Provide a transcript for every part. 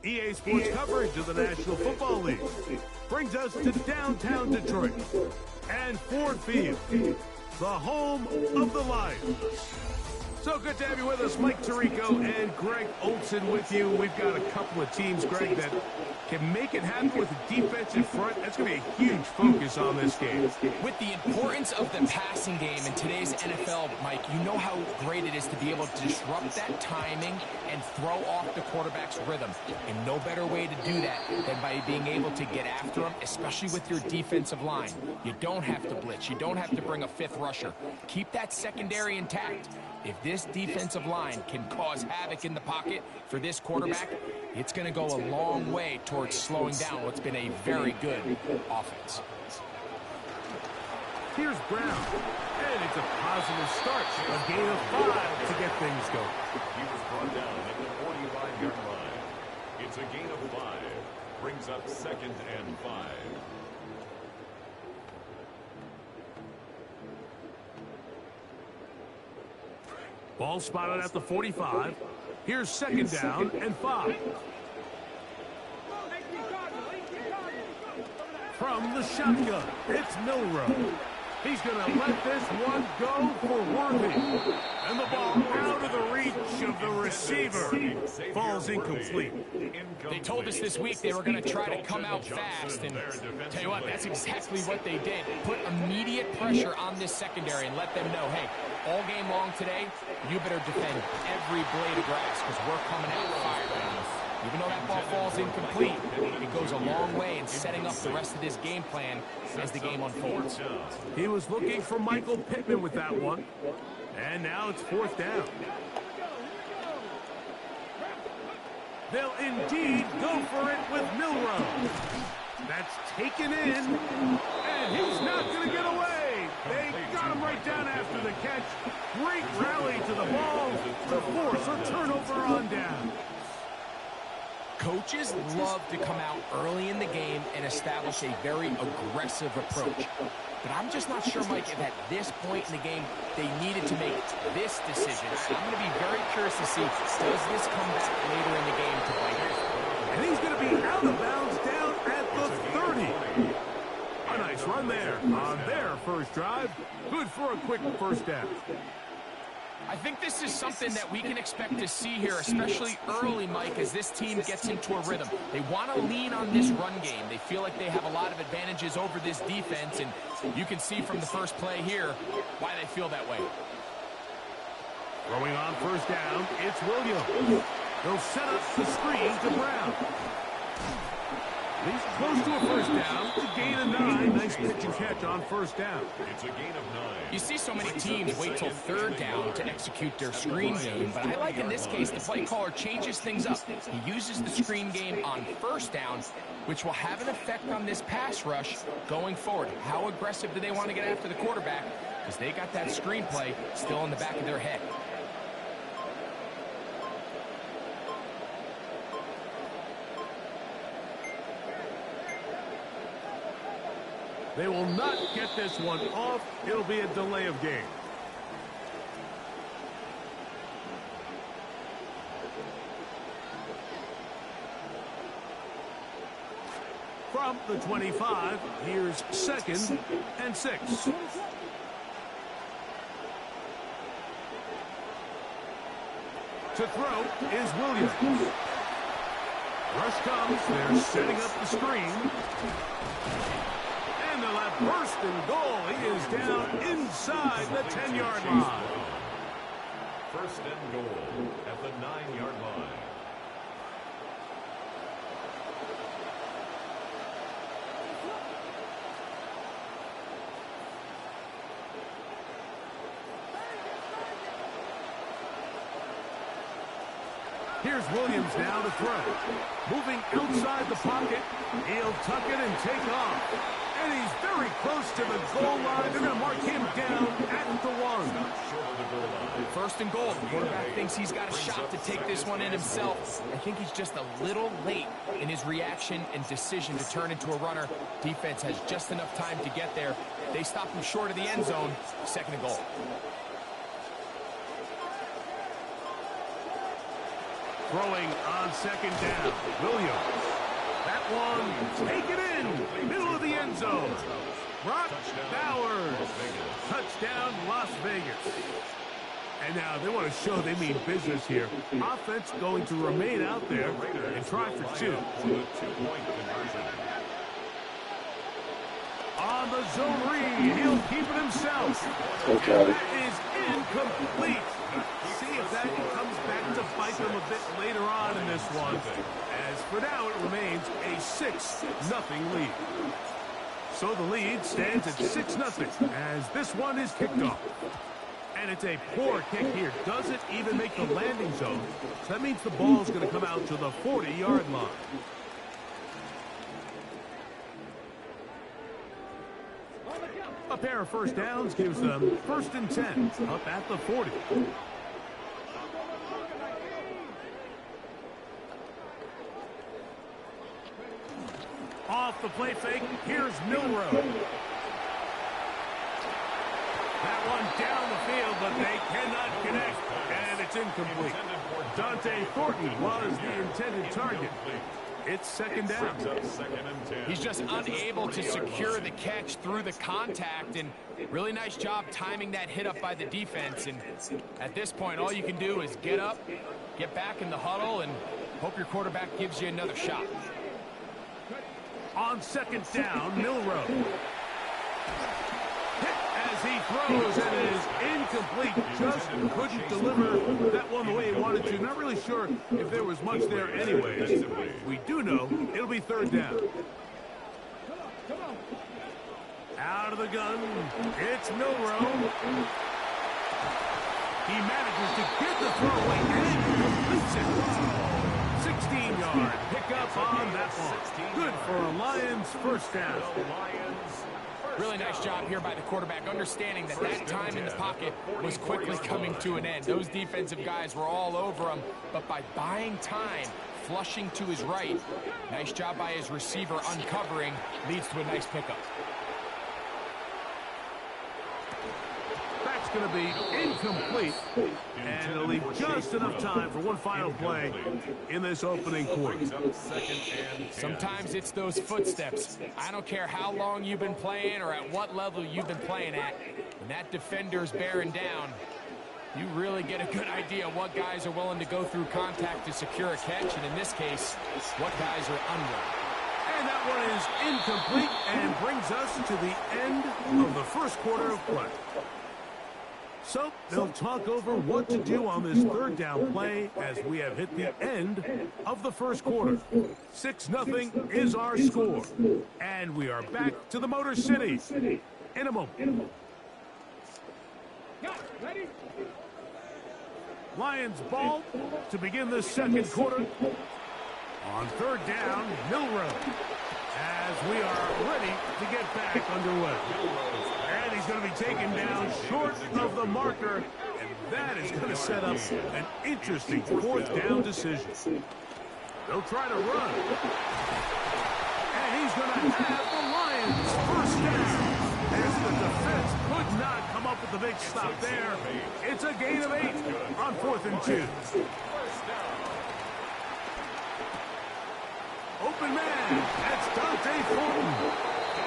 EA Sports coverage of the National Football League brings us to downtown Detroit and Ford Field, the home of the Lions. So good to have you with us. Mike Tirico and Greg Olson with you. We've got a couple of teams, Greg, that can make it happen with a defensive front. That's going to be a huge focus on this game. With the importance of the passing game in today's NFL, Mike, you know how great it is to be able to disrupt that timing and throw off the quarterback's rhythm. And no better way to do that than by being able to get after him, especially with your defensive line. You don't have to blitz. You don't have to bring a fifth rusher. Keep that secondary intact. If this defensive line can cause havoc in the pocket for this quarterback, it's going to go a long way towards slowing down what's been a very good offense. Here's Brown, and it's a positive start. A gain of 5 to get things going. He was brought down at the 45-yard line. It's a gain of 5. Brings up 2nd and 5. Ball spotted at the 45. Here's 2nd down and 5. From the shotgun, it's Milrow. He's going to let this one go for Worthy. And the ball out of the reach of the receiver. Falls incomplete. They told us this week they were going to try to come out fast. And tell you what, that's exactly what they did. Put immediate pressure on this secondary and let them know, hey, all game long today, you better defend every blade of grass because we're coming out firing. Even though that ball falls incomplete, it goes a long way in setting up the rest of this game plan as the game unfolds. He was looking for Michael Pittman with that one. And now it's 4th down. They'll indeed go for it with Milrow. That's taken in, and he's not going to get away. They got him right down after the catch. Great rally to the ball to force a turnover on down. Coaches love to come out early in the game and establish a very aggressive approach. But I'm just not sure, Mike, if at this point in the game they needed to make this decision. I'm going to be very curious to see, does this come back later in the game to bite him? And he's going to be out of bounds down at the 30. A nice Nice run there on their first drive. Good for a quick first down. I think this is something that we can expect to see here, especially early, Mike, as this team gets into a rhythm. They want to lean on this run game. They feel like they have a lot of advantages over this defense, and you can see from the first play here why they feel that way. Throwing on first down, it's Williams. They'll set up the screen to Brown. He's close to a first down. A gain of 9. Nice pitch and catch on first down. It's a gain of 9. You see so many teams wait till third down to execute their screen game, but I like in this case the play caller changes things up. He uses the screen game on first down, which will have an effect on this pass rush going forward. How aggressive do they want to get after the quarterback? Because they got that screen play still in the back of their head. They will not get this one off. It'll be a delay of game. From the 25, here's 2nd and 6. To throw is Williams. Rush comes. They're setting up the screen. And they'll have first and goal. He is down inside the 10-yard line. First and goal at the 9-yard line. Here's Williams now to throw. Moving outside the pocket. He'll tuck it and take off. And he's very close to the goal line. They're going to mark him down at the 1. First and goal. The quarterback thinks he's got a shot to take this one in himself. I think he's just a little late in his reaction and decision to turn into a runner. Defense has just enough time to get there. They stop him short of the end zone. 2nd and goal. Throwing on 2nd down. Williams. That one, take it in. Middle of the end zone. Brock Bowers. Touchdown, Las Vegas. And now they want to show they mean business here. Offense going to remain out there and try for 2. On the zone read, he'll keep it himself. That is incomplete. See if that comes back to bite them a bit later on in this one. As for now, it remains a 6-0 lead. So the lead stands at 6-0 as this one is kicked off. And it's a poor kick here. Doesn't even make the landing zone. So that means the ball's going to come out to the 40-yard line. A pair of first downs gives them 1st and 10 up at the 40. Off the play fake, here's Milrow. That one down the field, but they cannot connect, and it's incomplete. Dante Thornton was the intended target. It's 2nd down. He's just unable to secure the catch through the contact, and really nice job timing that hit up by the defense. And at this point, all you can do is get up, get back in the huddle, and hope your quarterback gives you another shot. On 2nd down, Milrow. Hit as he throws, and it is incomplete. Just couldn't deliver that one the way he wanted to. Not really sure if there was much there anyways. We do know it'll be 3rd down. Out of the gun, it's Milrow. He manages to get the throw away and completes it. 16-yard pickup on that one. Good for a Lions first down. Really nice job here by the quarterback, understanding that that time in the pocket was quickly coming to an end. Those defensive guys were all over him, but by buying time, flushing to his right, nice job by his receiver uncovering, leads to a nice pickup. that's going to be incomplete. And it'll leave just enough time for one final play in this opening quarter. Sometimes it's those footsteps. I don't care how long you've been playing or at what level you've been playing at. When that defender's bearing down, you really get a good idea what guys are willing to go through contact to secure a catch, and in this case, what guys are unwilling. And that one is incomplete and brings us to the end of the first quarter of play. So they'll talk over what to do on this third down play as we have hit the end of the first quarter. 6-0 is our score. And we are back to the Motor City in a moment. Lions ball to begin the second quarter. On third down, Milrow, as we are ready to get back underway. And he's going to be taken down short of the marker, and that is going to set up an interesting fourth down decision. They'll try to run. And he's going to have the Lions first down. As the defense could not come up with the big stop there. It's a gain of 8 on 4th and 2. Open man, that's Dante Thornton.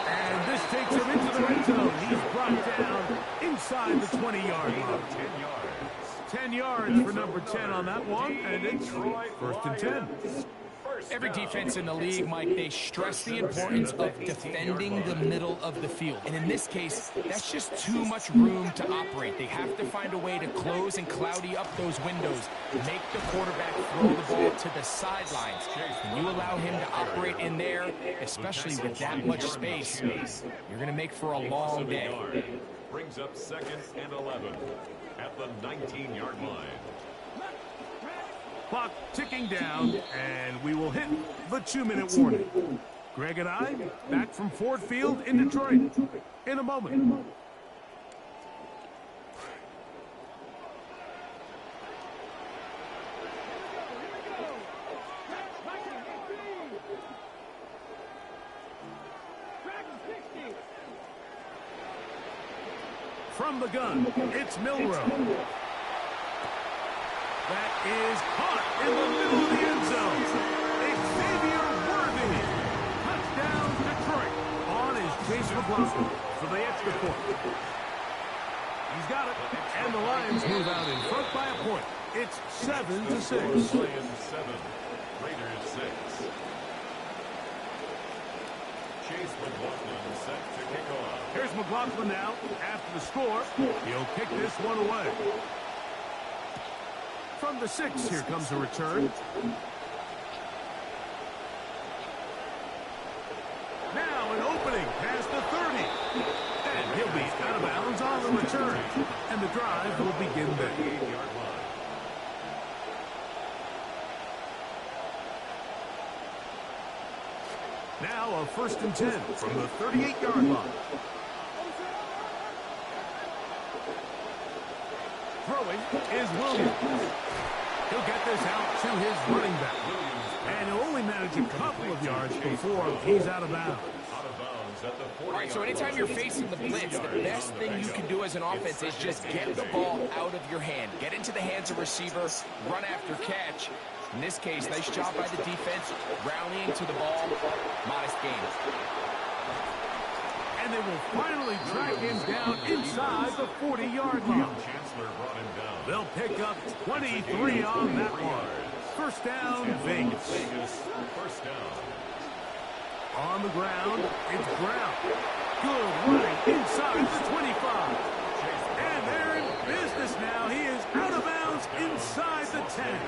And this takes him into the red zone. He's brought down inside the 20-yard line. 10 yards for number 10 on that one, and it's 1st and 10. Every defense in the league, Mike, they stress the importance of defending the middle of the field. And in this case, that's just too much room to operate. They have to find a way to close and cloudy up those windows, make the quarterback throw the ball to the sidelines. When you allow him to operate in there, especially with that much space, you're going to make for a long day. Brings up 2nd and 11 at the 19-yard line. Clock ticking down, and we will hit the 2-minute warning. Greg and I back from Ford Field in Detroit in a moment. From the gun, it's Milrow. That is caught in the middle of the end zone. Xavier Worthy. Touchdown, Detroit. On is Chase McLaughlin for the extra point. He's got it. And the Lions move out in front by a point. It's 7-6. Lions 7, Raiders 6. Chase McLaughlin set to kick off. Here's McLaughlin now. After the score, he'll kick this one away. From the 6, here comes a return. Now an opening past the 30. And he'll be out of bounds on the return. And the drive will begin there. Now a 1st and 10 from the 38-yard line. Throwing is Williams. He'll get this out to his running back. And he'll only manage a couple of yards before he's out of bounds. All right, so anytime you're facing the blitz, the best thing you can do as an offense is just get the ball out of your hand. Get into the hands of receivers, run after catch. In this case, nice job by the defense, rallying to the ball. Modest gain. And they will finally track him down inside the 40-yard line. They'll pick up 23 on that one. First down, Vegas. First down. On the ground, it's Brown. Good running inside the 25. And they're in business now. He is out of bounds inside the 10.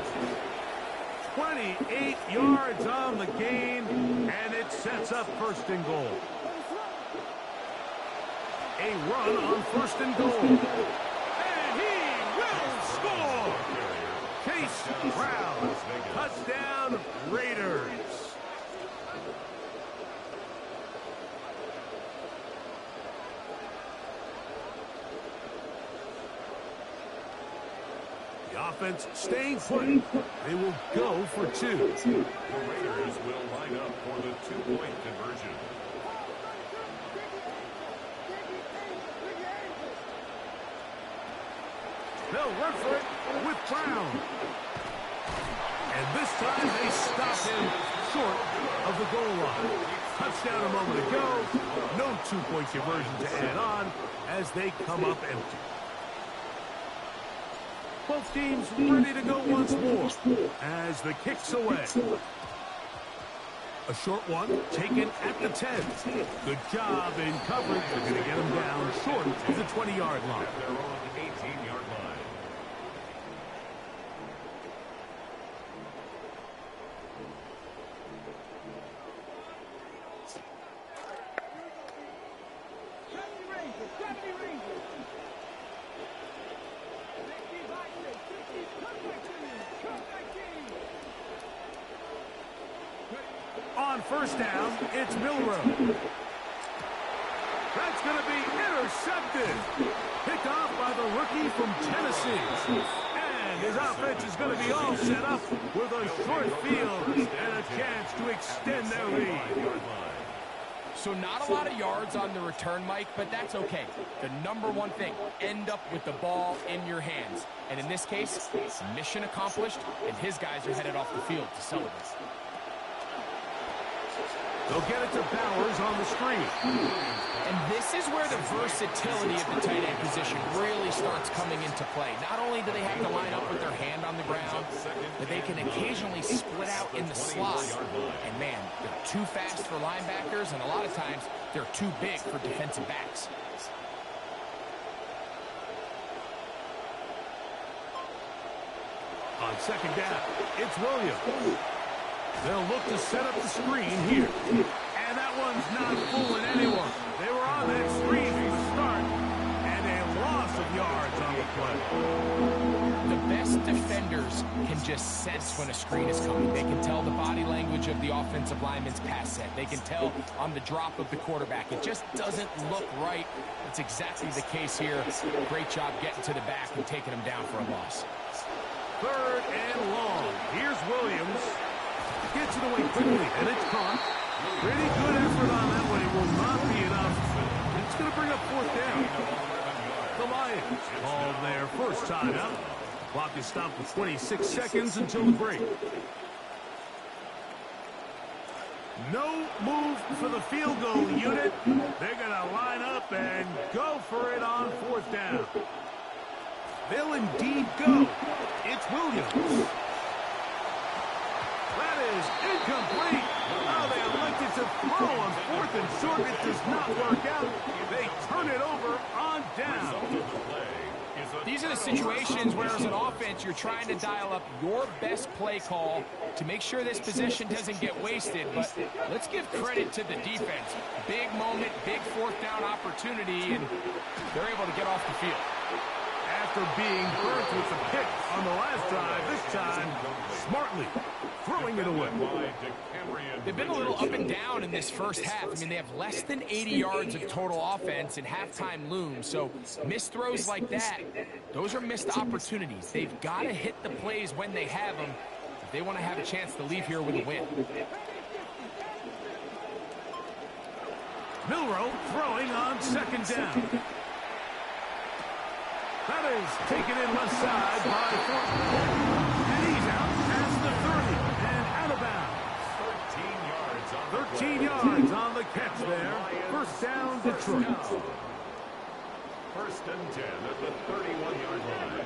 28 yards on the gain, and it sets up 1st and goal. A run on 1st and goal. And he will score! Chase Brown. Touchdown, Raiders. The offense staying put. They will go for 2. The Raiders will line up for the 2-point conversion. They'll run for it with Brown. And this time they stop him short of the goal line. Touchdown a moment ago. No two-point conversion to add on as they come up empty. Both teams ready to go once more as the kick's away. A short one taken at the 10. Good job in coverage. They're going to get him down short of the 20-yard line. They're on the 18-yard line. On first down, it's Milrow. That's going to be intercepted. Picked off by the rookie from Tennessee. And his offense is going to be all set up with a short field and a chance to extend their lead. So not a lot of yards on the return, Mike, but that's okay. The number one thing, end up with the ball in your hands. And in this case, mission accomplished, and his guys are headed off the field to celebrate. They'll get it to Bowers on the screen. And this is where the versatility of the tight end position really starts coming into play. Not only do they have to line up with their hand on the ground, but they can occasionally split out in the slot. And man, they're too fast for linebackers, and a lot of times they're too big for defensive backs. On second down, it's Williams. They'll look to set up the screen here. And that one's not fooling anyone. They were on that screen from the start, and a loss of yards on the play. The best defenders can just sense when a screen is coming. They can tell the body language of the offensive lineman's pass set. They can tell on the drop of the quarterback. It just doesn't look right. That's exactly the case here. Great job getting to the back and taking him down for a loss. Third and long. Here's Williams. Gets it away quickly, and it's caught. Pretty good effort on that one. It will not be enough. It's going to bring up fourth down. The Lions called their first time out. Clock is stopped with 26 seconds until the break. No move for the field goal unit. They're going to line up and go for it on fourth down. They'll indeed go. It's Williams. That is incomplete. Oh, they elected to throw on fourth and short. It does not work out. They turn it over on down. These are the situations where, as an offense, you're trying to dial up your best play call to make sure this possession doesn't get wasted. But let's give credit to the defense. Big moment, big fourth down opportunity, and they're able to get off the field. After being burnt with the pick on the last drive, this time smartly throwing it away. They've been a little up and down in this first half. I mean, they have less than 80 yards of total offense and halftime looms. So missed throws like that, those are missed opportunities. They've got to hit the plays when they have them if they want to have a chance to leave here with a win. Milrow throwing on second down. That is taken in left side by Thornton. And he's out past the 30 and out of bounds. 13 yards on the catch there. First down, Detroit. First and 10 at the 31-yard line.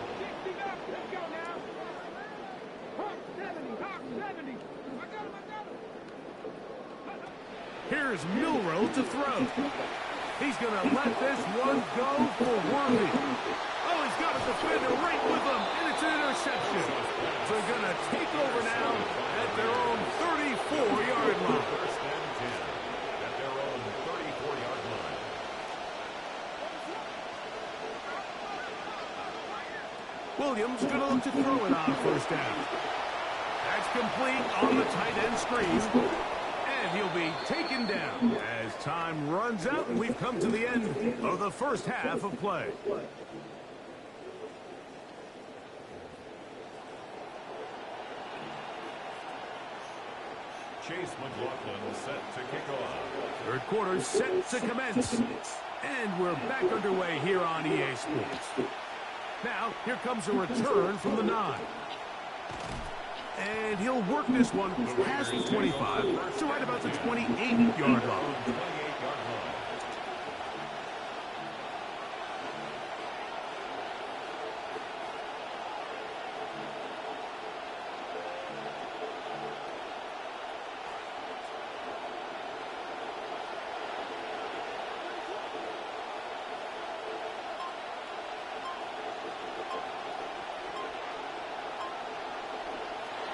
Here's Milrow to throw. He's going to let this one go for Worthy. Oh, he's got a defender right with him, and it's an interception. So they're going to take over now at their own 34-yard line. First and 10 at their own 34-yard line. Williams going to look to throw it on first down. That's complete on the tight end screen. And he'll be taken down as time runs out, and we've come to the end of the first half of play. Chase McLaughlin set to kick off. Third quarter set to commence. And we're back underway here on EA Sports. Now, here comes a return from the 9. And he'll work this one past the 25 to right about the 28-yard line.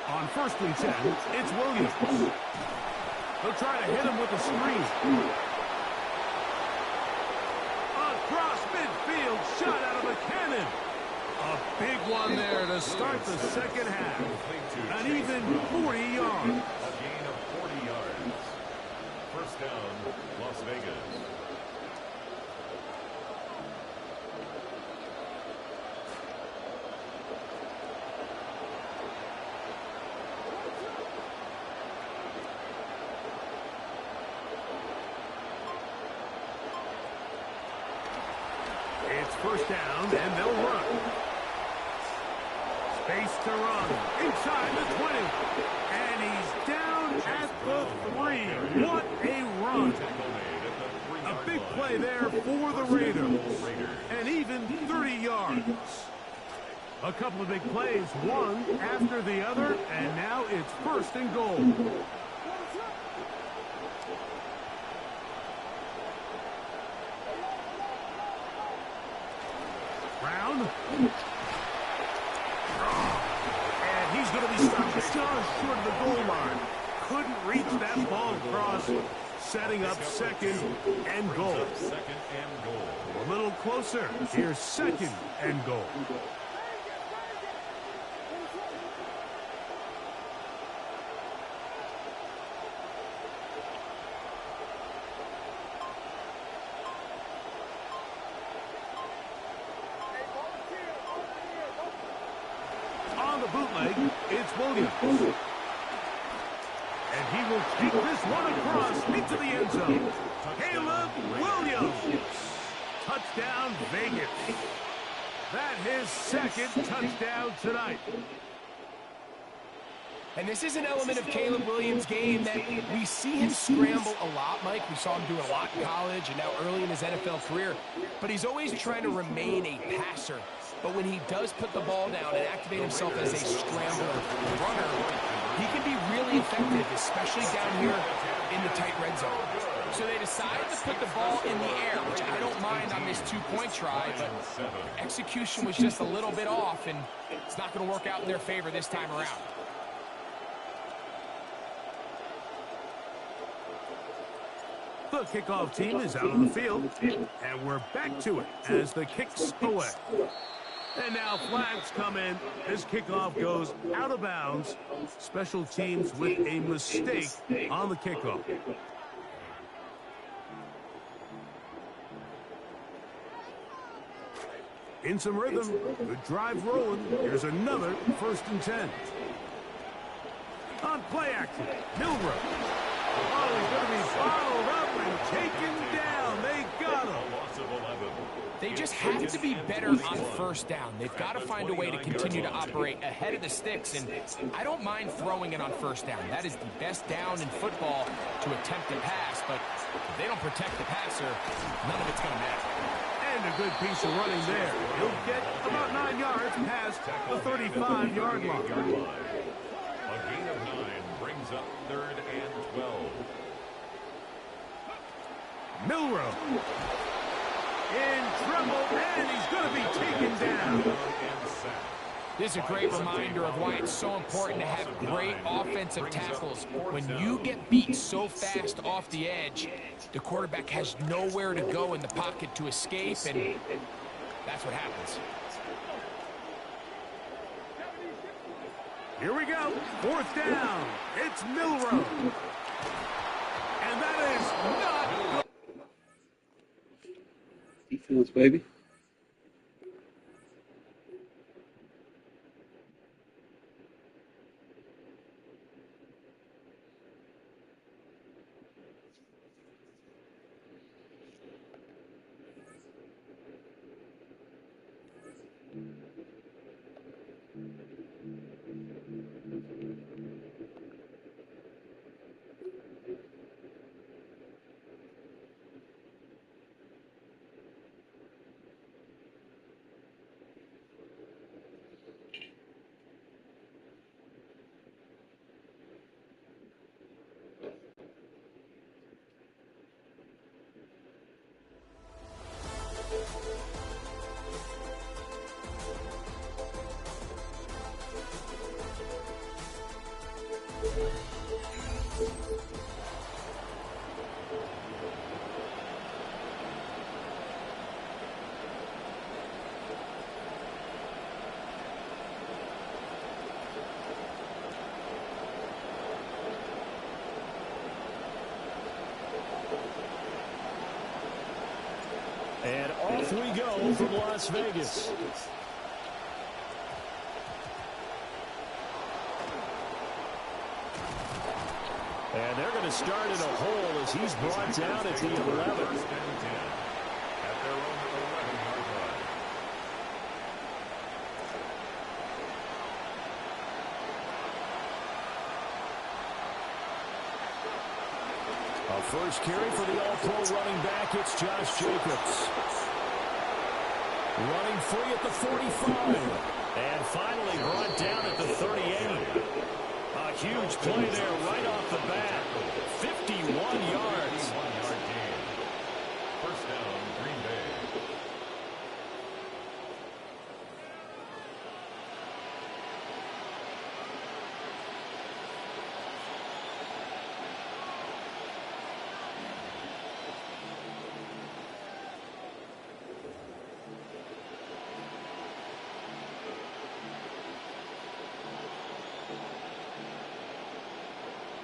On 1st and 10, it's Williams. They'll try to hit him with a screen. Across midfield, shot out of a cannon. A big one there to start the second half. An even 40 yards. A gain of 40 yards. First down, Las Vegas. It's first down, and they'll run. Space to run. Inside the 20. And he's down at the 3. What a run. A big play there for the Raiders. And even 30 yards. A couple of big plays, one after the other, and now it's 1st and goal. Brown. And he's going to be stopped just short of the goal line. Couldn't reach that ball across, setting up 2nd and goal. A little closer. Here's 2nd and goal. On the bootleg, it's Williams. And he will take this one across into the end zone. Caleb Williams. Touchdown, Vegas. That his 2nd touchdown tonight. And this is an element of Caleb Williams' game that we see him scramble a lot, Mike. We saw him do it a lot in college and now early in his NFL career. But he's always trying to remain a passer. But when he does put the ball down and activate himself as a scrambler runner, he can be really effective, especially down here in the tight red zone. So they decided to put the ball in the air, which I don't mind on this 2-point try, but execution was just a little bit off, and it's not going to work out in their favor this time around. The kickoff team is out on the field, and we're back to it as the kick's away. And now flags come in as kickoff goes out of bounds. Special teams with a mistake on the kickoff. In some rhythm, the drive rolling. Here's another 1st and 10. On play action, Milrow. Oh, he's going to be bottled up and taken down. They got him. They just have to be better on 1st down. They've got to find a way to continue to operate ahead of the sticks, and I don't mind throwing it on 1st down. That is the best down in football to attempt to pass, but if they don't protect the passer, none of it's going to matter. And a good piece of running there. He'll get about 9 yards past the 35-yard line. A gain of 9 brings up 3rd and 12. Milrow in trouble, and he's going to be taken down. This is a great reminder of why it's so important to have great offensive tackles. When you get beat so fast off the edge, the quarterback has nowhere to go in the pocket to escape, and that's what happens. Here we go. 4th down. It's Milrow. And that is not good. Defense, baby. And off we go from Las Vegas. And they're going to start in a hole as he's brought down at the 11. A first carry for the All-Pro running back, it's Josh Jacobs. Running free at the 45. And finally brought down at the 38. A huge play there right off the bat. 51 yards. First down, Green Bay.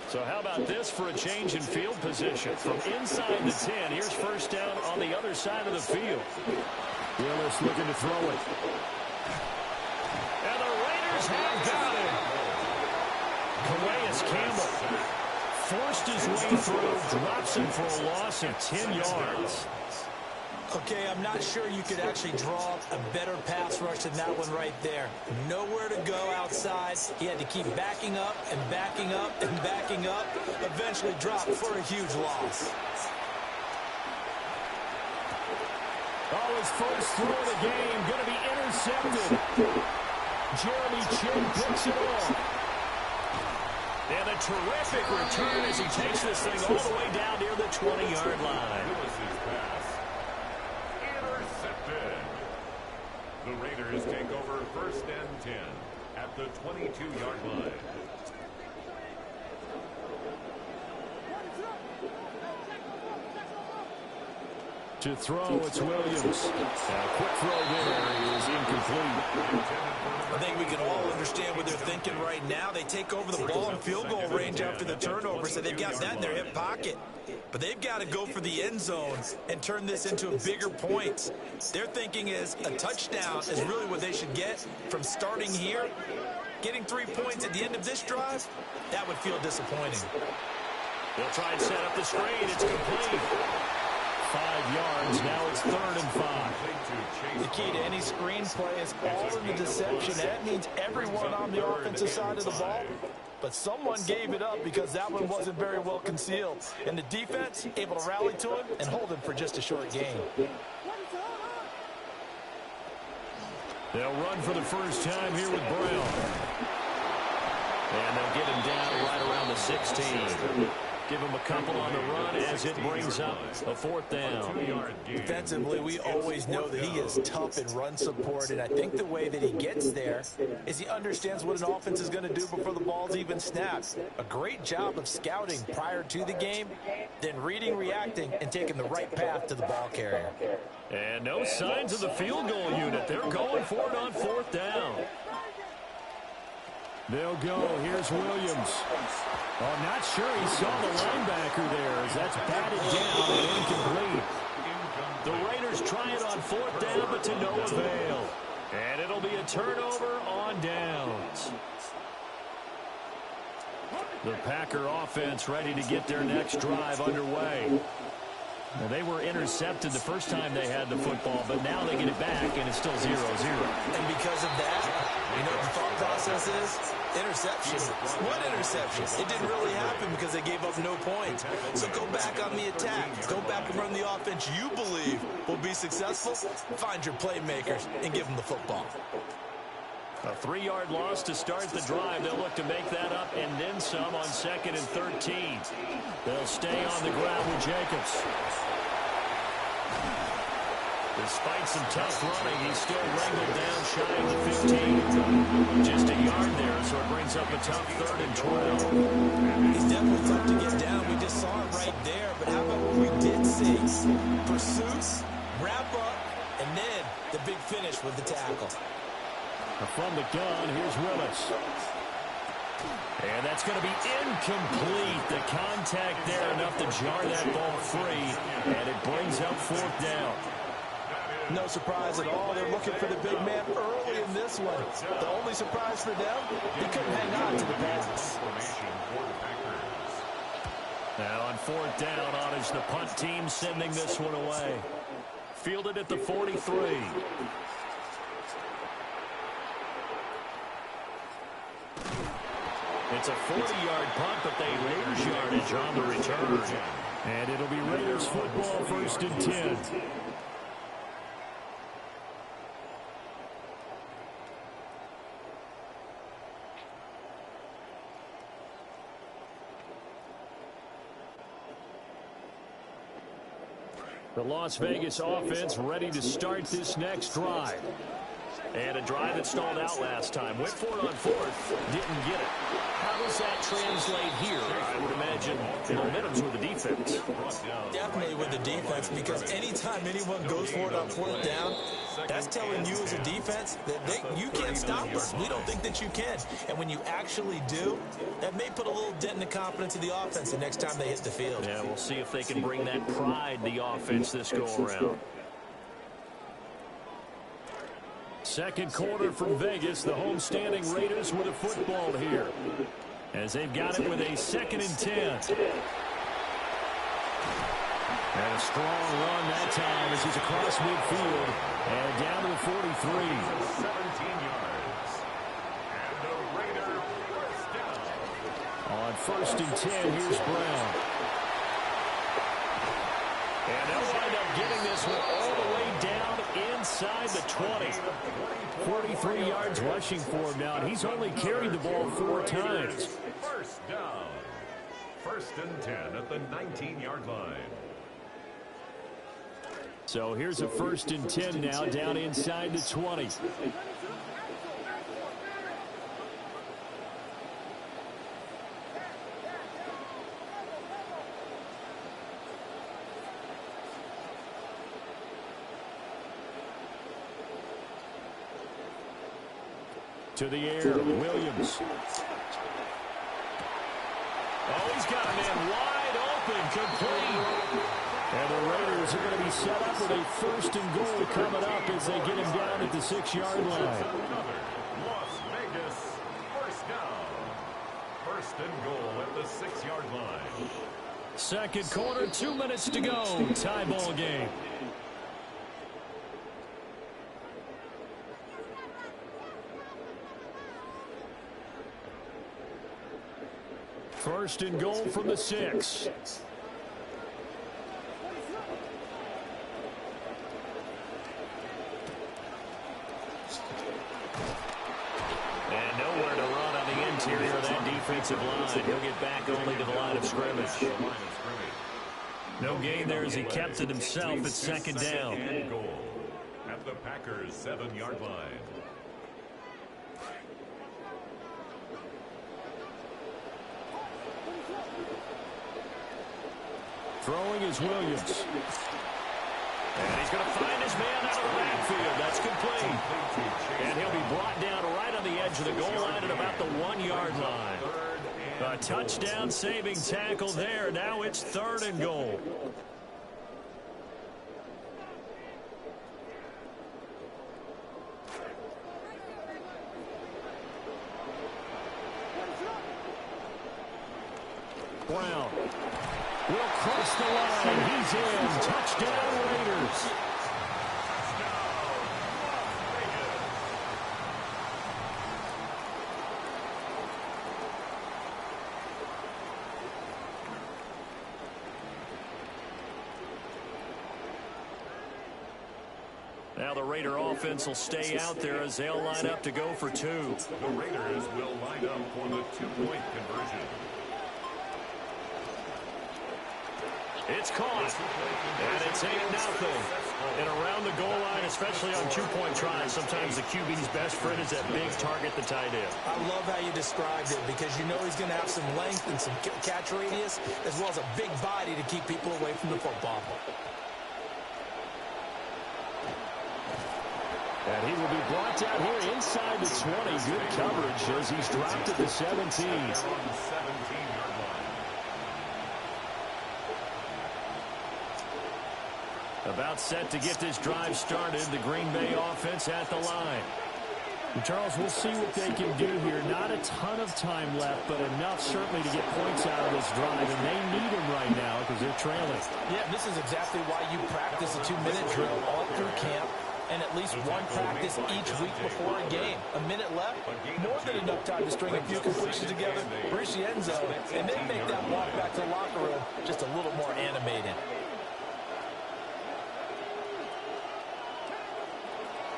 So how about this for a change in field position? From inside the 10, here's first down on the other side of the field. Willis looking to throw it. And the Raiders have got him. Calais Campbell forced his way through, drops him for a loss of 10 yards. Okay, I'm not sure you could actually draw a better pass rush than that one right there. Nowhere to go outside. He had to keep backing up and backing up and backing up. Eventually dropped for a huge loss. Oh, his first throw of the game going to be intercepted. Jeremy Chin picks it off. And a terrific return as he takes this thing all the way down near the 20-yard line. The Raiders take over first and 10 at the 22-yard line. To throw, it's Williams. A quick throw there is incomplete. I think we can all understand what they're thinking right now. They take over the ball in field goal range after the turnover, so they've got that in their hip pocket. But they've got to go for the end zone and turn this into a bigger point. Their thinking is a touchdown is really what they should get from starting here. Getting 3 points at the end of this drive, that would feel disappointing. They'll try and set up the screen. It's complete. 5 yards. Now it's 3rd and 5. The key to any screenplay is all in the deception. That means everyone on the offensive side of the ball. But someone gave it up because that one wasn't very well concealed. And the defense able to rally to him and hold him for just a short gain. They'll run for the first time here with Brown. And they'll get him down right around the 16. Give him a couple on the run as it brings up a 4th down. Defensively, we always know that he is tough in run support, and I think the way that he gets there is he understands what an offense is going to do before the ball's even snapped. A great job of scouting prior to the game, then reading, reacting, and taking the right path to the ball carrier. And no signs of the field goal unit. They're going for it on 4th down. They'll go. Here's Williams. Oh, not sure he saw the linebacker there as that's batted down and incomplete. The Raiders try it on 4th down, but to no avail. And it'll be a turnover on downs. The Packer offense ready to get their next drive underway. Now, they were intercepted the first time they had the football, but now they get it back, and it's still 0-0. And because of that, you know what the thought process is? Interception. What interception? It didn't really happen because they gave up no points. So go back on the attack. Go back and run the offense you believe will be successful. Find your playmakers and give them the football. A 3-yard loss to start the drive. They'll look to make that up and then some on 2nd and 13. They'll stay on the ground with Jacobs. Despite some tough running, he's still wrangled down shy of the 15. Just a yard there, so it brings up a tough 3rd and 12. He's definitely tough to get down. We just saw it right there. But how about what we did see? Pursuit, wrap up, and then the big finish with the tackle. From the gun, here's Willis. And that's going to be incomplete. The contact there enough to jar that ball free. And it brings up 4th down. No surprise at all. They're looking for the big man early in this one. The only surprise for them, he couldn't hang on to the pass. Now on 4th down, on is the punt team sending this one away. Fielded at the 43. It's a 40-yard punt, but they lose yardage on the return. And it'll be Raiders football, 1st and 10. The Las Vegas offense ready to start this next drive. And a drive that stalled out last time. Went for it on 4th. Didn't get it. How does that translate here? I would imagine the momentum's with the defense. Definitely with the defense, because anytime anyone goes for it on 4th down, that's telling you as a defense that you can't stop us. We don't think that you can. And when you actually do, that may put a little dent in the confidence of the offense the next time they hit the field. Yeah, we'll see if they can bring that pride the offense this go-around. Second quarter from Vegas, the homestanding Raiders with a football here, as they've got it with a 2nd and 10. And a strong run that time as he's across midfield and down to the 43. 17 yards. And the Raider first down. On 1st and 10, here's Brown. And they'll wind up getting this one all the way down inside the 20. 43 yards rushing for him now, and he's only carried the ball 4 times. First down. 1st and 10 at the 19-yard line. So here's a 1st and 10 now, down inside the 20. To the air, Williams. Oh, he's got a man wide open, complete. And the Raiders are going to be set up with a 1st and goal coming up as they get him down at the 6-yard line. Las Vegas, 1st down. 1st and goal at the 6-yard line. Second quarter, 2 minutes to go. Tie ball game. First and goal from the 6. And nowhere to run on the interior of that defensive line. He'll get back only to the line of scrimmage. No gain there as he kept it himself at 2nd down. And goal at the Packers' 7-yard line. Throwing is Williams. And he's going to find his man out of the backfield. That's complete. And he'll be brought down right on the edge of the goal line at about the 1-yard line. A touchdown saving tackle there. Now it's 3rd and goal. Brown will cross the line. He's in. Touchdown, Raiders. Now the Raider offense will stay out there as they'll line up to go for 2. The Raiders will line up for the 2-point conversion. It's caught, and it's 8-0. And around the goal line, especially on 2-point tries, sometimes the QB's best friend is that big target, the tight end. I love how you described it, because you know he's going to have some length and some catch radius, as well as a big body to keep people away from the football. And he will be brought down here inside the 20. Good coverage as he's dropped at the 17. About set to get this drive started. The Green Bay offense at the line. And Charles, we'll see what they can do here. Not a ton of time left, but enough certainly to get points out of this drive, and they need them right now because they're trailing. Yeah, this is exactly why you practice a 2-minute drill all through camp and at least one practice each week before a game. A minute left, more than enough time to string a few completions together, reach the end zone, and then make that walk back to the locker room just a little more animated.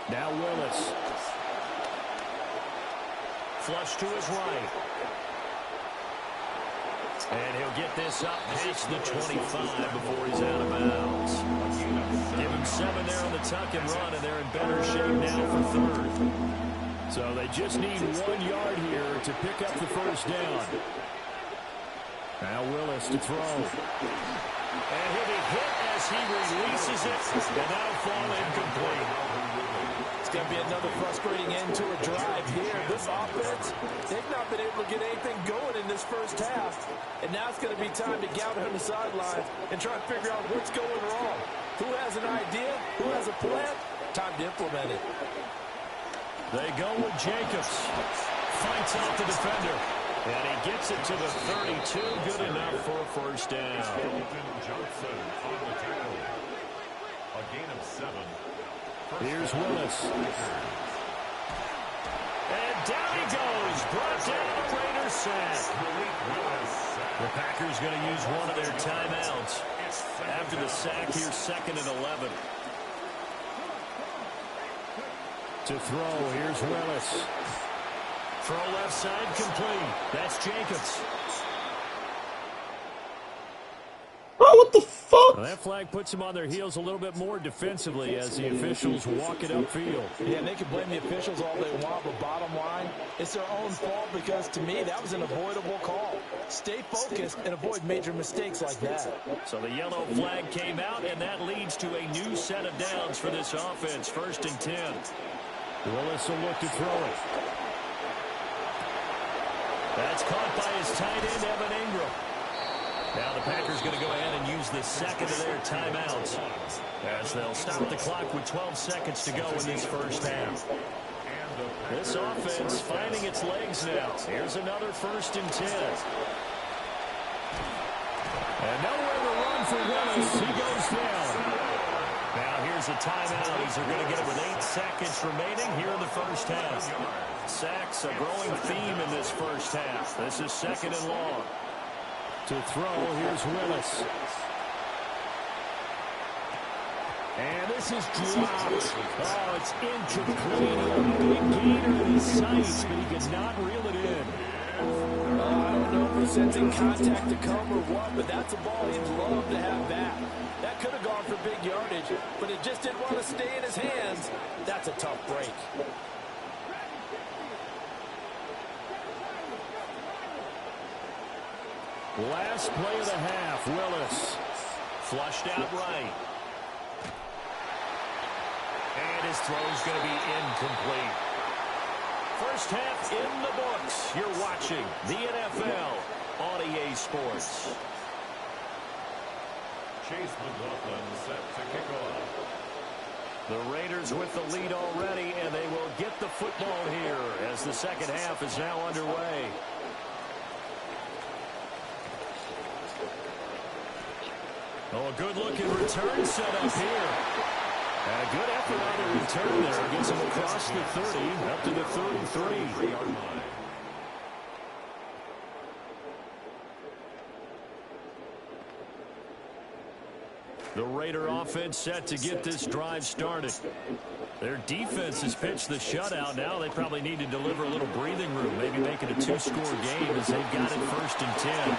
Now Willis. Flush to his right. And he'll get this up past the 25 before he's out of bounds. Give him 7 there on the tuck and run, and they're in better shape now for third. So they just need 1 yard here to pick up the first down. Now Willis to throw. And he'll be hit as he releases it, and that'll fall incomplete. It's going to be another frustrating end to a drive here. This offense, they've not been able to get anything going in this first half. And now it's going to be time to gather on the sidelines and try and figure out what's going wrong. Who has an idea? Who has a plan? Time to implement it. They go with Jacobs. Fights out the defender. And he gets it to the 32. Good enough for a first down. Johnson on the tackle. A gain of 7. Here's Willis. And down he goes. Brought down a Raiders sack. The Packers going to use one of their timeouts. After the sack here, 2nd and 11. To throw, here's Willis. Throw left side complete. That's Jacobs. Bro, what the fuck? Well, that flag puts them on their heels a little bit more defensively as the officials walk it upfield. Yeah, and they can blame the officials all they want, but bottom line, it's their own fault because, to me, that was an avoidable call. Stay focused and avoid major mistakes like that. So the yellow flag came out, and that leads to a new set of downs for this offense. 1st and 10. Willis will look to throw it. That's caught by his tight end, Evan Ingram. Now the Packers going to go ahead and use the 2nd of their timeouts as they'll stop the clock with 12 seconds to go in this first half. This offense finding its legs now. Here's another 1st and 10. And nowhere to run for Willis. He goes down. Now here's a timeout as they're going to get it with 8 seconds remaining here in the first half. Sacks, a growing theme in this first half. This is 2nd and long. To throw, here's Willis. And this is dropped. Oh, it's incomplete. A big gainer in his sights, but he cannot reel it in. I don't know if he's sensing contact to come or what, but that's a ball he'd love to have back. That could have gone for big yardage, but it just didn't want to stay in his hands. That's a tough break. Last play of the half, Willis. Flushed out right. And his throw's going to be incomplete. First half in the books. You're watching the NFL on EA Sports. Chase McLaughlin set to kick off. The Raiders with the lead already, and they will get the football here as the second half is now underway. Oh, a good-looking return set up here. And a good effort on the return there. Gets him across the 30, up to the 33. The Raider offense set to get this drive started. Their defense has pitched the shutout. Now they probably need to deliver a little breathing room, maybe make it a 2-score game as they've got it 1st and 10.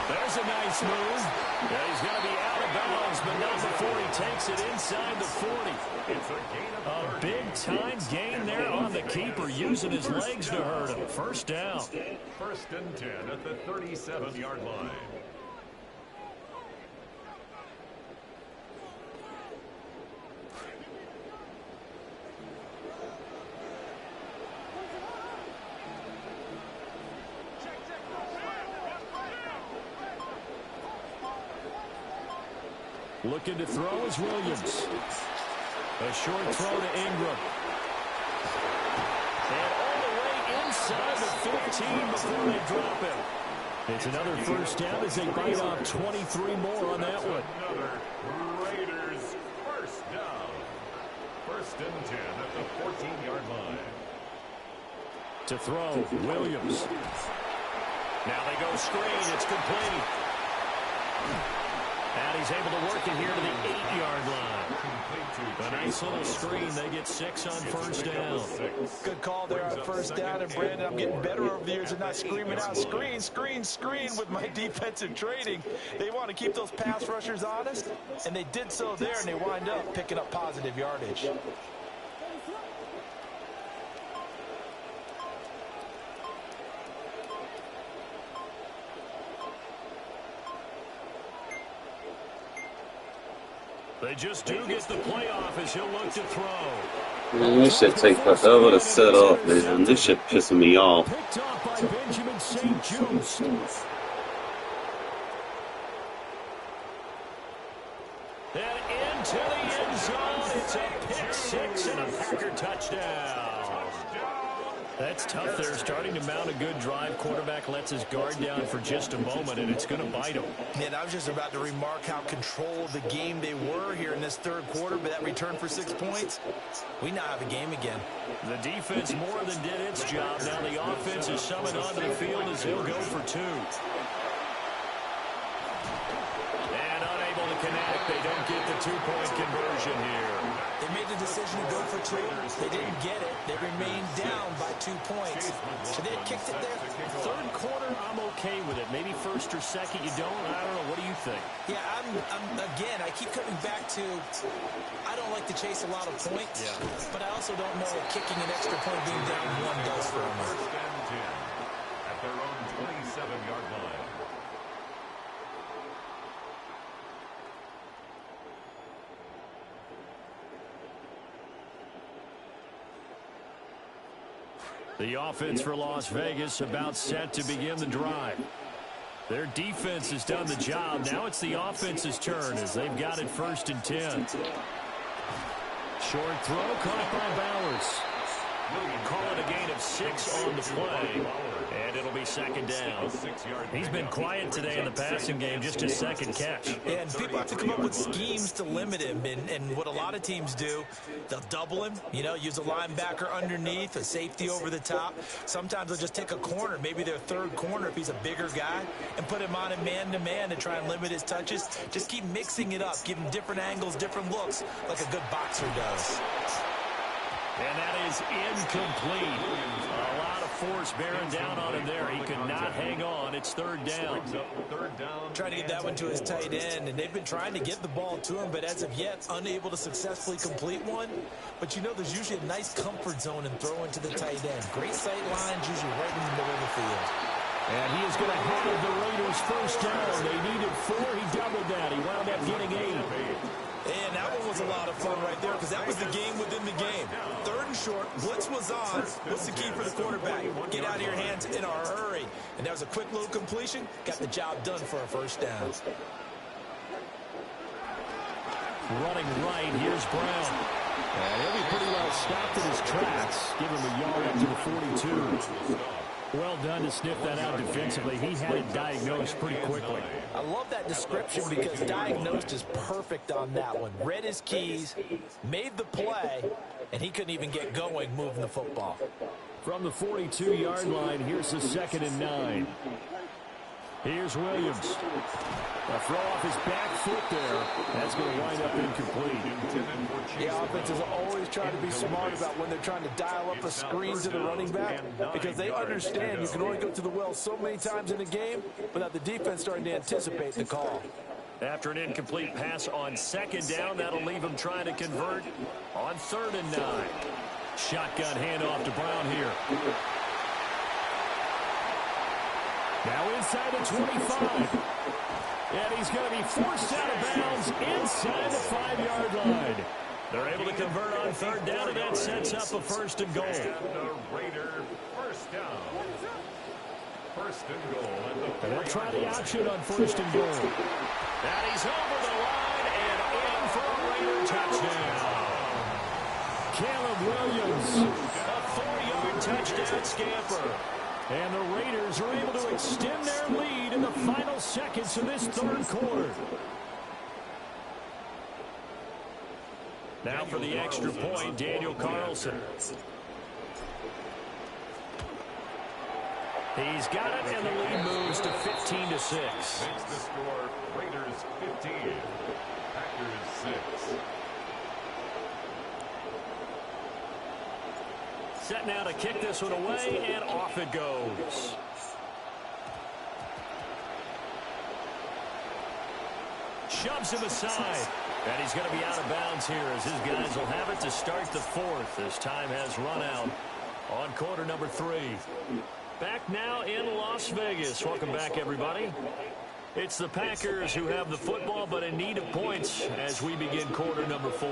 There's a nice move. Yeah, he's going to be out of bounds, but not before he takes it inside the 40. It's a gain of A big-time gain there on the keeper, using his legs to hurt him. First down. 1st and 10 at the 37-yard line. Looking to throw is Williams. A short throw to Ingram. And all the way inside the 15 before they drop him. It's another first down as they bite off 23 more on that one. Another Raiders first down. First and 10 at the 14-yard line. To throw, Williams. Now they go screen. It's complete. And he's able to work it here to the 8-yard line. A nice little screen. They get 6 on first down. Good call there on first down. And, Brandon, I'm getting better over the years and not screaming out, screen, screen, screen with my defensive training. They want to keep those pass rushers honest, and they did so there, and they wind up picking up positive yardage. They just do get the playoff as he'll look to throw. Man, this shit takes forever to set up, man. This shit pissing me off. Picked off by Benjamin St-Juste. And into the end zone. It's a pick six and a Packer touchdown. That's tough there. Starting to mount a good drive. Quarterback lets his guard down for just a moment, and it's going to bite him. Man, I was just about to remark how controlled the game they were here in this third quarter, but that return for 6 points, we now have a game again. The defense more than did its job. Now the offense is summoned onto the field as he'll go for 2. And unable to connect. They don't get the 2-point conversion here. They made the decision to go for 2. They didn't get it. They remained down by 2 points. So they had kicked it there. Third quarter, I'm okay with it. Maybe first or second, you don't. I don't know. What do you think? Yeah, again, I keep coming back to, I don't like to chase a lot of points, but I also don't know if kicking an extra point being down 1 does for them. First and 10 at their own 27-yard line. The offense for Las Vegas about set to begin the drive. Their defense has done the job. Now it's the offense's turn as they've got it 1st and 10. Short throw caught by Bowers. Call it a gain of 6 on the play. And it'll be 2nd down. He's been quiet today in the passing game, just his 2nd catch. And people have to come up with schemes to limit him. And what a lot of teams do, they'll double him, use a linebacker underneath, a safety over the top. Sometimes they'll just take a corner, maybe their 3rd corner if he's a bigger guy, and put him on a man-to-man to try and limit his touches. Just keep mixing it up, give him different angles, different looks, like a good boxer does. And that is incomplete. A lot of force bearing down on him there. He could not hang on. It's 3rd down. Trying to get that one to his tight end, and they've been trying to get the ball to him, but as of yet, unable to successfully complete one. But there's usually a nice comfort zone in throwing to the tight end. Great sight lines, usually right in the middle of the field. And he is going to have the Raiders 1st down. They needed 4. He doubled that. He wound up getting 8. And that one was a lot of fun right there because that was the game within the game. 3rd and short, blitz was on. What's the key for the quarterback? Get out of your hands in a hurry. And that was a quick little completion. Got the job done for a 1st down. Running right, here's Brown. And he'll be pretty well stopped in his tracks. Give him a yard up to the 42. Well done to sniff that out defensively. He had it diagnosed pretty quickly. I love that description because diagnosed is perfect on that one. Read his keys, made the play, and he couldn't even get going moving the football. From the 42-yard line, here's the 2nd and 9. Here's Williams. A throw off his back foot there. That's going to wind up incomplete. The offense is always trying to be smart about when they're trying to dial up a screen to the running back because they understand you can only go to the well so many times in a game without the defense starting to anticipate the call. After an incomplete pass on 2nd down, that'll leave him trying to convert on 3rd and 9. Shotgun handoff to Brown here. Now inside the 25. And he's going to be forced out of bounds inside the 5-yard line. They're able to convert on 3rd down, and that sets up a 1st and goal. And the Raider 1st down. 1st and goal. And they'll try the option on 1st and goal. And he's over the line and Raider touchdown. Caleb Williams, a 4-yard touchdown scamper. And the Raiders are able to extend their lead in the final seconds of this third quarter. Now for the extra point, Daniel Carlson. He's got it, and the lead moves to 15-6. Makes the score Raiders 15, Packers 6. Set now to kick this one away, and off it goes. Shoves him aside. And he's going to be out of bounds here as his guys will have it to start the fourth as time has run out on quarter number 3. Back now in Las Vegas. Welcome back, everybody. It's the Packers who have the football but in need of points as we begin quarter number 4.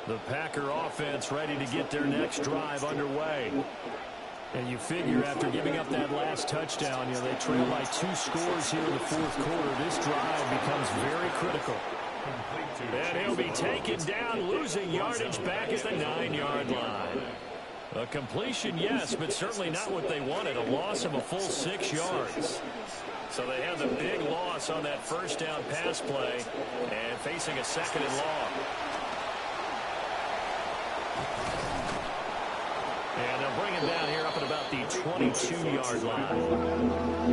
The Packer offense ready to get their next drive underway. And you figure after giving up that last touchdown, they trail by 2 scores here in the fourth quarter. This drive becomes very critical. And he'll be taken down, losing yardage back at the 9-yard line. A completion, yes, but certainly not what they wanted. A loss of a full 6 yards. So they had the big loss on that first down pass play and facing a 2nd and long. And they'll bring him down here up at about the 22-yard line.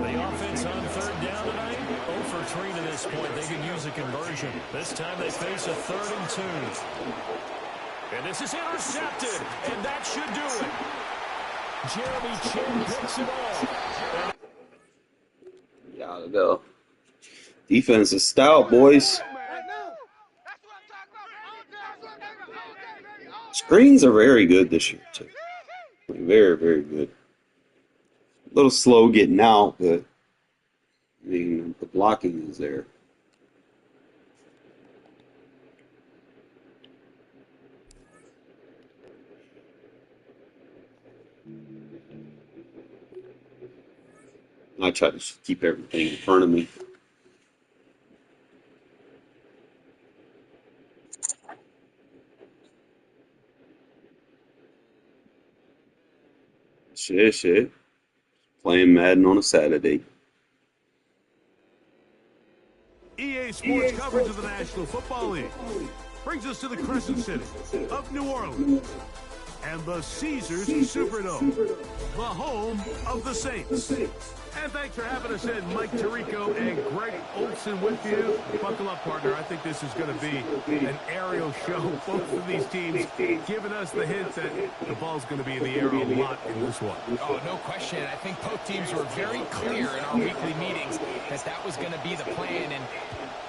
The offense on 3rd down tonight, 0 for 3 to this point. They could use a conversion. This time they face a 3rd and 2. And this is intercepted, and that should do it. Jeremy Chin picks it off. Gotta go. Defense is stout, boys. Screens are very good this year, too. Very, very good. A little slow getting out, but I mean, the blocking is there. I try to keep everything in front of me. Shit. Playing Madden on a Saturday. EA Sports coverage of the National Football League brings us to the Crescent City of New Orleans and the Caesars Superdome, the home of the Saints. And thanks for having us in, Mike Tirico and Greg Olson with you. Buckle up, partner. I think this is going to be an aerial show. Both of these teams giving us the hint that the ball's going to be in the air a lot in this one. Oh, no question. I think both teams were very clear in our weekly meetings that that was going to be the plan. And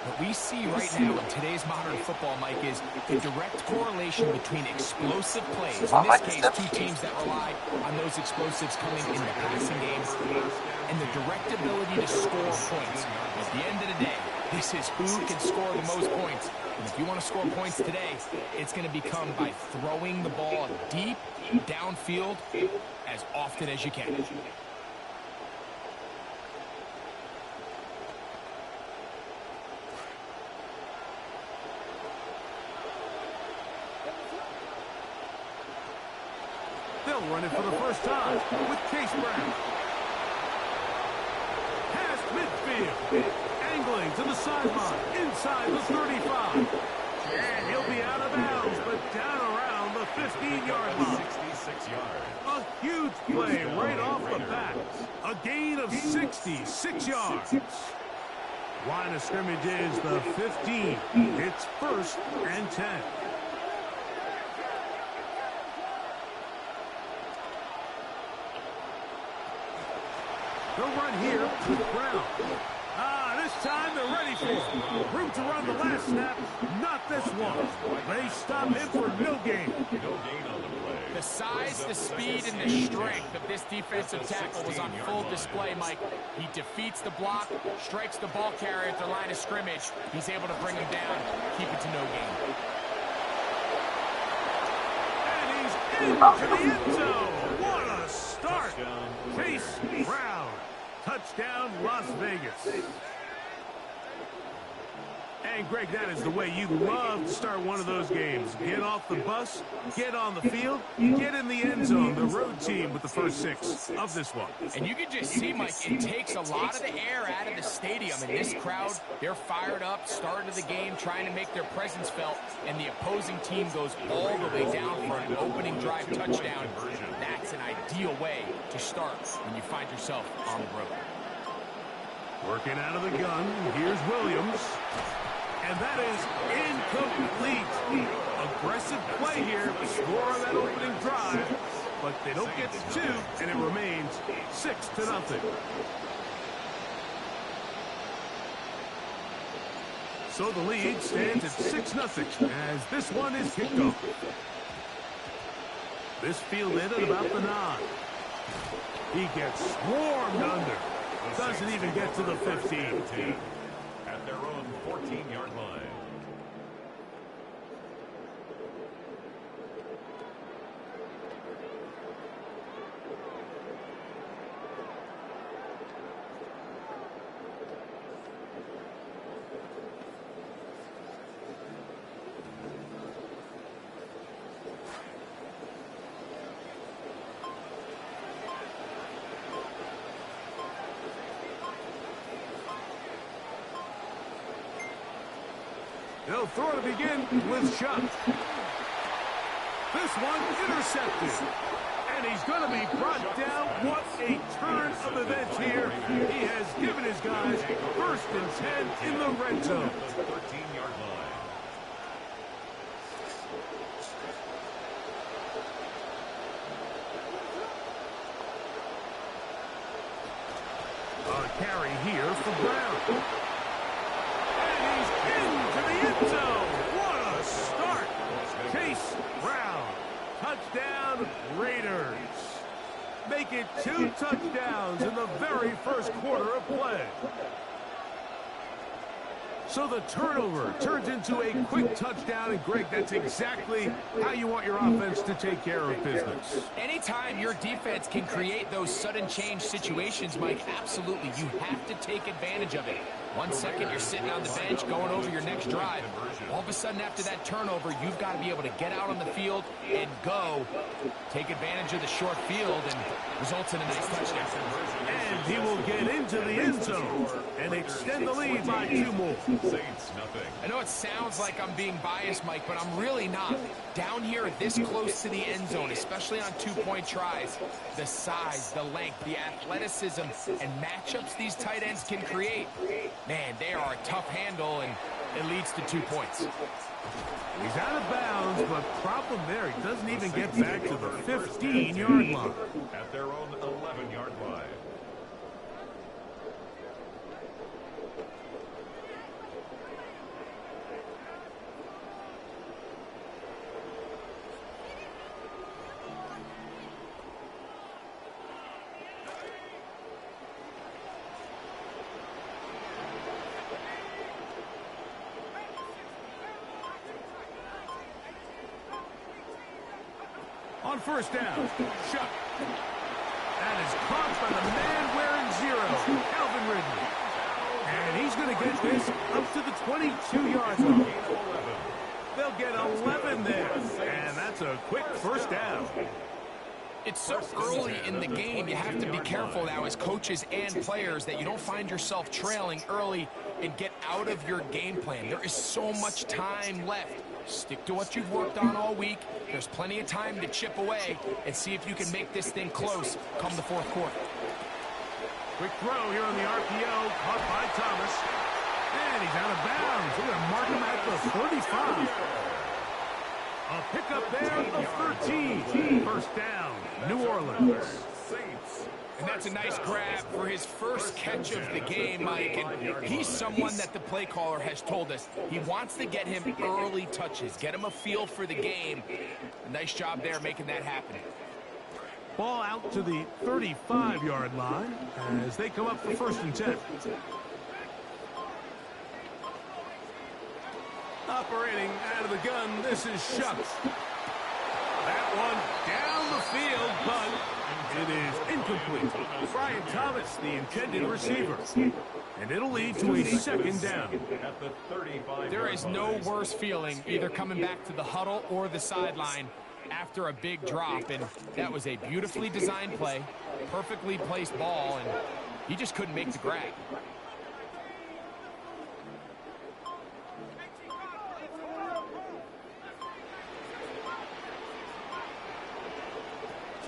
what we see right now in today's modern football, Mike, is the direct correlation between explosive plays. In this case, 2 teams that rely on those explosives coming in the passing game, and the direct ability to score points. At the end of the day, this is who can score the most points. And if you want to score points today, it's going to become by throwing the ball deep, downfield, as often as you can. They'll run it for the first time with Case Brown. Past midfield. Angling to the sideline. Inside the 35. And he'll be out of bounds, but down around the 15-yard line. 66 yards. A huge play right off the bat. A gain of 66 yards. Line of scrimmage is the 15. It's 1st and 10. They'll run here with Brown. This time they're ready for it. Room to run the last snap, not this one. They stop him for no gain. No gain on the play. The size, the speed, and the strength of this defensive tackle was on full display, Mike. He defeats the block, strikes the ball carrier at the line of scrimmage. He's able to bring him down, keep it to no gain. And he's into the end zone. What a start. Chase Brown. Touchdown, Las Vegas. And, Greg, that is the way you love to start one of those games. Get off the bus, get on the field, get in the end zone. The road team with the first 6 of this one. And you can just see, Mike, it takes a lot of the air out of the stadium. And this crowd, they're fired up, starting of the game, trying to make their presence felt. And the opposing team goes all the way down for an opening drive touchdown. That's an ideal way to start when you find yourself on the road. Working out of the gun, here's Williams. And that is incomplete. Aggressive play here to score on that opening drive, but they don't get to 2, and it remains 6-0. So the lead stands at 6-0 as this one is kicked off. This fielded at about the 9. He gets swarmed under. Doesn't even get to the 15. At their own 14-yard line. They'll throw to begin with Schuck. This one intercepted. And he's going to be brought down. What a turn of events here. He has given his guys 1st and 10 in the red zone. The 13-yard line. A carry here for Brown. Zone. What a start. Chase Brown. Touchdown, Raiders. Make it 2 touchdowns in the very first quarter of play. So the turnover turns into a quick touchdown, and Greg, that's exactly how you want your offense to take care of business. Anytime your defense can create those sudden change situations, Mike, absolutely, you have to take advantage of it. 1 second, you're sitting on the bench, going over your next drive. All of a sudden, after that turnover, you've got to be able to get out on the field and go. Take advantage of the short field, and results in a nice touchdown. And he will get into the end zone and extend the lead by 2 more. Saints, nothing. I know it sounds like I'm being biased, Mike, but I'm really not. Down here, this close to the end zone, especially on 2-point tries, the size, the length, the athleticism, and matchups these tight ends can create, man, they are a tough handle, and it leads to 2 points. He's out of bounds, but problem there, he doesn't even get back to the 15-yard line. At their own 11-yard line. On first down, Schuck. That is caught by the man wearing 0, Calvin Ridley. And he's going to get this up to the 22-yard line. They'll get 11 there, and that's a quick first down. It's so early in the game, you have to be careful now as coaches and players that you don't find yourself trailing early and get out of your game plan. There is so much time left. Stick to what you've worked on all week. There's plenty of time to chip away and see if you can make this thing close come the fourth quarter. Quick throw here on the RPO, caught by Thomas. And he's out of bounds. We're going to mark him at the 35. A pickup there of 13. First down, New Orleans. And that's a nice grab for his first catch of the game, Mike. And he's someone that the play caller has told us he wants to get him early touches, get him a feel for the game. Nice job there making that happen. Ball out to the 35-yard line as they come up for first and 10. Operating out of the gun, this is Schuck. That that one down the field, but it is incomplete. Brian Thomas, the intended receiver. And it'll lead to a second down. There is no worse feeling either coming back to the huddle or the sideline after a big drop. And that was a beautifully designed play, perfectly placed ball, and he just couldn't make the grab.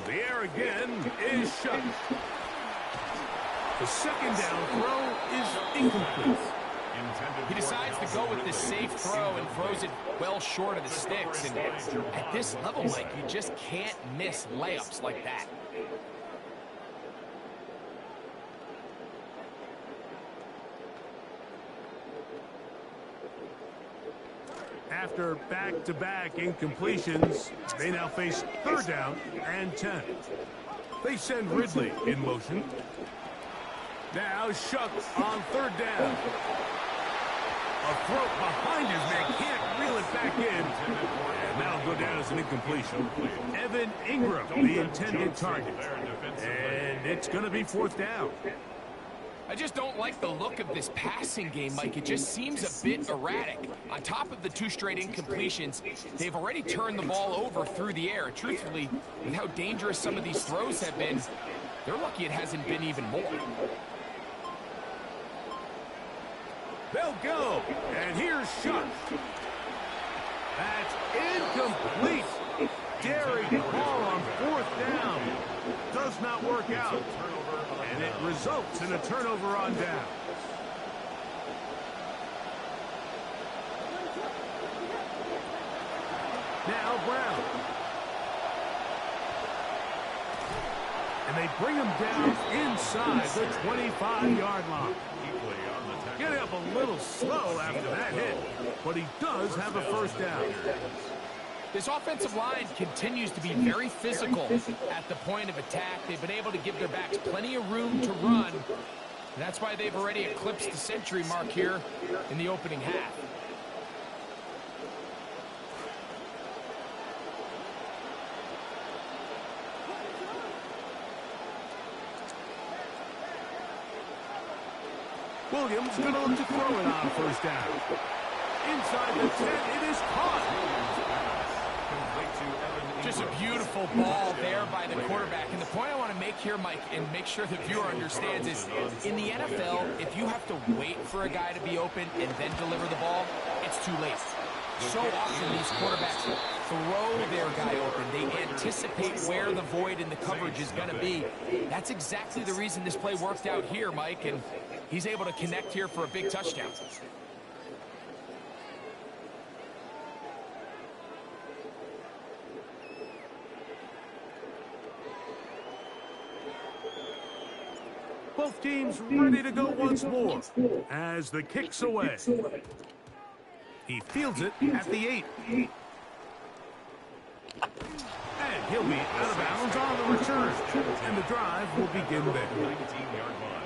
The air again is shut. The second down throw is incomplete. He decides to go with this safe throw and throws it well short of the sticks. And at this level, Mike, you just can't miss layups like that. After back-to-back incompletions, they now face third down and 10. They send Ridley in motion. Now Shuck on third down. A throw behind his man, can't reel it back in. And that'll go down as an incompletion. Evan Ingram, the intended target. And it's going to be fourth down. I just don't like the look of this passing game, Mike. It just seems a bit erratic. On top of the 2 straight incompletions, they've already turned the ball over through the air. Truthfully, with how dangerous some of these throws have been, they're lucky it hasn't been even more. They'll go, and here's Shuck. That's incomplete. Daring ball on fourth down. Does not work out. And it results in a turnover on down. Now Brown. And they bring him down inside the 25-yard line. Getting up a little slow after that hit, but he does have a first down. This offensive line continues to be very physical at the point of attack. They've been able to give their backs plenty of room to run. And that's why they've already eclipsed the century mark here in the opening half. Williams going to look to throw it on first down. Inside the 10, it is caught. Just a beautiful ball there by the quarterback. And the point I want to make here, Mike, and make sure the viewer understands is, in the NFL, if you have to wait for a guy to be open and then deliver the ball, it's too late. So often these quarterbacks throw their guy open. They anticipate where the void in the coverage is going to be. That's exactly the reason this play worked out here, Mike, and he's able to connect here for a big touchdown. Both teams ready to go once more as the kick's away. He fields it at the 8. And he'll be out of bounds on the return. And the drive will begin there. 19-yard line.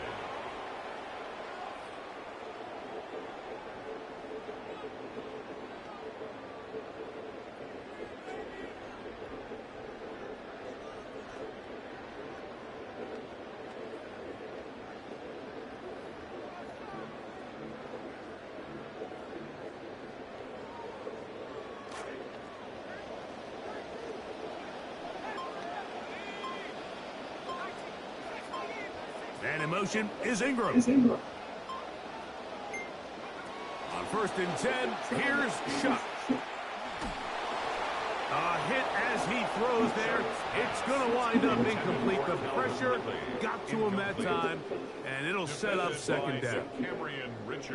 And in motion is Ingram. On first and 10, here's Shuck. A hit as he throws there. It's going to wind up incomplete. The pressure got to him that time, and it'll set up second down.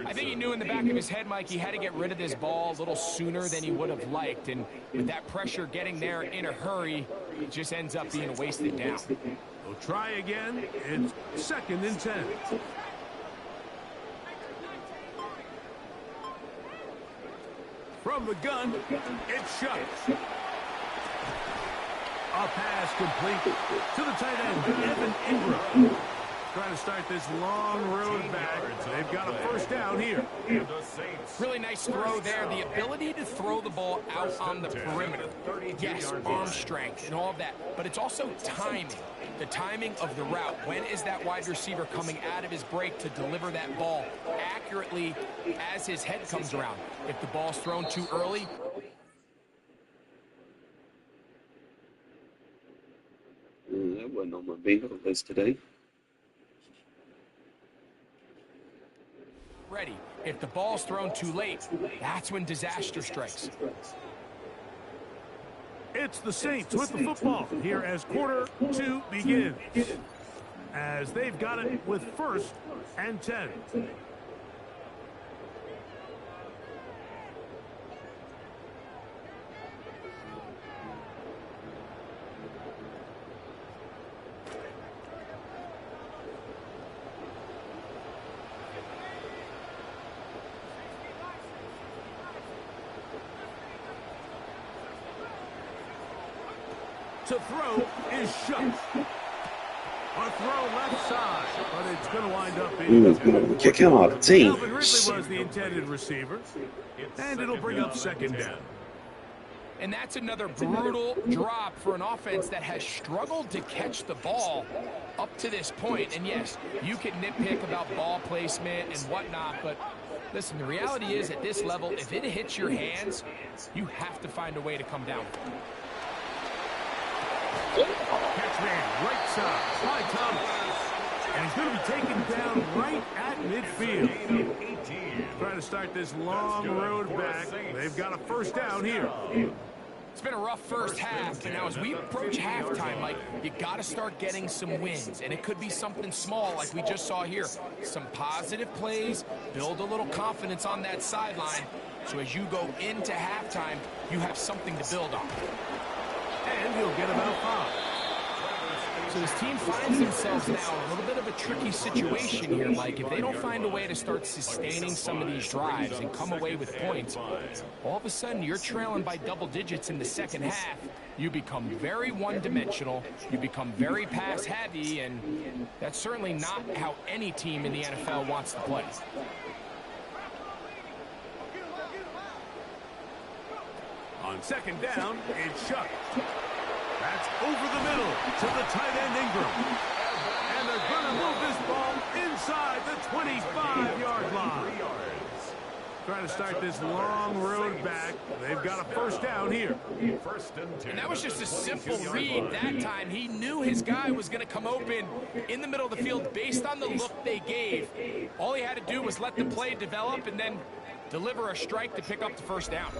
I think he knew in the back of his head, Mike, he had to get rid of this ball a little sooner than he would have liked. And with that pressure getting there in a hurry, it just ends up being a wasted down. We'll try again. It's second and 10. From the gun, it's Shuck. A pass complete to the tight end, Evan Ingram. Trying to start this long road back. They've got a first down here. Really nice throw there. The ability to throw the ball out on the perimeter. Yes, arm strength and all of that. But it's also timing. The timing of the route. When is that wide receiver coming out of his break to deliver that ball accurately as his head comes around? If the ball's thrown too early, that wasn't on my bingo list today. ready. If the ball's thrown too late, that's when disaster strikes. It's the Saints with the football here as quarter 2 begins. As they've got it with 1st and 10. To throw is shut. A throw left side, but it's going to wind up in. Kick him out of the team. Calvin Ridley was the intended receiver, and it'll bring up 2nd down. And that's another brutal drop for an offense that has struggled to catch the ball up to this point. And yes, you can nitpick about ball placement and whatnot, but listen, the reality is at this level, if it hits your hands, you have to find a way to come down. Catch man, right side, by Thomas. And he's going to be taken down right at midfield. Trying to start this long road back. They've got a 1st down here. It's been a rough first half, but now as we approach halftime, Mike, you got to start getting some wins. And it could be something small like we just saw here. Some positive plays, build a little confidence on that sideline. So as you go into halftime, you have something to build on. And he'll get about 5. So this team finds themselves now in a little bit of a tricky situation here, Mike. If they don't find a way to start sustaining some of these drives and come away with points, all of a sudden you're trailing by double digits in the second half. You become very one-dimensional. You become very pass-heavy, and that's certainly not how any team in the NFL wants to play. On 2nd down, it's Chuck. That's over the middle to the tight end Ingram. And they're going to move this ball inside the 25-yard line. Trying to start this long road back. They've got a 1st down here. And that was just a simple read that time. He knew his guy was going to come open in the middle of the field based on the look they gave. All he had to do was let the play develop and then deliver a strike to pick up the 1st down.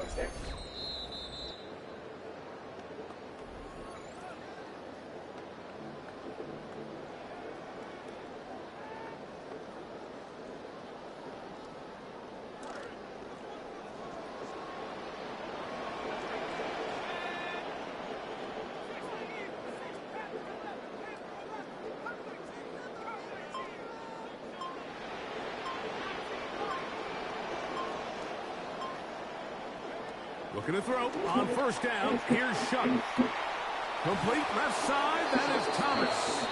Looking to throw on 1st down. Here's Shuck. Complete left side. That is Thomas.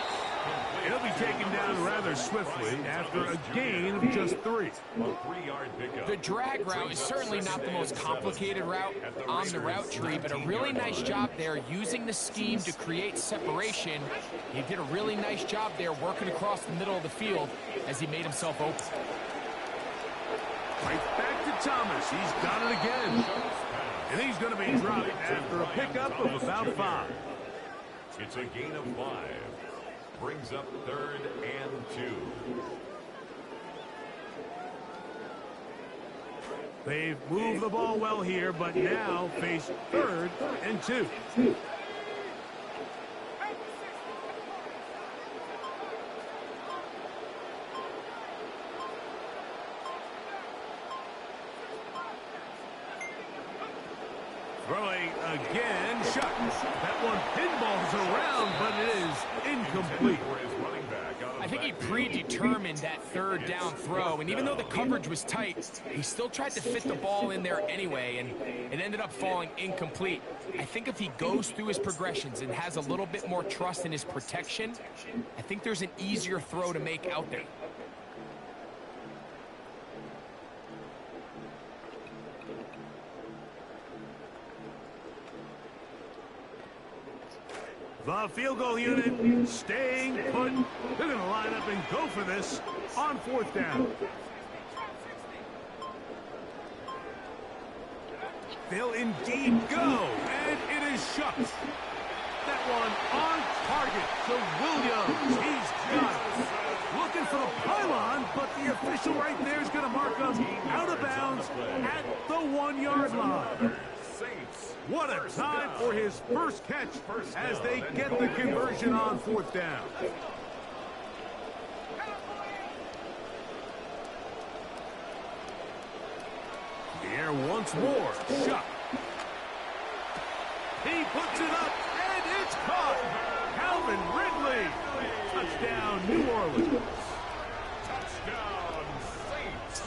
He'll be taken down rather swiftly after a gain of just 3. The drag route is certainly not the most complicated route on the route tree, but a really nice job there using the scheme to create separation. He did a really nice job there working across the middle of the field as he made himself open. Right back to Thomas. He's got it again. And he's going to be dropped after a pickup of about 5. It's a gain of 5. Brings up 3rd and 2. They've moved the ball well here, but now face 3rd and 2. Throwing again, Shuck. That one pinballs around, but it is incomplete. I think he predetermined that third down throw, and even though the coverage was tight, he still tried to fit the ball in there anyway, and it ended up falling incomplete. I think if he goes through his progressions and has a little bit more trust in his protection, I think there's an easier throw to make out there. The field goal unit staying put. They're going to line up and go for this on fourth down. They'll indeed go, and it is shut. That one on target to Williams. He's got it. Looking for the pylon, but the official right there is going to mark him out of bounds at the 1-yard line. What a time for his first catch as they get the conversion on fourth down. The air once more. Shot. He puts it up, and it's caught. Calvin Ridley. Touchdown, New Orleans. Touchdown, Saints.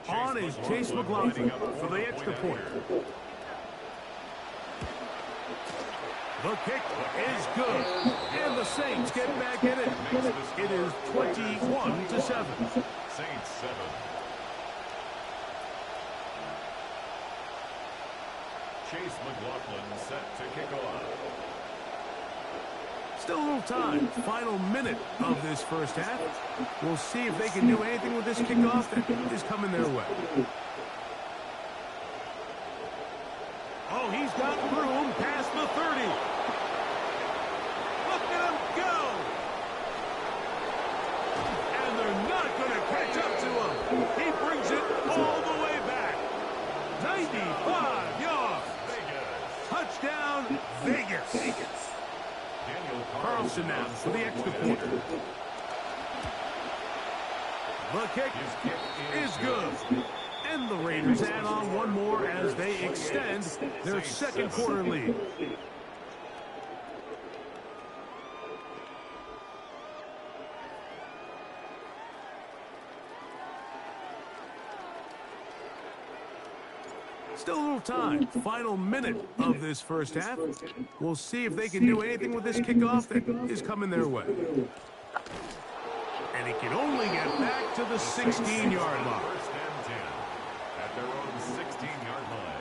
On is Chase McLaughlin for the extra point. The kick is good, and the Saints get back in it. It is 21-7. Saints 7. Chase McLaughlin set to kick off. Still a little time. Final minute of this first half. We'll see if they can do anything with this kickoff that is coming their way. Oh, he's got room past the 30. Look at him go. And they're not going to catch up to him. He brings it all the way back. 95 yards. Touchdown, Vegas. Carlson now for the extra point. The kick is good. And the Raiders add on one more as they extend their second quarter lead. Still a little time. Final minute of this first half. We'll see if they can do anything with this kickoff that is coming their way. And he can only get back to the 16-yard line. First and 10 at their own 16-yard line.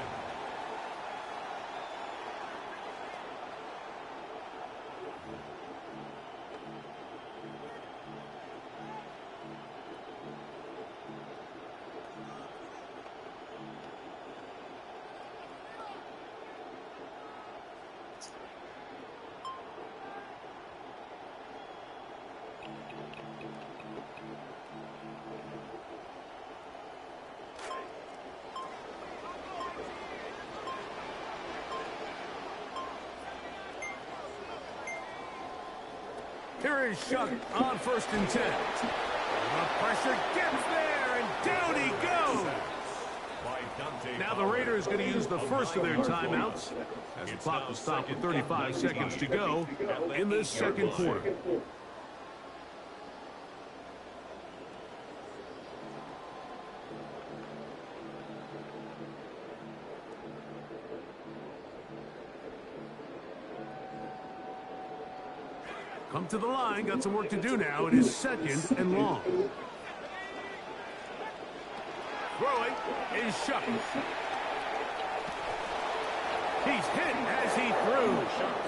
Here is Shuck on 1st and 10. The pressure gets there, and down he goes. Now the Raiders going to use the first of their timeouts as the clock will stop with 35 seconds to go in this second quarter. Come to the line, got some work to do now. It is 2nd and long. Throwing is Shuck. He's hit as he threw.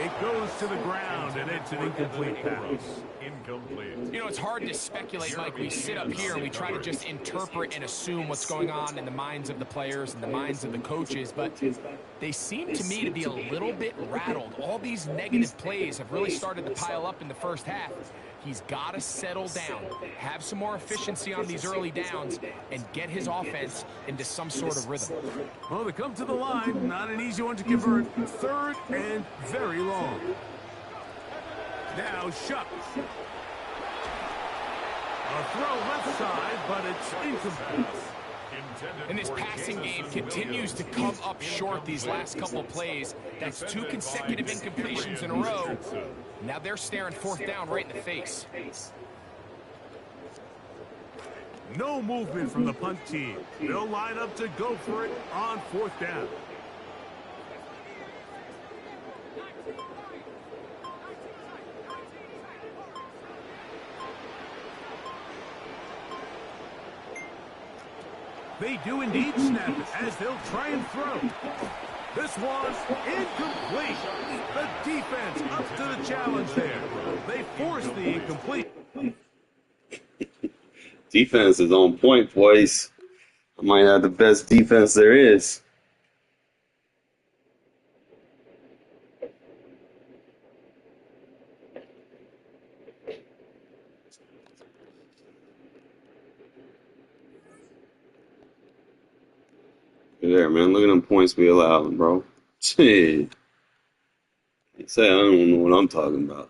It goes to the ground, and it's an incomplete pass. Incomplete. You know, it's hard to speculate, Mike. We sit up here and we try to just interpret and assume what's going on in the minds of the players and the minds of the coaches, but They seem to me to be a little bit rattled. All these negative plays have really started to pile up in the first half. He's got to settle down, have some more efficiency on these early downs, and get his offense into some sort of rhythm. Well, they come to the line. Not an easy one to convert. Third and very long. Now Shuck. A throw left side, but it's incomplete. And this passing game continues to come up short these last couple plays. That's 2 consecutive incompletions in a row. Now they're staring fourth down right in the face. No movement from the punt team. They'll line up to go for it on fourth down. They do indeed snap it as they'll try and throw. This one's incomplete. The defense up to the challenge there. They force the incomplete. Defense is on point, boys. I might have the best defense there is. There, man. Look at them points we allowed, bro. Shit. You say I don't know what I'm talking about.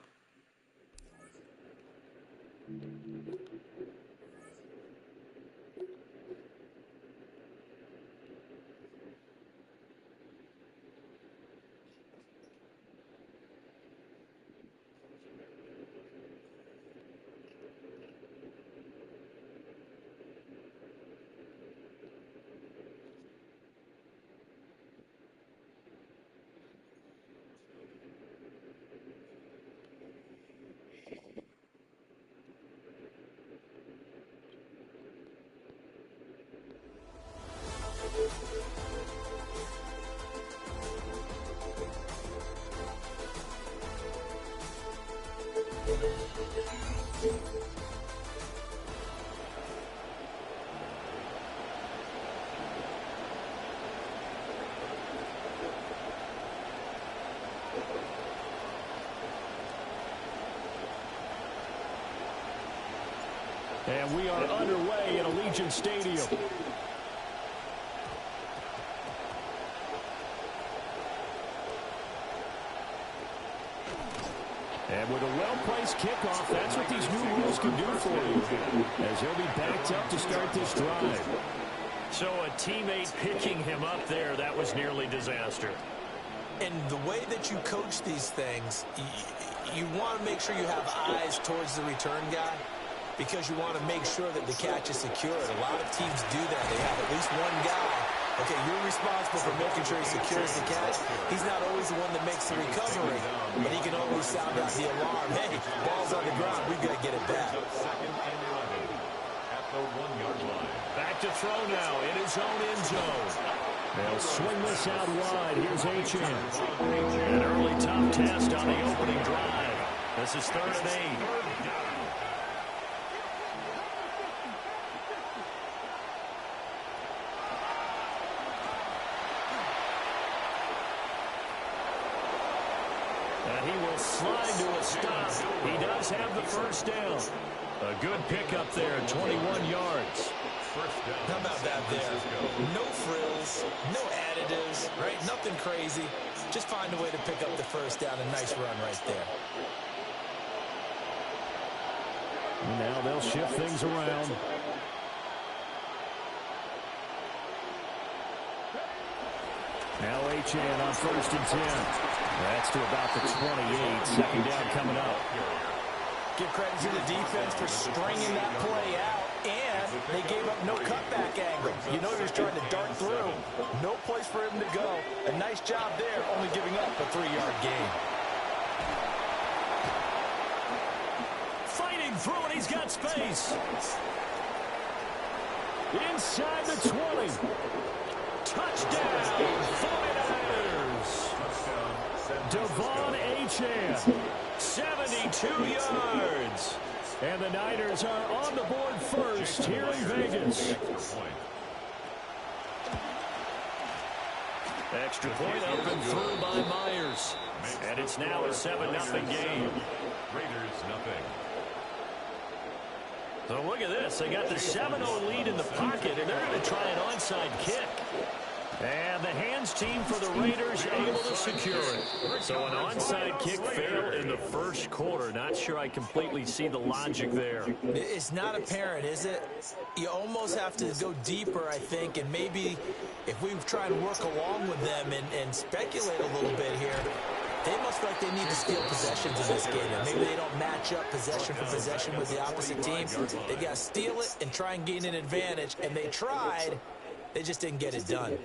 And we are underway at Allegiant Stadium. And with a well-placed kickoff, that's what these new rules can do for you, as he'll be backed up to start this drive. So a teammate picking him up there, that was nearly disaster. And the way that you coach these things, you want to make sure you have eyes towards the return guy, because you want to make sure that the catch is secured. A lot of teams do that. They have at least one guy. Okay, you're responsible for making sure he secures the catch. He's not always the one that makes the recovery, but he can always sound out the alarm. Hey, ball's on the ground. We've got to get it back. At the 1-yard line. Back to throw now in his own end zone. They'll swing this out wide. Here's Schemin. An early tough test on the opening drive. This is 3rd and 8. He will slide to a stop. He does have the first down. A good pickup there, 21 yards. How about that there? No frills, no additives, right? Nothing crazy. Just find a way to pick up the first down. A nice run right there. Now they'll shift things around. Now Schemin on 1st and 10. That's to about the 28. Second down coming up. Give credit to the defense for stringing that play out, and they gave up no cutback angle. You know he was trying to dart through. No place for him to go. A nice job there, only giving up a 3-yard gain. Fighting through, and he's got space. Inside the 20. Touchdown, 49ers. Devon Achane, 72 yards. And the Niners are on the board first here in Vegas. Extra point up and through by Myers. And it's now a 7-0 game. Raiders nothing. So look at this. They got the 7-0 lead in the pocket, and they're going to try an onside kick. And the hands team for the Raiders able to secure it. So an onside kick failed in the first quarter. Not sure I completely see the logic there. It's not apparent, is it? You almost have to go deeper, I think, and maybe if we try and work along with them and speculate a little bit here, they must feel like they need to steal possessions in this game, and maybe they don't match up possession for possession with the opposite team. They got to steal it and try and gain an advantage, and they tried. They just didn't get it done.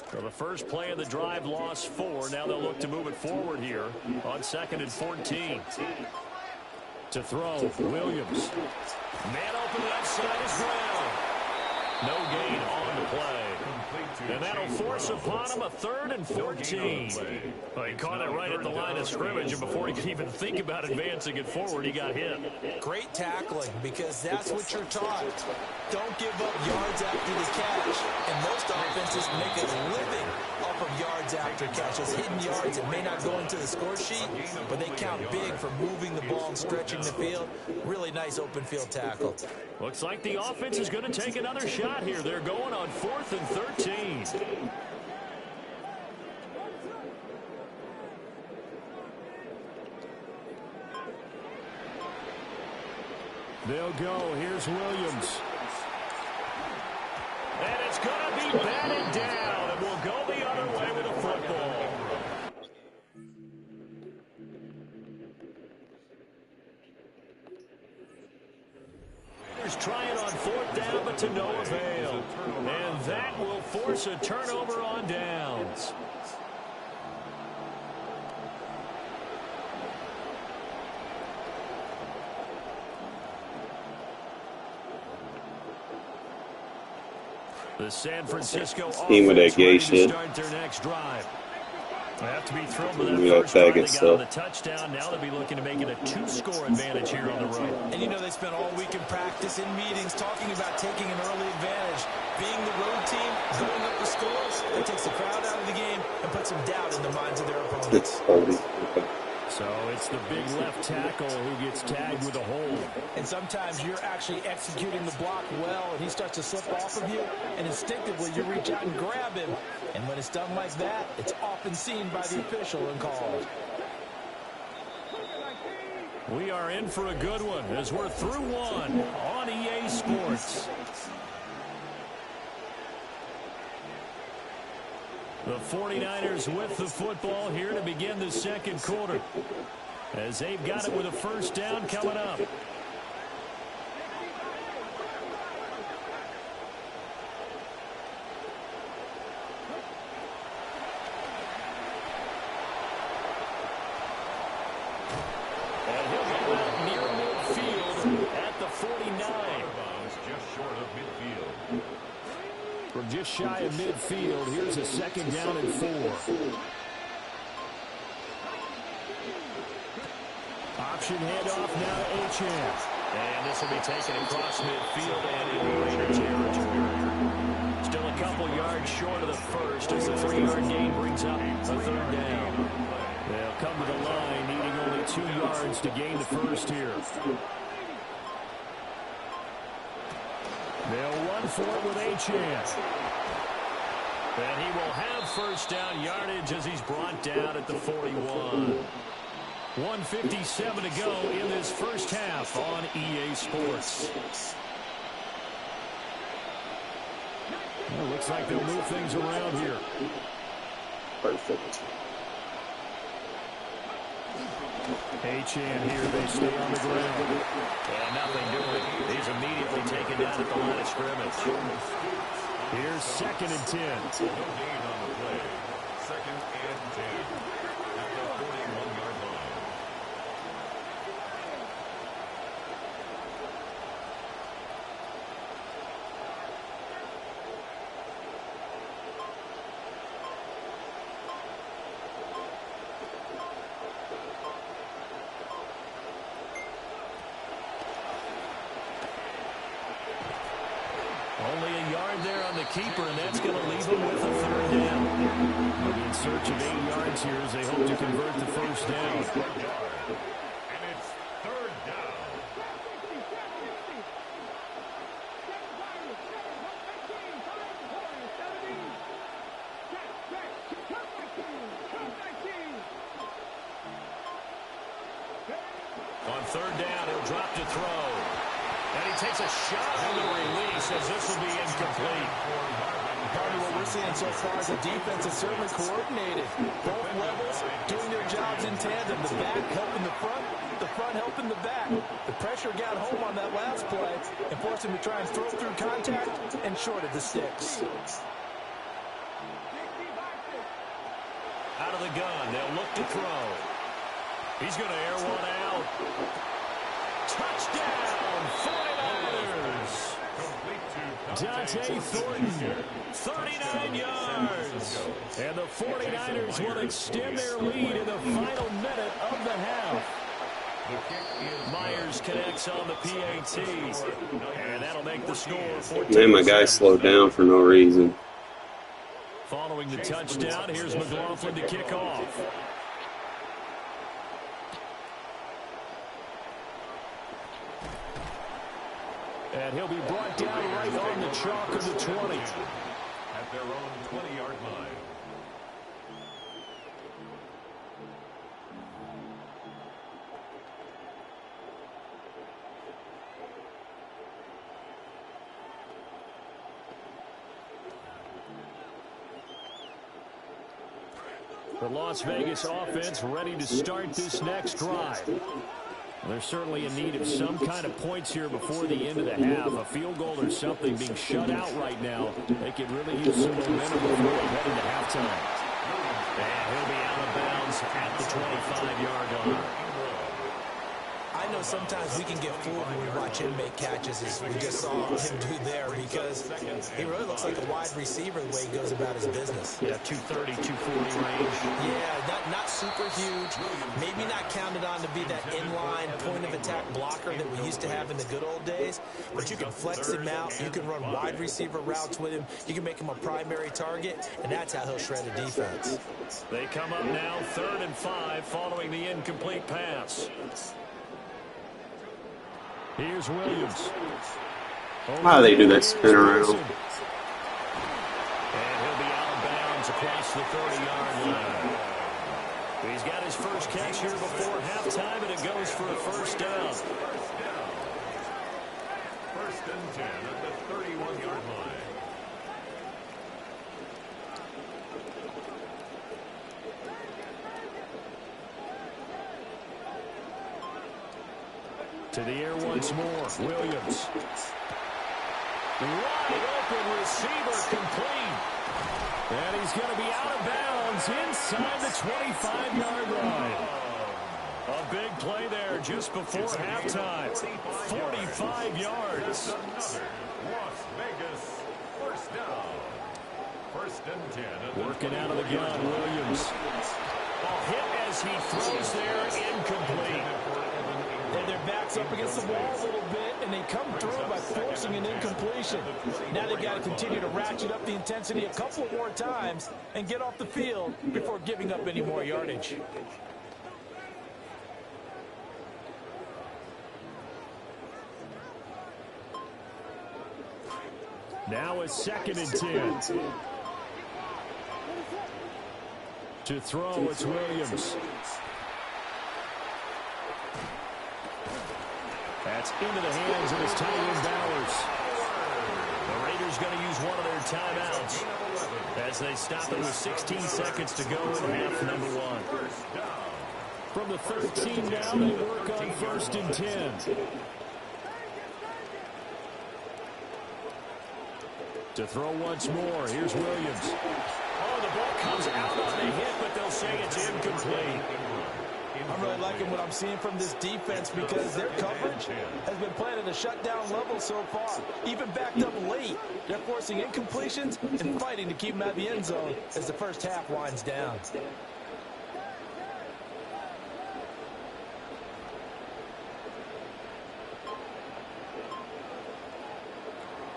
So the first play of the drive lost 4. Now they'll look to move it forward here on 2nd and 14. To throw, Williams. Man open left side is Brown. No gain on the play. And that'll force upon him a 3rd and 14. Well, he caught it right at the line of scrimmage, and before he could even think about advancing it forward, he got hit. Great tackling, because that's what you're taught. Don't give up yards after the catch. And most offenses make a living off of yards after catches. Hidden yards that may not go into the score sheet, but they count big for moving the ball and stretching the field. Really nice open field tackle. Looks like the offense is going to take another shot here. They're going on 4th and 13. They'll go. Here's Williams. And it's going to be batted down, and we'll go the other way with a football. Trying on 4th down, but to no avail. And that will force a turnover on downs. The San Francisco offense ready to start their next drive. They have to be thrilled with that first drive. They got on the touchdown. Now they'll be looking to make it a 2-score advantage here on the road. And you know they spent all week in practice, in meetings, talking about taking an early advantage. Being the road team, going up the scores, that takes the crowd out of the game and puts some doubt in the minds of their opponents. So it's the big left tackle who gets tagged with a hold. And sometimes you're actually executing the block well, and he starts to slip off of you, and instinctively you reach out and grab him. And when it's done like that, it's often seen by the official and called. We are in for a good one as we're through one on EA Sports. The 49ers with the football here to begin the second quarter, as they've got it with a first down coming up. And he'll go out near midfield at the 49. Just short of midfield. From just shy of midfield, here's a 2nd down and 4. Option handoff now to Achan. And this will be taken across midfield and into Raider territory. Still a couple yards short of the first as the 3-yard gain brings up a 3rd down. They'll come to the line needing only 2 yards to gain the first here. They'll run for it with Achan. And he will have first down yardage as he's brought down at the 41. 1:57 to go in this first half on EA Sports. Well, looks like they'll move things around here. Perfect. Achan here, they stay on the ground. And nothing doing. He's immediately taken down at the line of scrimmage. Here's 2nd and 10. No gain on the play. 2nd and 10 at the 41-yard line. keeper, and that's going to leave them with a third down. They'll be in search of 8 yards here as they hope to convert the first down. And it's third down. On third down, he'll drop to throw. And he takes a shot on the release as this will be incomplete. Part of what we're seeing so far is the defense is certainly coordinated. Both levels doing their jobs in tandem. The back helping the front helping the back. The pressure got home on that last play and forced him to try and throw through contact and shorted the sticks. Out of the gun, they'll look to throw. He's going to air one out. Touchdown, 49ers. Dante Thornton, 39 yards. And the 49ers will extend their lead in the final minute of the half. Myers connects on the PAT. And that'll make the score 14. Man, my guy slowed down for no reason. Following the touchdown, here's McLaughlin to kick off. And he'll be brought down right on the chalk of the 20. At their own 20-yard line. The Las Vegas offense ready to start this next drive. They're certainly in need of some kind of points here before the end of the half. A field goal or something being shut out right now. They could really use some momentum before they head into halftime. And he'll be out of bounds at the 25-yard line. I know sometimes we can get fooled when we watch him make catches, as we just saw him do there, because he really looks like a wide receiver the way he goes about his business. Yeah, 230, 240 range. Yeah, not super huge. Maybe not counted on to be that inline point-of-attack blocker that we used to have in the good old days, but you can flex him out. You can run wide receiver routes with him. You can make him a primary target, and that's how he'll shred a defense. They come up now 3rd and 5 following the incomplete pass. Here's Williams. How do they do that spin around? And he'll be out of bounds across the 30-yard line. He's got his first catch here before halftime, and it goes for a first down. First and 10 at the 31-yard line. To the air once more. Williams. Wide open receiver complete. And he's going to be out of bounds inside the 25-yard line. A big play there just before halftime. 45 yards. Las Vegas first down. First and 10. Working out of the gun, Williams. A hit as he throws there, incomplete. And their backs up against the wall a little bit, and they come through by forcing an incompletion. Now they've got to continue to ratchet up the intensity a couple more times and get off the field before giving up any more yardage. Now a 2nd and 10. To throw, it's Williams. That's into the hands of his tight end Bowers. The Raiders going to use one of their timeouts as they stop it with 16 seconds to go in half number 1. From the 13 now, they work on 1st and 10. To throw once more, here's Williams. Oh, the ball comes out on the hit, but they'll say it's incomplete. I'm really liking what I'm seeing from this defense because their coverage has been playing at a shutdown level so far. Even backed up late, they're forcing incompletions and fighting to keep them out of the end zone as the first half winds down.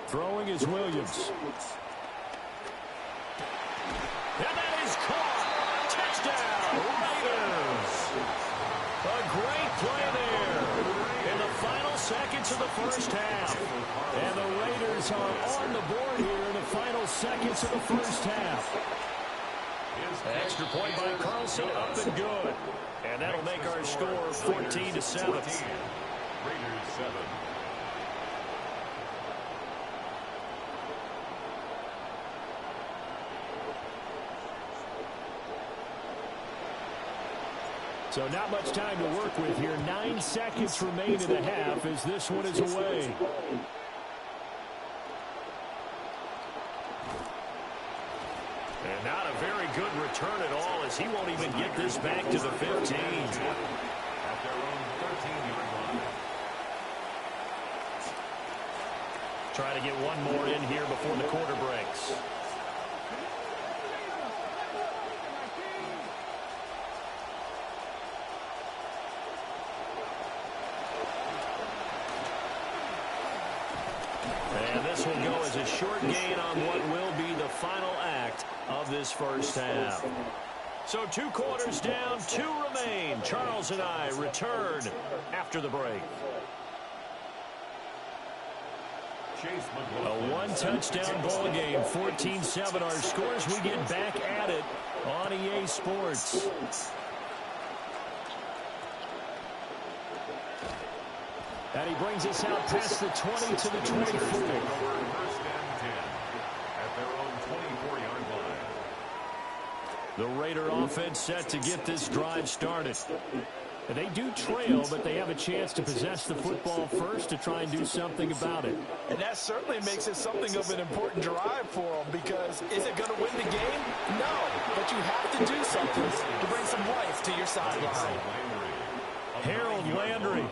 Throwing is Williams. And that is caught. Touchdown, Raiders. A great play there in the final seconds of the first half. And the Raiders are on the board here in the final seconds of the first half. Extra point by Carlson, up and good. And that'll make our score 14-7. Raiders 7. So not much time to work with here. 9 seconds remain in the half as this one is away. And not a very good return at all as he won't even get this back to the 15. At their own 13-yard line. Try to get one more in here before the quarter breaks. And this will go as a short gain on what will be the final act of this first half. So 2 quarters down, 2 remain. Charles and I return after the break. A 1-touchdown ball game, 14-7 our scores. We get back at it on EA Sports. And he brings us out past the 20 to the 24. First and 10 at their own 24-yard line. The Raider offense set to get this drive started. And they do trail, but they have a chance to possess the football first to try and do something about it. And that certainly makes it something of an important drive for them, because is it going to win the game? No, but you have to do something to bring some life to your sideline. Harold Landry.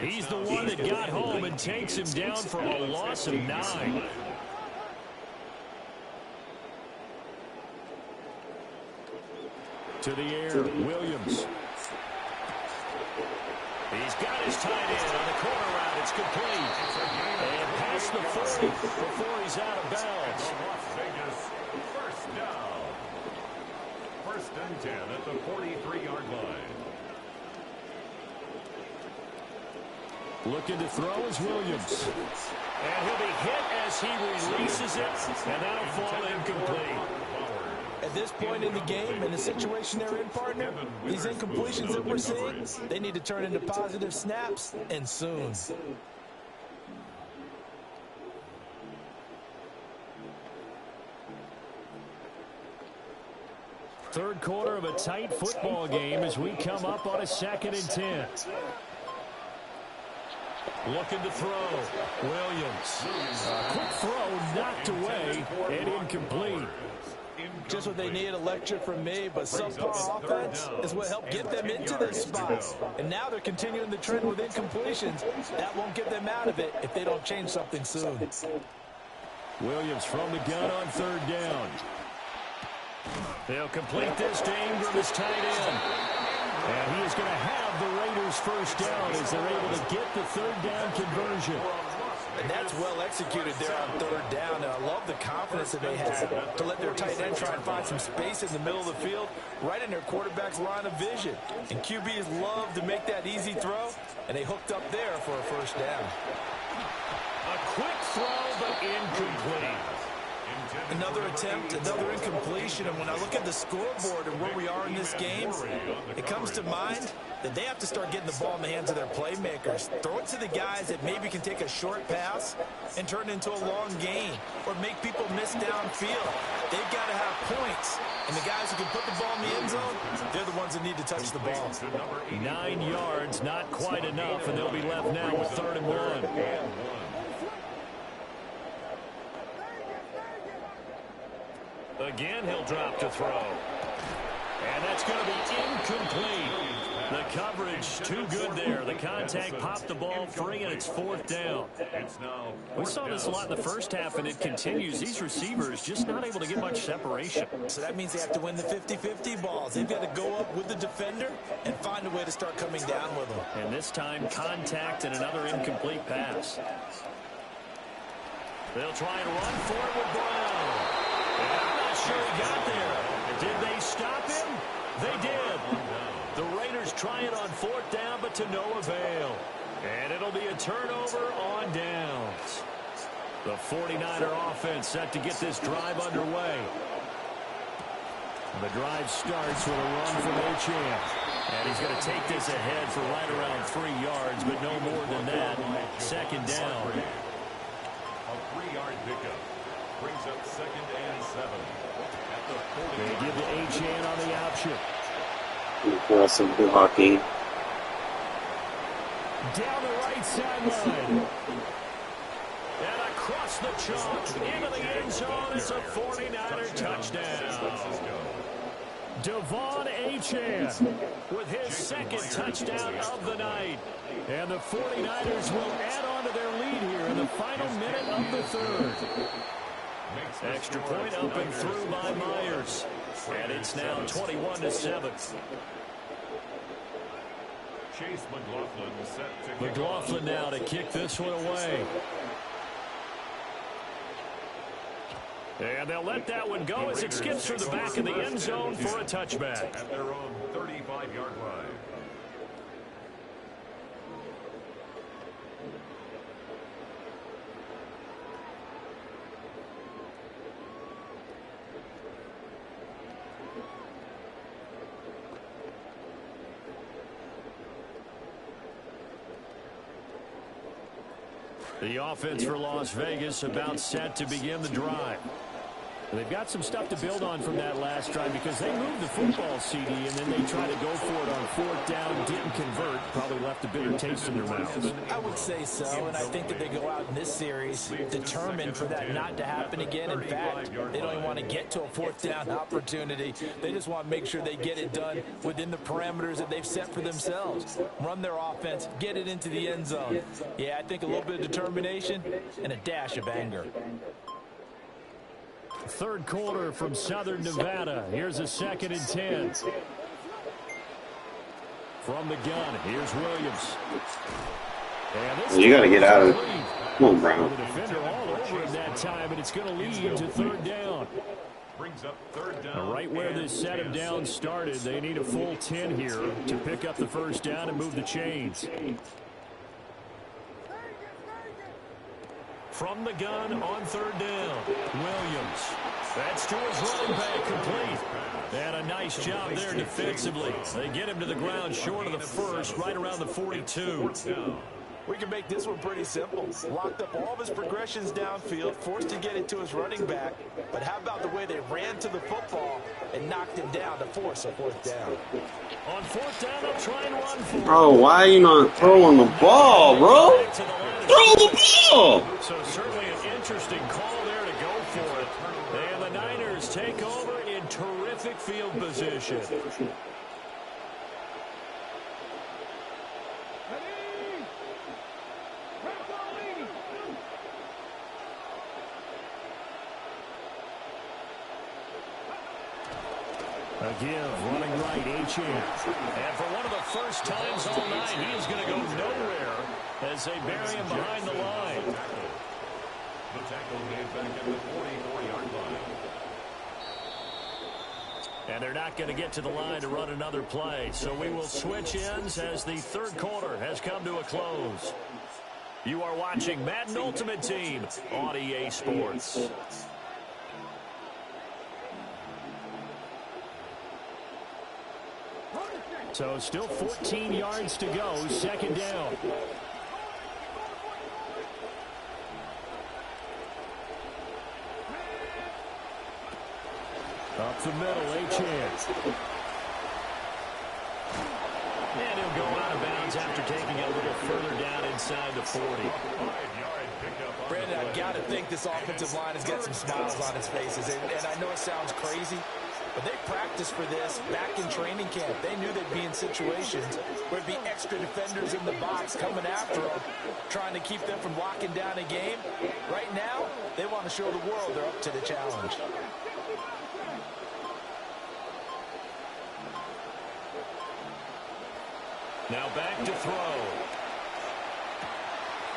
He's the one that got home and takes him down for a loss of 9. To the air, Williams. He's got his tight end on the corner route. It's complete. And past the 40 before he's out of bounds. Las Vegas, first down. First and 10 at the 43-yard line. Looking to throw is Williams. And he'll be hit as he releases it, and that'll fall incomplete. At this point in the game, in the situation they're in, partner, these incompletions that we're seeing, they need to turn into positive snaps, and soon. Third quarter of a tight football game as we come up on a 2nd and 10. Looking to throw. Williams. Quick throw knocked away and incomplete. Just what they need, a lecture from me, but subpar offense is what helped get them into this spot. And now they're continuing the trend with incompletions. That won't get them out of it if they don't change something soon. Williams from the gun on 3rd down. They'll complete this to Ingram as tight end. And he is going to have the Raiders first down as they're able to get the 3rd down conversion. And that's well executed there on 3rd down. And I love the confidence that they had to let their tight end try and find some space in the middle of the field, right in their quarterback's line of vision. And QBs love to make that easy throw, and they hooked up there for a first down. A quick throw, but incomplete. Another attempt, another incompletion, and when I look at the scoreboard and where we are in this game, it comes to mind that they have to start getting the ball in the hands of their playmakers. Throw it to the guys that maybe can take a short pass and turn it into a long gain, or make people miss downfield. They've got to have points, and the guys who can put the ball in the end zone, they're the ones that need to touch the ball. 9 yards, not quite enough, and they'll be left now with 3rd and 1. Again, he'll drop to throw. And that's going to be incomplete. The coverage too good there. The contact popped the ball free, and it's 4th down. We saw this a lot in the first half, and it continues. These receivers just not able to get much separation. So that means they have to win the 50-50 balls. They've got to go up with the defender and find a way to start coming down with them. And this time, contact and another incomplete pass. They'll try and run for it with Brown. And I'm not sure he got there. Did they stop him? They did. The Raiders try it on 4th down, but to no avail. And it'll be a turnover on downs. The 49er offense set to get this drive underway. The drive starts with a run from Schemin. And he's going to take this ahead for right around 3 yards, but no more than that. 2nd down. A 3-yard pickup brings up 2nd and 7. At the 40. They give to Schemin on the option. Aggressive blocking. Down the right sideline. And across the chalk into the end zone. It's a 49er touchdown. Devon Schemin with his 2nd touchdown of the night. And the 49ers will add on to their lead here in the final minute of the 3rd. Extra point up and through by Myers. And it's now 21-7. Chase McLaughlin set to McLaughlin now to kick this one away. And they'll let that one go as it skips through the back of the end zone for a touchback. At their own 35-yard line. The offense for Las Vegas about set to begin the drive. They've got some stuff to build on from that last drive because they moved the football, CD, and then they tried to go for it on 4th down, didn't convert, probably left a bitter taste in their mouths. I would say so, and I think that they go out in this series determined for that not to happen again. In fact, they don't even want to get to a 4th down opportunity. They just want to make sure they get it done within the parameters that they've set for themselves. Run their offense, get it into the end zone. Yeah, I think a little bit of determination and a dash of anger. 3rd quarter from Southern Nevada. Here's a 2nd and 10. From the gun, here's Williams. And You got to get out of it. Come on, Brown. The defender all over him that time, and it's going to lead to 3rd down. Brings up 3rd down. Right where this set of downs started, they need a full 10 here to pick up the 1st down and move the chains. From the gun on 3rd down, Williams. That's to his running back, complete. And a nice job there defensively. They get him to the ground short of the 1st, right around the 42. We can make this one pretty simple. Locked up all of his progressions downfield, forced to get it to his running back. But how about the way they ran to the football and knocked him down to force a 4th down? On 4th down, they'll try and run for it. Bro, why are you not throwing the ball, bro? Throw the ball! So certainly an interesting call there to go for it. And the Niners take over in terrific field position. A give, running right, Schemin. And for one of the first times all night, he is going to go nowhere as they bury him behind the line. The tackle made back at the 44-yard line. And they're not going to get to the line to run another play. So we will switch ends as the 3rd quarter has come to a close. You are watching Madden Ultimate Team on EA Sports. So still 14 yards to go, 2nd down. Up the middle, Schemin. And he'll go out of bounds after taking it a little further down inside the 40. Brandon, I got to think this offensive line has got some smiles on its faces. And I know it sounds crazy, but they practiced for this back in training camp. They knew they'd be in situations where there'd be extra defenders in the box coming after them, trying to keep them from locking down a game. Right now, they want to show the world they're up to the challenge. Now back to throw.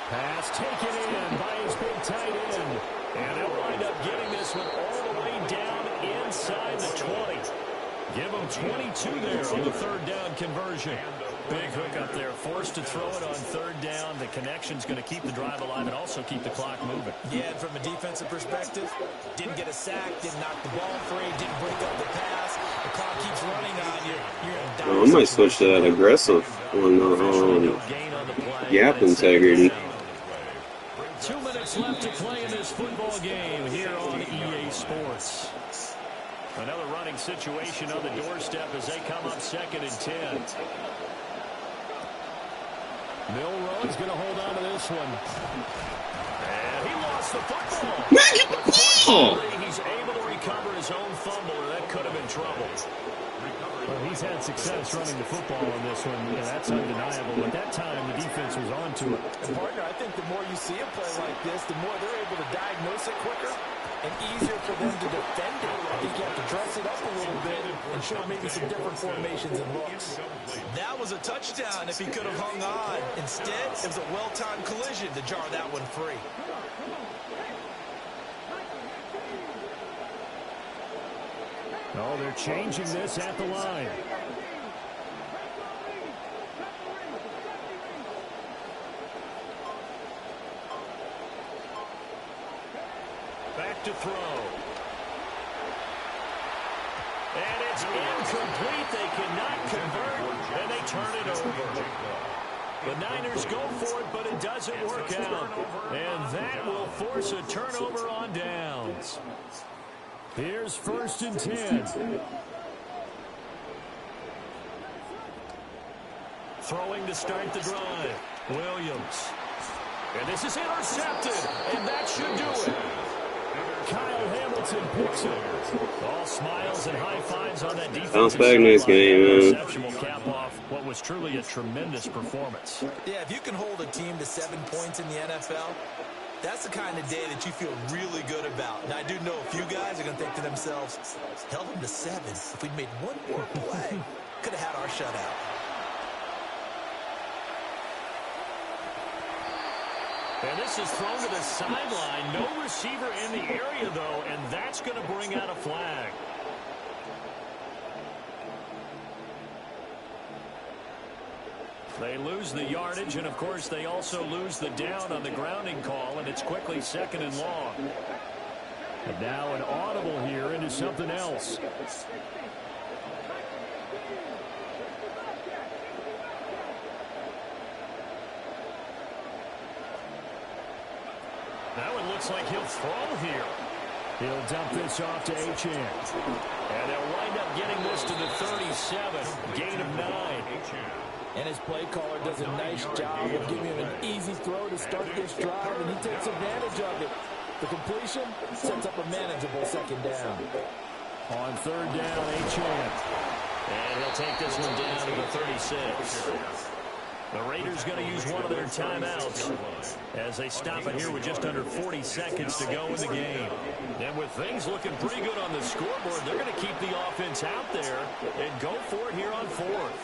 Pass taken in by his big tight end. And they'll wind up getting this one all the way down inside the 20. Give them 22 there on the third down conversion. Big hook up there, forced to throw it on third down. The connection's going to keep the drive alive and also keep the clock moving. Yeah, and from a defensive perspective, didn't get a sack, didn't knock the ball free, didn't break up the pass. The clock keeps running on you. You're in dire I might switch to that aggressive on the gap integrity. 2 minutes left to play in this football game here on EA Sports. Another running situation on the doorstep as they come up 2nd and 10. Milroe's going to hold on to this one. And he lost the football. He's able to recover his own fumble, or that could have been trouble. Well, he's had success running the football on this one. Yeah, that's undeniable. At that time, the defense was on to it. And partner, I think the more you see a play like this, the more they're able to diagnose it quicker and easier for them to defend it. I think you have to dress it up a little bit and show maybe some different formations and looks. That was a touchdown if he could have hung on. Instead, it was a well-timed collision to jar that one free. Oh, they're changing this at the line. Back to throw. And it's incomplete. They cannot convert, and they turn it over. The Niners go for it, but it doesn't work out. And that will force a turnover on downs. Here's 1st and 10. Throwing to start the drive. Williams. And this is intercepted, and that should do it. Kyle Hamilton picks it. All smiles and high fives on that defense. Bounce back next game, man. Reception will cap off what was truly a tremendous performance. Yeah, if you can hold a team to 7 points in the NFL, that's the kind of day that you feel really good about. Now, I do know a few guys are going to think to themselves, held them to 7. If we'd made one more play, could have had our shutout. And this is thrown to the sideline. No receiver in the area, though, and that's going to bring out a flag. They lose the yardage, and, of course, they also lose the down on the grounding call, and it's quickly 2nd and long. And now an audible here into something else. Now it looks like he'll throw here. He'll dump this off to Achan. And they'll wind up getting this to the 37. Gain of 9. And his play caller does a nice job of giving him an easy throw to start this drive, and he takes advantage of it. The completion sets up a manageable 2nd down. On 3rd down, Achan. And he'll take this one down to the 36. The Raiders going to use one of their timeouts as they stop it here with just under 40 seconds to go in the game. And with things looking pretty good on the scoreboard, they're going to keep the offense out there and go for it here on 4th.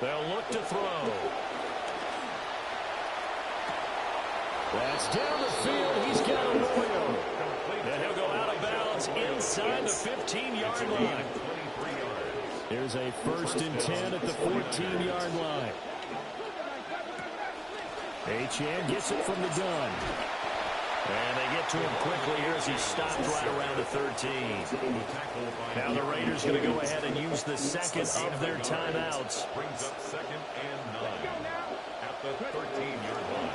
They'll look to throw. That's down the field. He's got Arroyo. And he'll go out of bounds inside the 15-yard line. Here's a 1st and 10 at the 14-yard line. Achan gets it from the gun. And they get to him quickly here as he stopped right around the 13. Now the Raiders going to go ahead and use the 2nd of their timeouts. Brings up 2nd and 9 at the 13-yard line.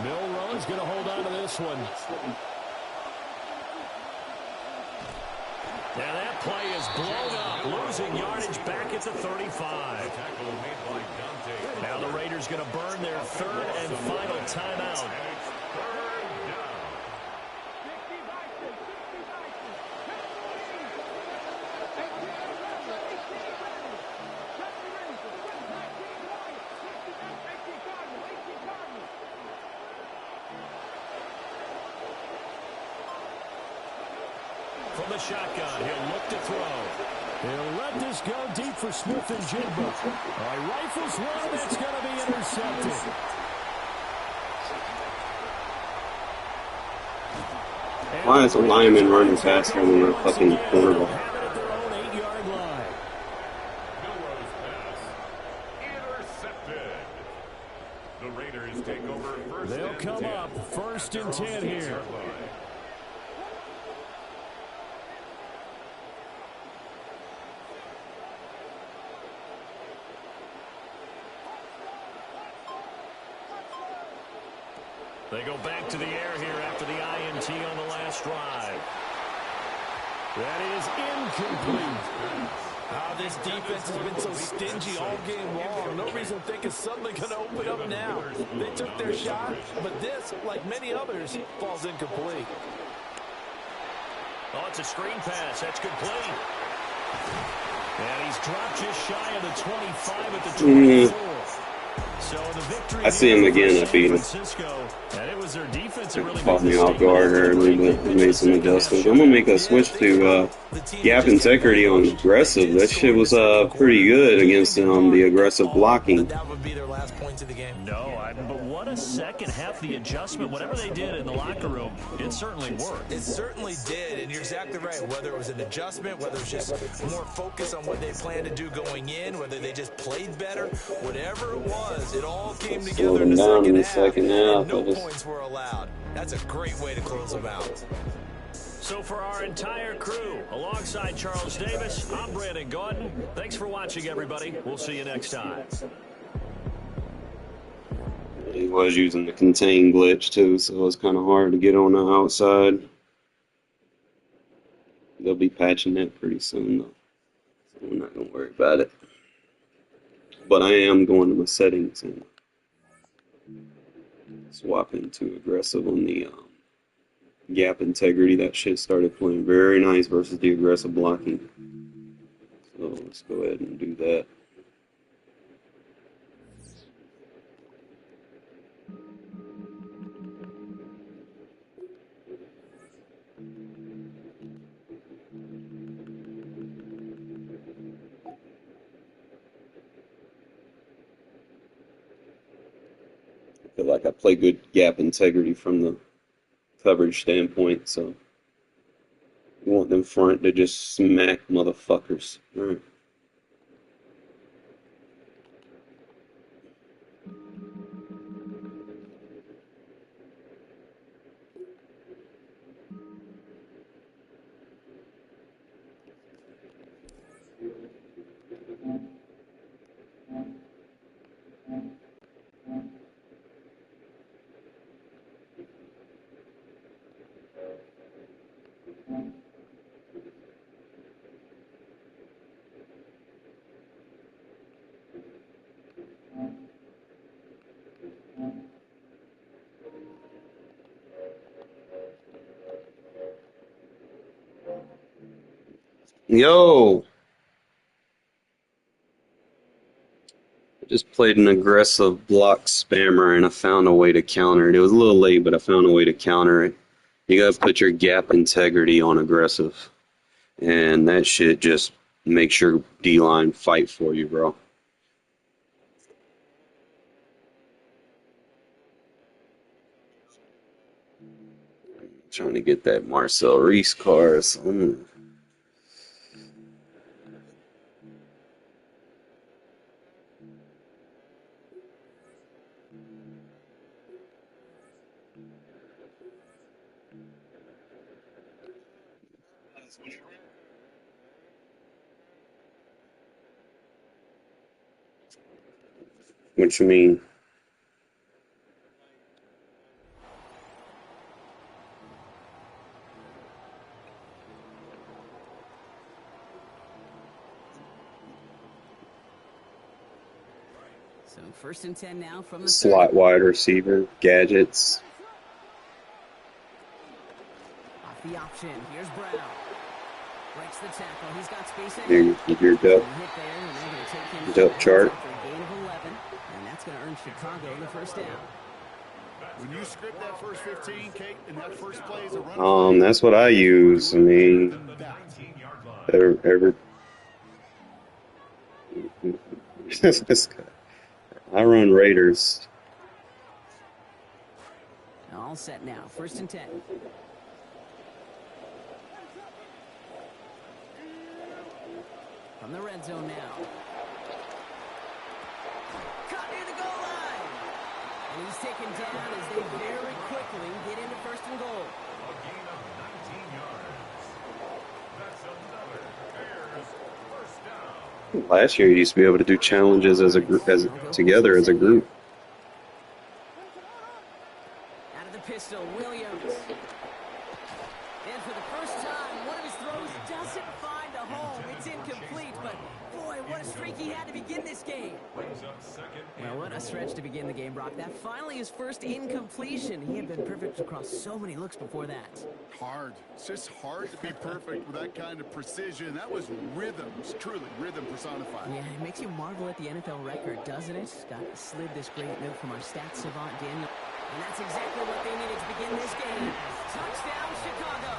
Milroe's going to hold on to this one. Now that play is blown up, losing yardage back at the 35. Now the Raiders going to burn their 3rd and final timeout. from the shotgun. He'll look to throw. He'll let this go deep for Smith and Jigba. Rifles one that's going to be intercepted. Why is a lineman running faster than a fucking quarterback? They'll come up 1st and 10 here. They go back to the air here after the INT on the last drive. That is incomplete. This defense has been so stingy all game long. No reason to think it's suddenly going to open up now. They took their shot, but this, like many others, falls incomplete. Oh, it's a screen pass. That's complete. And he's dropped just shy of the 25 at the 24. So the victory I see him again. I beat him. And it was their defense that really caught me off guard early, but made some adjustments. I'm gonna make a switch to gap integrity on aggressive. That shit was pretty good against the aggressive blocking. That would be their last points of the game. No, but what a second half. The adjustment, whatever they did in the locker room, it certainly worked. It certainly did, and you're exactly right. Whether it was an adjustment, whether it was just more focus on what they planned to do going in, whether they just played better, whatever it was, it all came together in the second half. No points were allowed. That's a great way to close them out. So for our entire crew, alongside Charles Davis, I'm Brandon Gaudin. Thanks for watching, everybody. We'll see you next time. He was using the contain glitch too, so it was kind of hard to get on the outside. They'll be patching that pretty soon, though, so I'm not going to worry about it. But I am going to my settings and swapping to aggressive on the gap integrity. That shit started playing very nice versus the aggressive blocking. So let's go ahead and do that. I feel like I play good gap integrity from the coverage standpoint, so you want them front to just smack motherfuckers. All right. Yo! I just played an aggressive block spammer and I found a way to counter it. It was a little late, but I found a way to counter it. You gotta put your gap integrity on aggressive. And that shit just makes your D-line fight for you, bro. Trying to get that Marcel Reese card. What you mean? So 1st and 10 now from the slot wide receiver, gadgets. Off the option. Here's Brown. Breaks the tackle. He's got space ahead. Your depth chart. Gain of 11, and that's going to earn Chicago the first down. When you script that first 15, Kate, and that first play is a run. That's what I use. I mean, every I run Raiders. All set now. 1st and 10. From the red zone now. Caught near the goal line. And he's taken down as they very quickly get into 1st and goal. A gain of 19 yards. That's another Bears first down. Last year, you used to be able to do challenges as a group, together as a group. Out of the pistol, Williams. And for the first time, one of his throws doesn't find a home. It's incomplete, but boy, what a streak he had to begin this game. Well, what a stretch to begin the game, Brock. That finally his first incompletion. He had been perfect across so many looks before that. Hard. It's just hard to be perfect with that kind of precision. That was rhythm. It's truly rhythm personified. Yeah, it makes you marvel at the NFL record, doesn't it? Got slid this great note from our stats savant, Daniel. And that's exactly what they needed to begin this game. Touchdown, Chicago.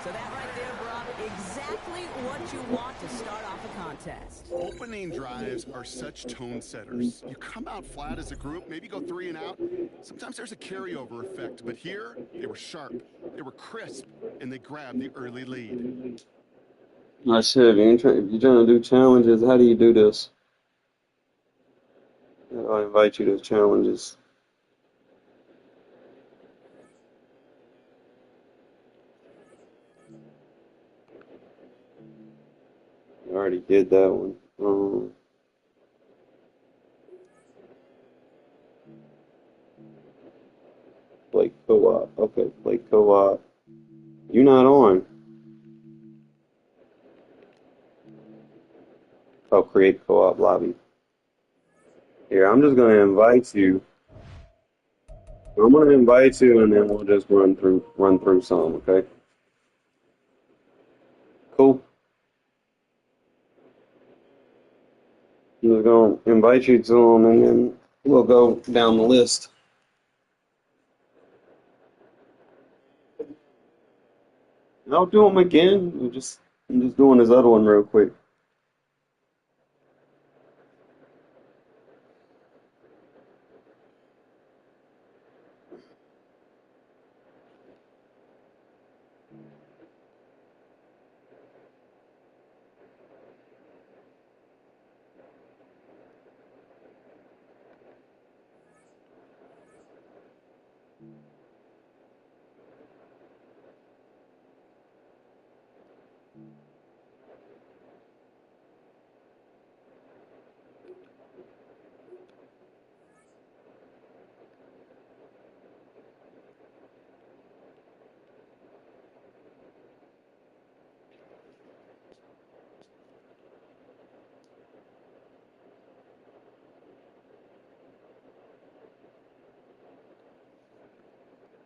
So that right there, Brock, exactly what you want to start off a contest. Opening drives are such tone setters. You come out flat as a group, maybe go 3 and out. Sometimes there's a carryover effect, but here they were sharp, they were crisp, and they grabbed the early lead. I said, if you're trying to do challenges, how do you do this? I invite you to challenges. I already did that one. Play co-op. Okay, play co-op. You're not on. Oh, create co-op lobby. Here, I'm just gonna invite you. I'm gonna invite you, and then we'll just run through some. Okay. Cool. I'm just gonna invite you to them, and then we'll go down the list. And I'll do them again. I'm just doing this other one real quick.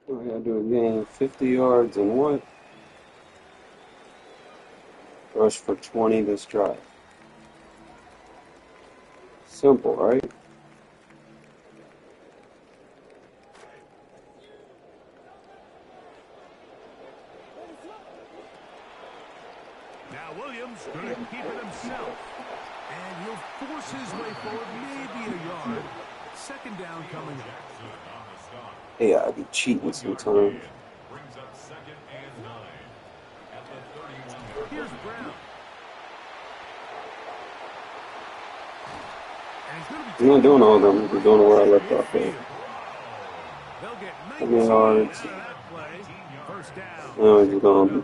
I gotta do again. 50 yards and what? Rush for 20 this drive. Simple, right? Now Williams going to keep it himself. And he'll force his way forward, maybe a yard. 2nd down coming up. Yeah, I be cheating sometimes. Brings up 2nd and 9 at the 31-yard line. Here's Brown. I'm not doing all of them. I'm doing where I left off at. They'll get 20 yards. First down. Now he's gonna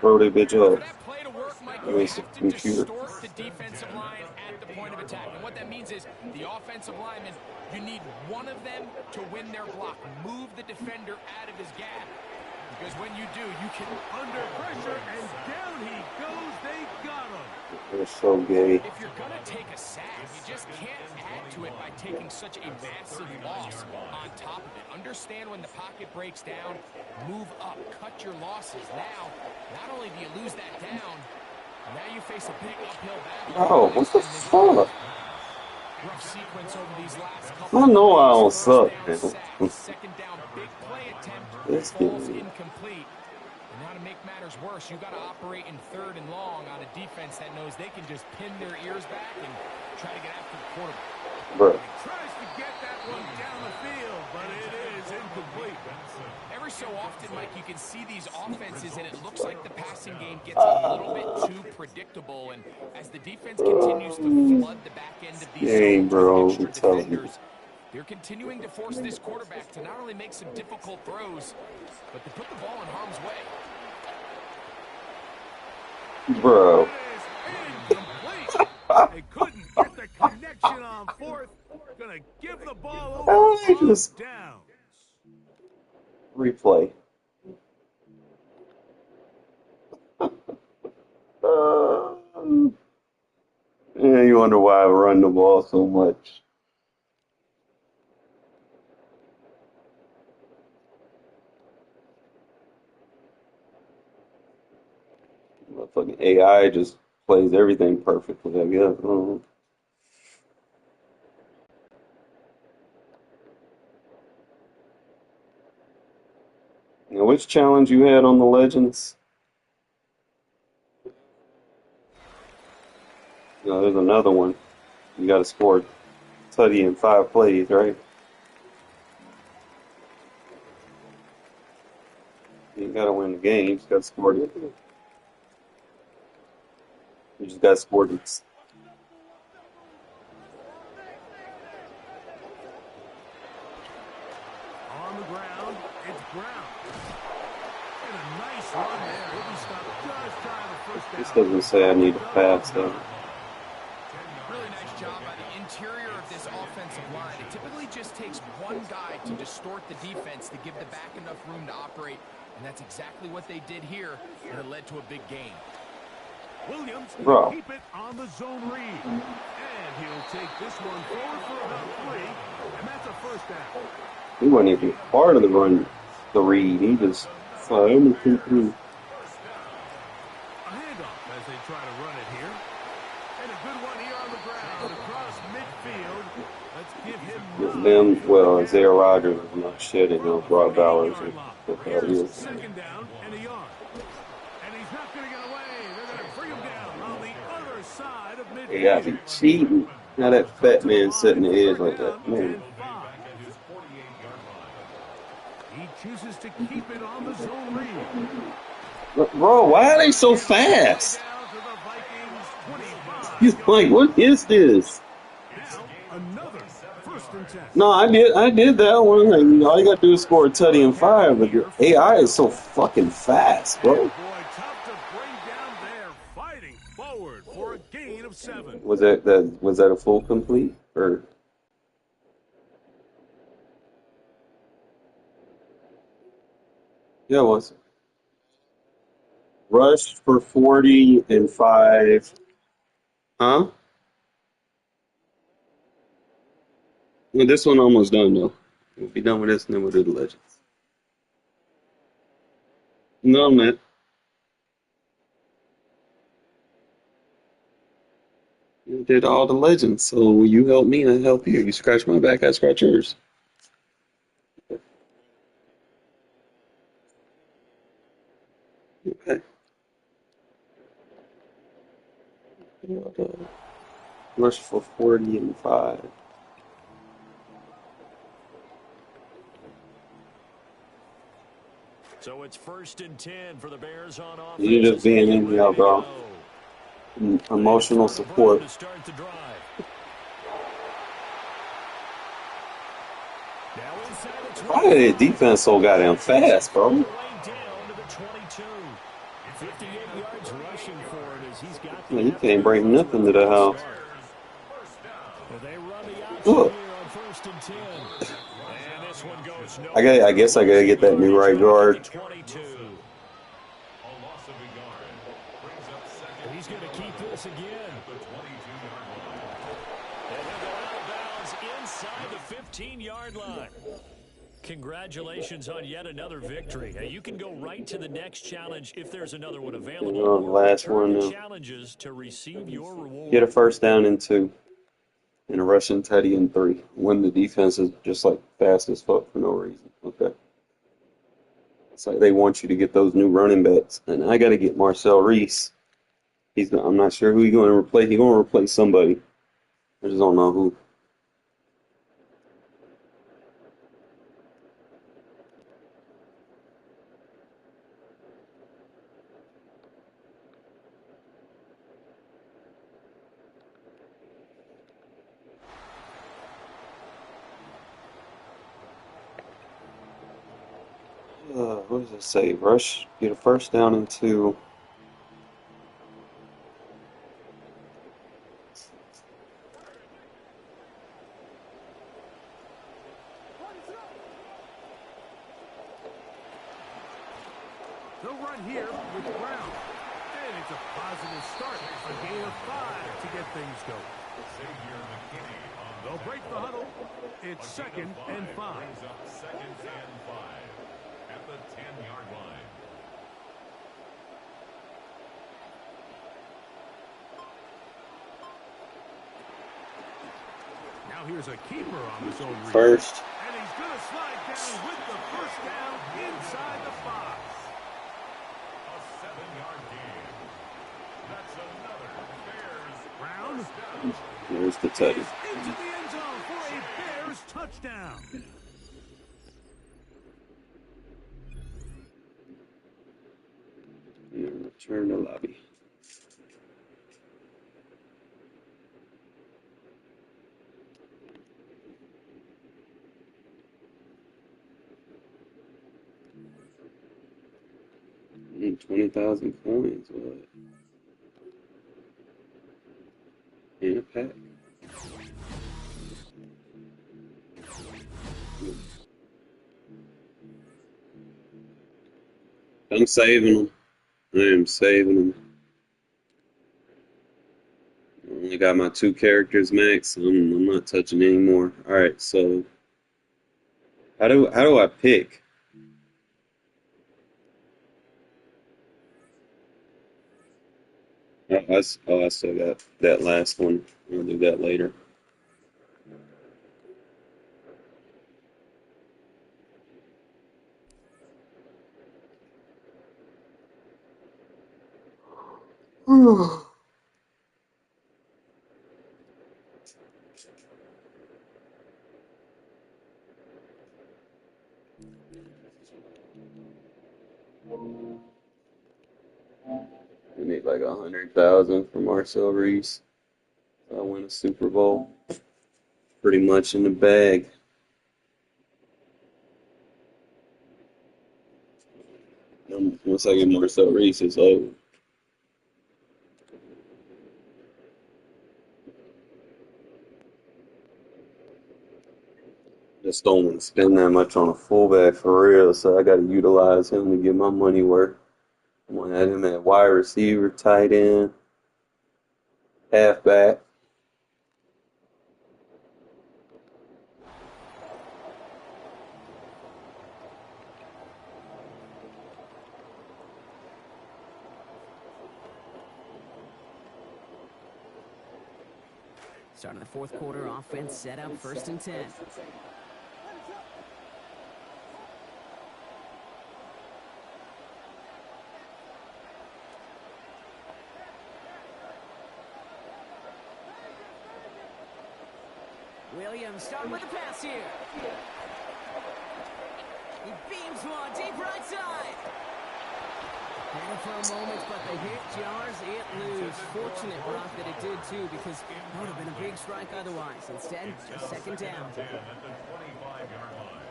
throw the bitch up. That play to work, Mike, I you mean, have to computer. distort the defensive line at the point of attack. And what that means is the offensive linemen, you need one of them to win their block. Move the defender out of his gap. Because when you do, you can Under pressure, and down he goes. They got him. They're so gay. If you're going to take a sack, you just can't add to it by taking such a massive loss on top of it. Understand when the pocket breaks down, move up, cut your losses. Now, not only do you lose that down, now you face a big uphill battle. Oh, what the fuck? rough sequence over these last I couple don't of know I don't plays. suck, First down, man. sack. Second down, big play attempt, This falls game. incomplete. And now to make matters worse, you got to operate in 3rd and long on a defense that knows they can just pin their ears back and try to get after the quarterback. Bro. He tries to get that one down the field, but it is incomplete. Every so often, Mike, you can see these offenses, and it looks like the passing game gets a little bit too predictable. And as the defense continues to flood the back end of these Game, zones with bro. extra I'm telling you. defenders, they're continuing to force this quarterback to not only make some difficult throws, but to put the ball in harm's way. Bro. It is incomplete. They couldn't get the connection on 4th. Gonna give the ball over How did they on just downs. replay? Yeah, you wonder why I run the ball so much. Fucking AI just plays everything perfectly, I guess. Now, which challenge you had on the Legends? No, there's another one. You got to score Tutty in 5 plays, right? You got to win the game. You just got to score it. You just got to score it. On the ground, it's Brown. And a nice run there. He'll be stopped just shy of the first down. This doesn't say I need to pass, though. Really nice job by the interior of this offensive line. It typically just takes one guy to distort the defense to give the back enough room to operate, and that's exactly what they did here, and it led to a big gain. Williams Bro. keep it on the zone read. And he'll take this one forward for about 3, and that's a first down. He wasn't even part of the run, the read. He just saw everything through. A handoff as they try to run it here. And a good one here on the ground across midfield. Let's give him Them, well, Isaiah Rodgers is not shit, and Brock Bowers. Here's second down and a yard. And he's not going to get away. They're going to bring him down on the other side of midfield. They got to be cheating. Now that fat man sitting the edge like that, man. He chooses to keep it on the zone read. Bro, why are they so fast? He's like, what is this? Now, another first and 10. No, I did that one. Like, all you got to do is score a tutty and 5, but your AI is so fucking fast, bro. Boy, tough to bring down there. Fighting forward for a gain of 7. Was that a full complete or? Yeah, it was. Rush for 40 and 5. Huh? Well, this one almost done though. We'll be done with this and then we'll do the Legends. No, man. You did all the Legends, so you help me, I help you. You scratch my back, I scratch yours. Okay. Rush for 40 and 5. So it's 1st and 10 for the Bears on offense. You just being in here, bro. Emotional support. To start the drive. Now inside the 20. Why is that defense so goddamn fast, bro? Way down to the 22. 58 yards rushing for it as he's got the Man, you can't bring nothing to the house. They run the option here on 1st and 10. And this one goes no. I guess I gotta get that new right guard. 22. He's going to keep this again. And he'll go out of bounds inside the 15-yard line. Congratulations on yet another victory. Now, you can go right to the next challenge if there's another one available. We're on the last Turn one to now. challenges to receive your reward. Get a first down and 2. And a rushing tutty and 3. When the defense is just like fast as fuck for no reason. Okay. It's like they want you to get those new running backs. And I got to get Marcel Reese. I'm not sure who he's going to replace. He's going to replace somebody. I just don't know who. What does it say? Rush, get a first down and 2. They'll run here with Brown. And it's a positive start. A gain of 5 to get things going. They'll break the huddle. It's 2nd and 5. Second and 5 at the 10-yard line. Now here's a keeper on the zone read. First. And he's going to slide down with the first down inside the 5. A 7-yard gain. That's another Bears. Brown There's the is tutty. into the end zone for a Bears touchdown. And return to lobby. And 20,000 coins. What? In a pack. I'm saving them. I am saving them. I only got my 2 characters max. I'm not touching anymore. All right, so how do I pick? I still got that last one. I'll do that later. We need like 100,000 for Marcel Reese. So I win a Super Bowl. Pretty much in the bag. Once I get Marcel Reese, it's over. Just don't want to spend that much on a fullback for real, so I got to utilize him to get my money worth. I'm going to have him at wide receiver, tight end, halfback. Start of the 4th quarter, offense set up 1st and 10. Williams starting with the pass here. He beams one deep right side. Had it for a moment, but the hit jars it loose. Fortunate, Brock, that it did too, because it would have been a big strike otherwise. Instead, just 2nd down. At the 25-yard line.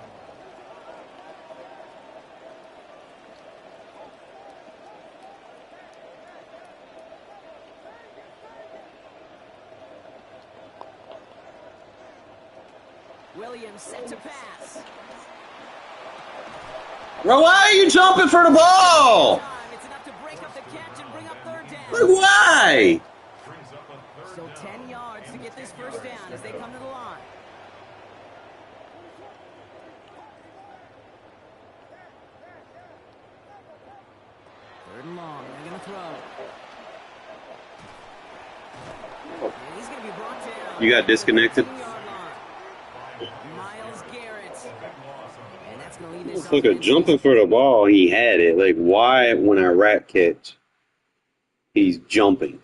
Williams set to pass. Bro, why are you jumping for the ball? It's enough to break up the catch and bring up 3rd down. Like, why? Still 10 yards to get this 1st down as they come to the line. Third and long. They're going to throw. He's going to be brought down. You got disconnected? Miles Garrett. And that's going to leave this Look at jumping for the ball. He had it. Like, why when I rat catch, he's jumping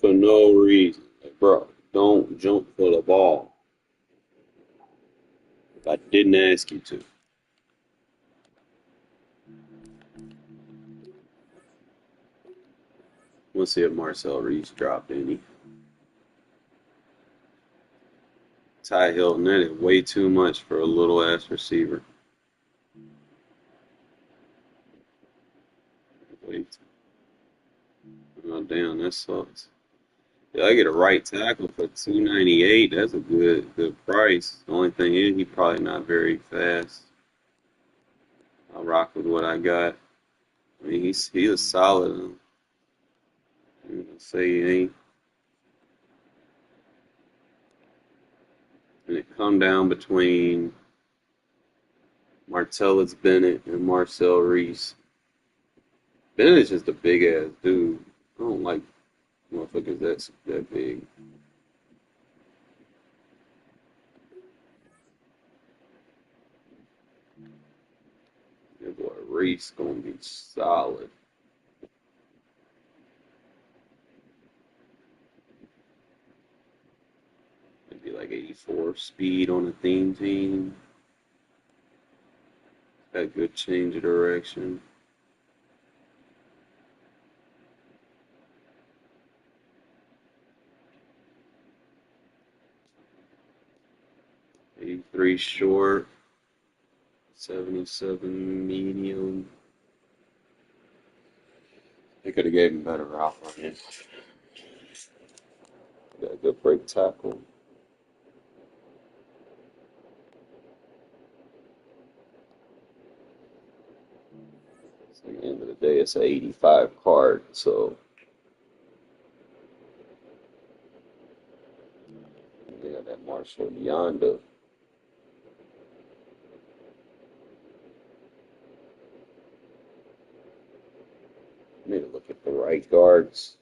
for no reason. Like, bro, don't jump for the ball. I didn't ask you to. Let's see if Marcel Reese dropped any. Ty Hilton, that is way too much for a little ass receiver. Wait. Oh damn, that sucks. Yeah, I get a right tackle for $298. That's a good price. The only thing is, he's probably not very fast. I'll rock with what I got. I mean, he was solid. I'm gonna say he ain't. And it come down between Martellus Bennett and Marcel Reese. Bennett's just a big ass dude. I don't like motherfuckers that big. That boy Reese gonna be solid. Maybe like 84 speed on the theme team. Got good change of direction. Three short, 77 medium. They could have gave him better route running. Got a good break tackle. So at the end of the day, it's an 85 card, so they got that Marshall Yonda. Need to look at the right guards.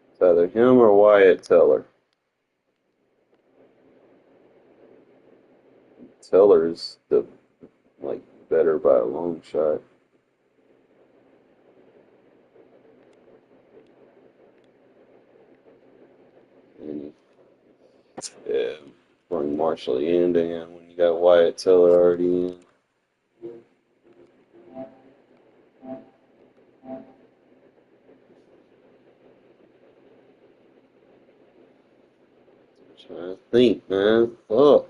It's either him or Wyatt Teller. Teller's the better by a long shot. And yeah, bring Marshall in when you got Wyatt Teller already in. I'm trying to think, man. Fuck.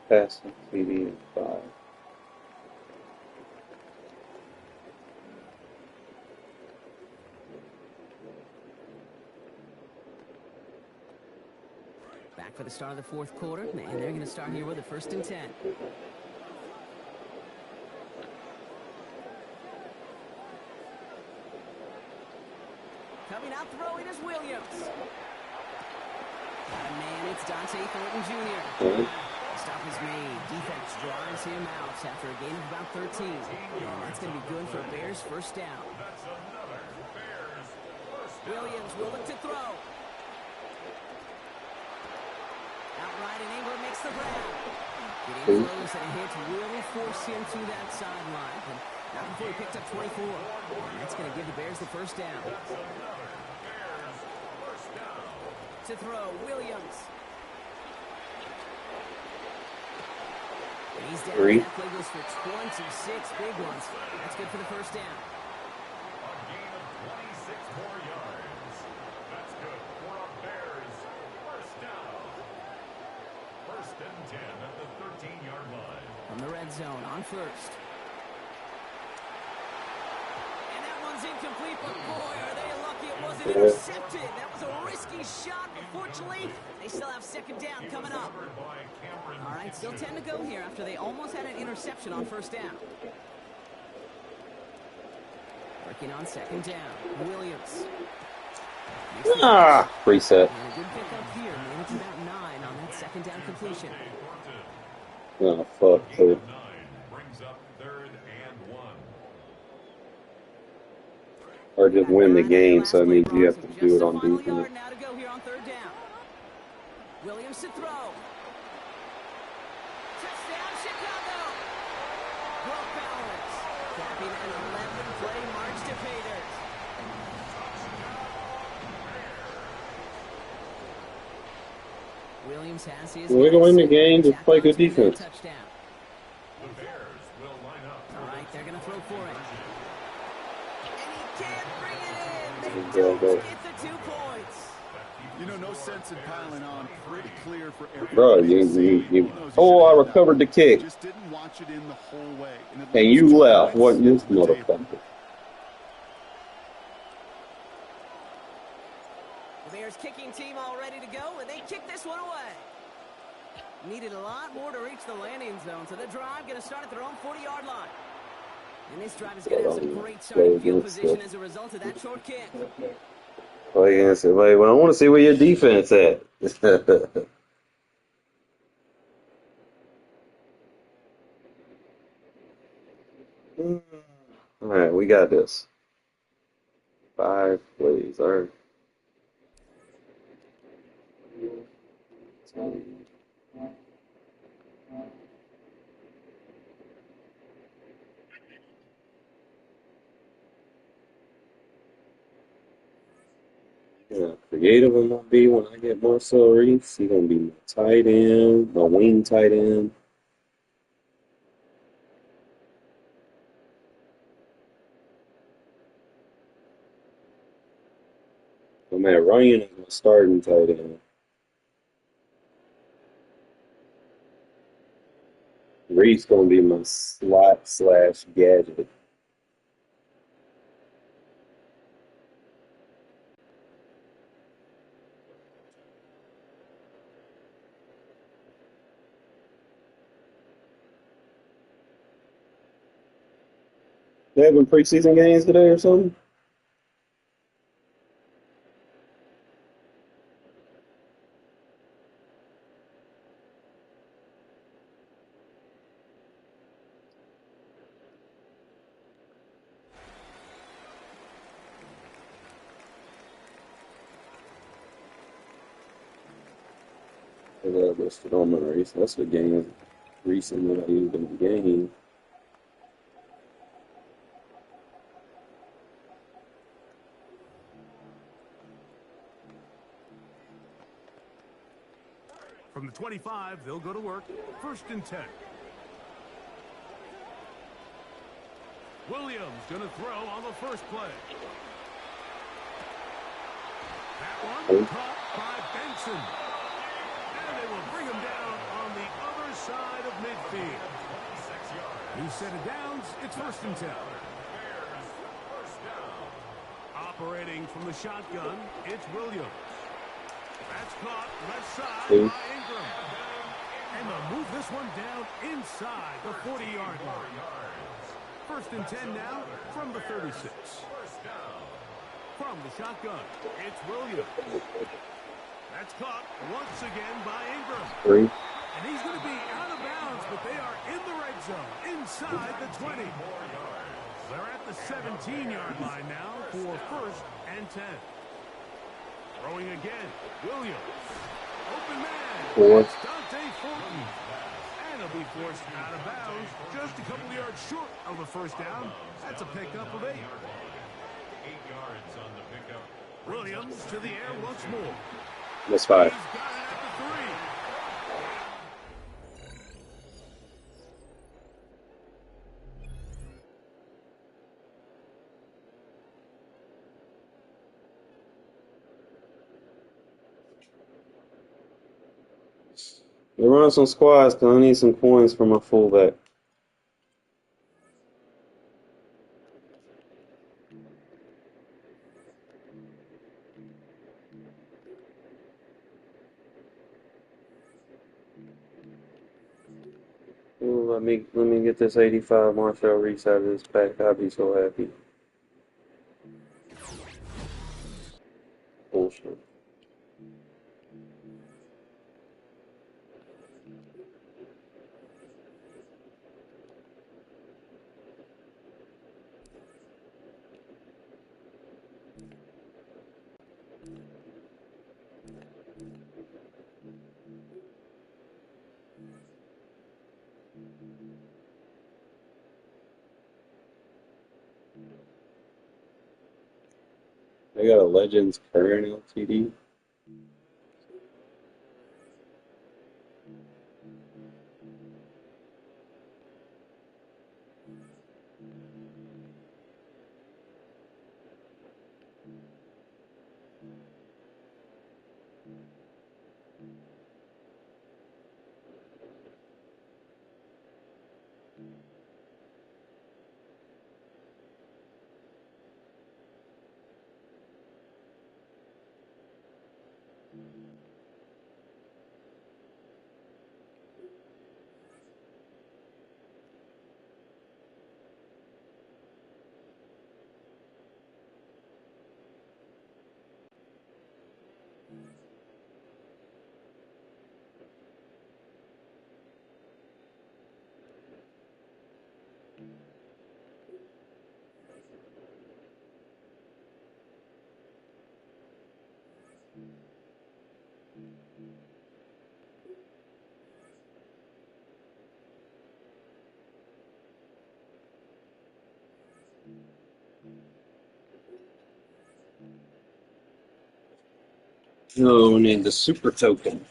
Passing TD and 5. Back for the start of the fourth quarter, and they're going to start here with a 1st and 10. Coming out throwing is Williams. Man, it's Dante Thornton Jr. Stop is made. Defense drives him out after a gain of about 13. And that's going to be good for Bears' 1st down. Williams will look to throw. Outright, and Ingram makes the grab. Getting close, and a hit really force him to that sideline. And not before he picked up 24. And that's going to give the Bears the 1st down. To throw, Williams. He's down. 3. That play goes for 26 big ones. That's good for the first down. A gain of 26 more yards. That's good for a Bears first down. First and 10 at the 13-yard line. From the red zone on first. And that one's incomplete, but boy, are they lucky it wasn't intercepted. That was a risky shot, but fortunately, they still have second down coming up. All right, still 10 to go here after they almost had an interception on first down. Working on second down. Williams. Reset. And a good pick up here. Managed about 9 on that second down completion. Oh, fuck. Dude. Brings up third and 1. Or just win the game, so that means you have to do it on Just a final defense. yard now to go here on third down. Williams to throw. Touchdown, Chicago. Broke balance. Capping an 11-play march to pay dirt. Williams has his. We're going to win the game, just play good defense. Touchdown. The Bears will line up. All right, they're going to throw for it. And he can't bring it in. They Go, don't go. get the 2 points. You know, no sense in piling on. Pretty clear for everyone. Bro, to see. He knows he oh, I should've recovered the done it. kick. Just didn't watch it in the whole way. And And you left. What this motherfucker? The Bears kicking team all ready to go, and they kick this one away. Needed a lot more to reach the landing zone, so the drive going to start at their own 40-yard line. And this drive is going to have some great starting field position as a result of that short kick. Like I said, well, I want to see where your defense at. All right, we got this. 5 plays. All right. Yeah, creative I'm gonna be when I get Marcel Reese. He's gonna be my tight end, my wing tight end. So man, Ryan is my starting tight end. Reese gonna be my slot / gadget. They having preseason games today or something? I got listed on my race. That's the game recently that I used in the game. From the 25, they'll go to work. First and 10. Williams going to throw on the first play. That one caught by Benson. And they will bring him down on the other side of midfield. 26 yards. 2 set of downs. It's first and 10. Operating from the shotgun, it's Williams. That's caught left side by Ingram. And they'll move this one down inside the 40-yard line. First and 10 now from the 36. From the shotgun, it's Williams. That's caught once again by Ingram. And he's going to be out of bounds, but they are in the red zone, inside the 20. They're at the 17-yard line now for first and 10. Throwing again, Williams. Open man. It's Dante Fulton. And he'll be forced out of bounds just a couple yards short of the first down. That's a pickup of 8. 8 yards on the pickup. Williams to the air once more. That's 5. He's got it at the 3. run some squads because I need some coins for my fullback. Ooh, let me get this 85 Marshall Reese out of this pack. I'll be so happy. Bullshit. I got a Legends current LTD. No, we need the super token.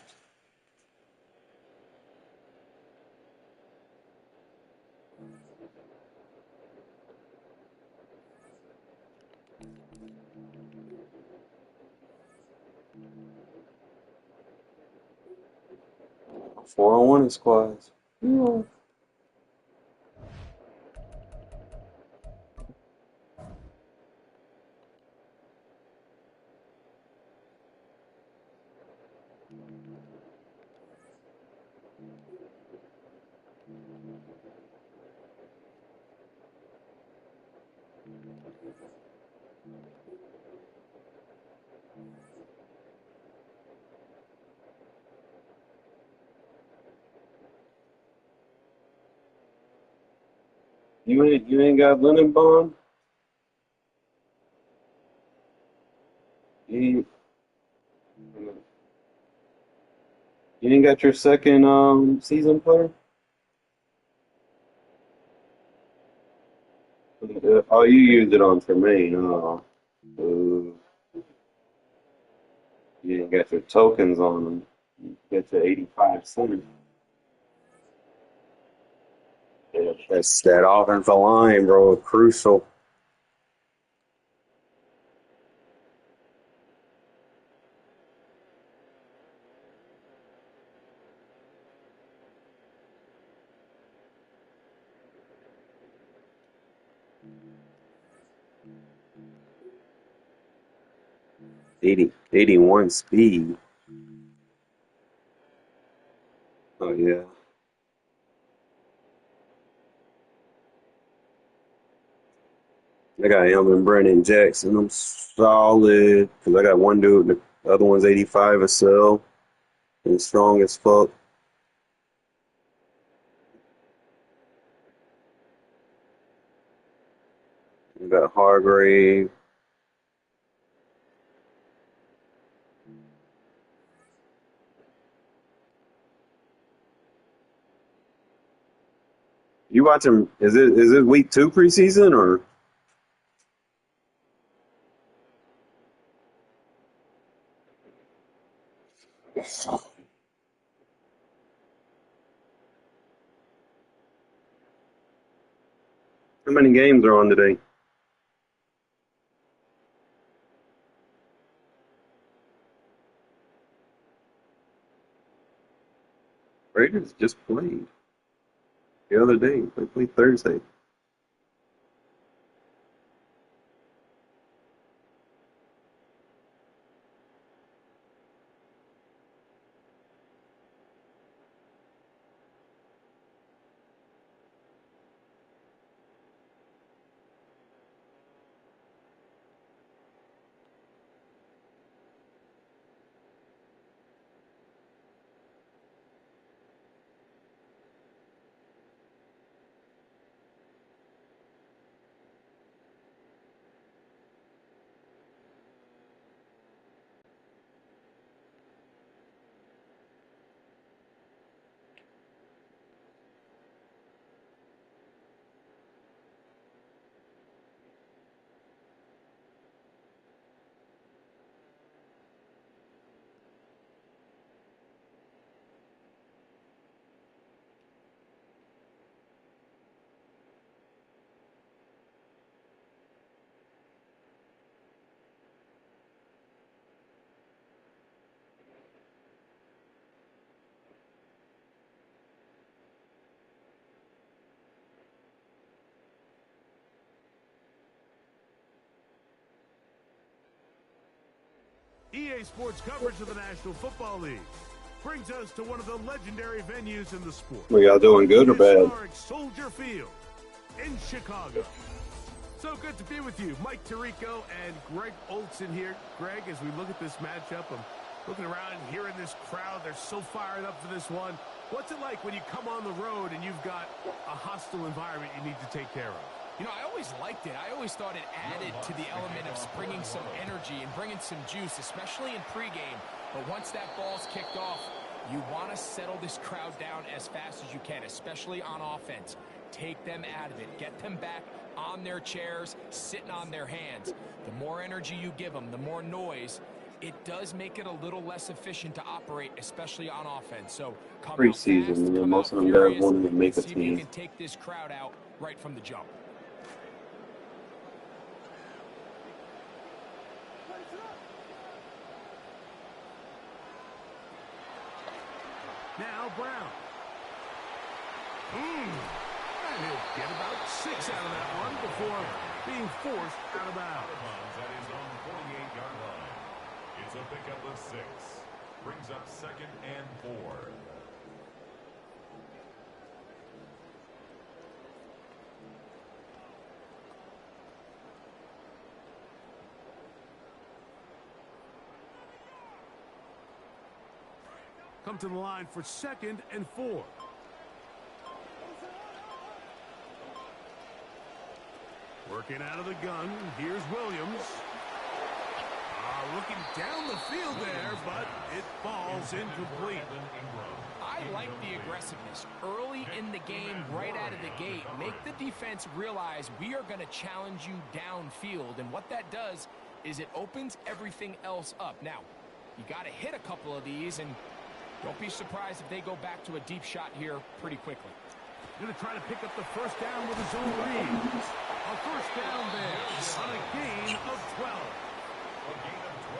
Four on one in squads. Yeah. You ain't got Lennon Bond? You, you ain't got your second season player? Oh, you used it on Tremaine. Oh, uh, you ain't got your tokens on them. You got your 85 center. Yeah, that's that offensive line, bro. Crucial. 81 speed. Oh yeah. I got him and Brandon Jackson. I'm solid because I got one dude. The other one's 85 a cell and strong as fuck. I got Hargrave. You watching? Is it week 2 preseason or how many games are on today? Raiders just played the other day. They played Thursday. EA Sports coverage of the National Football League brings us to one of the legendary venues in the sport. Are y'all doing good or bad? Historic Soldier Field in Chicago. So good to be with you. Mike Tirico and Greg Olson here. Greg, as we look at this matchup, I'm looking around and hearing this crowd. They're so fired up for this one. What's it like when you come on the road and you've got a hostile environment you need to take care of? You know, I always liked it. I always thought it added to the element of bringing some energy and bringing some juice, especially in pregame. But once that ball's kicked off, you want to settle this crowd down as fast as you can, especially on offense. Take them out of it. Get them back on their chairs, sitting on their hands. The more energy you give them, the more noise, it does make it a little less efficient to operate, especially on offense. So come out fast, come most out of them never furious, wanted to make a see if you team. can take this crowd out right from the jump. Now Brown. And he'll get about 6 out of that one before being forced out of bounds. At his own 48-yard line. It's a pickup of 6. Brings up 2nd and 4. Come to the line for 2nd and 4. Working out of the gun. Here's Williams. Looking down the field there, but it falls incomplete. I like the aggressiveness. Early in the game, right out of the gate, make the defense realize we are going to challenge you downfield. And what that does is it opens everything else up. Now, you got to hit a couple of these, and don't be surprised if they go back to a deep shot here pretty quickly. Going to try to pick up the first down with his own read. A first down there on a gain of 12.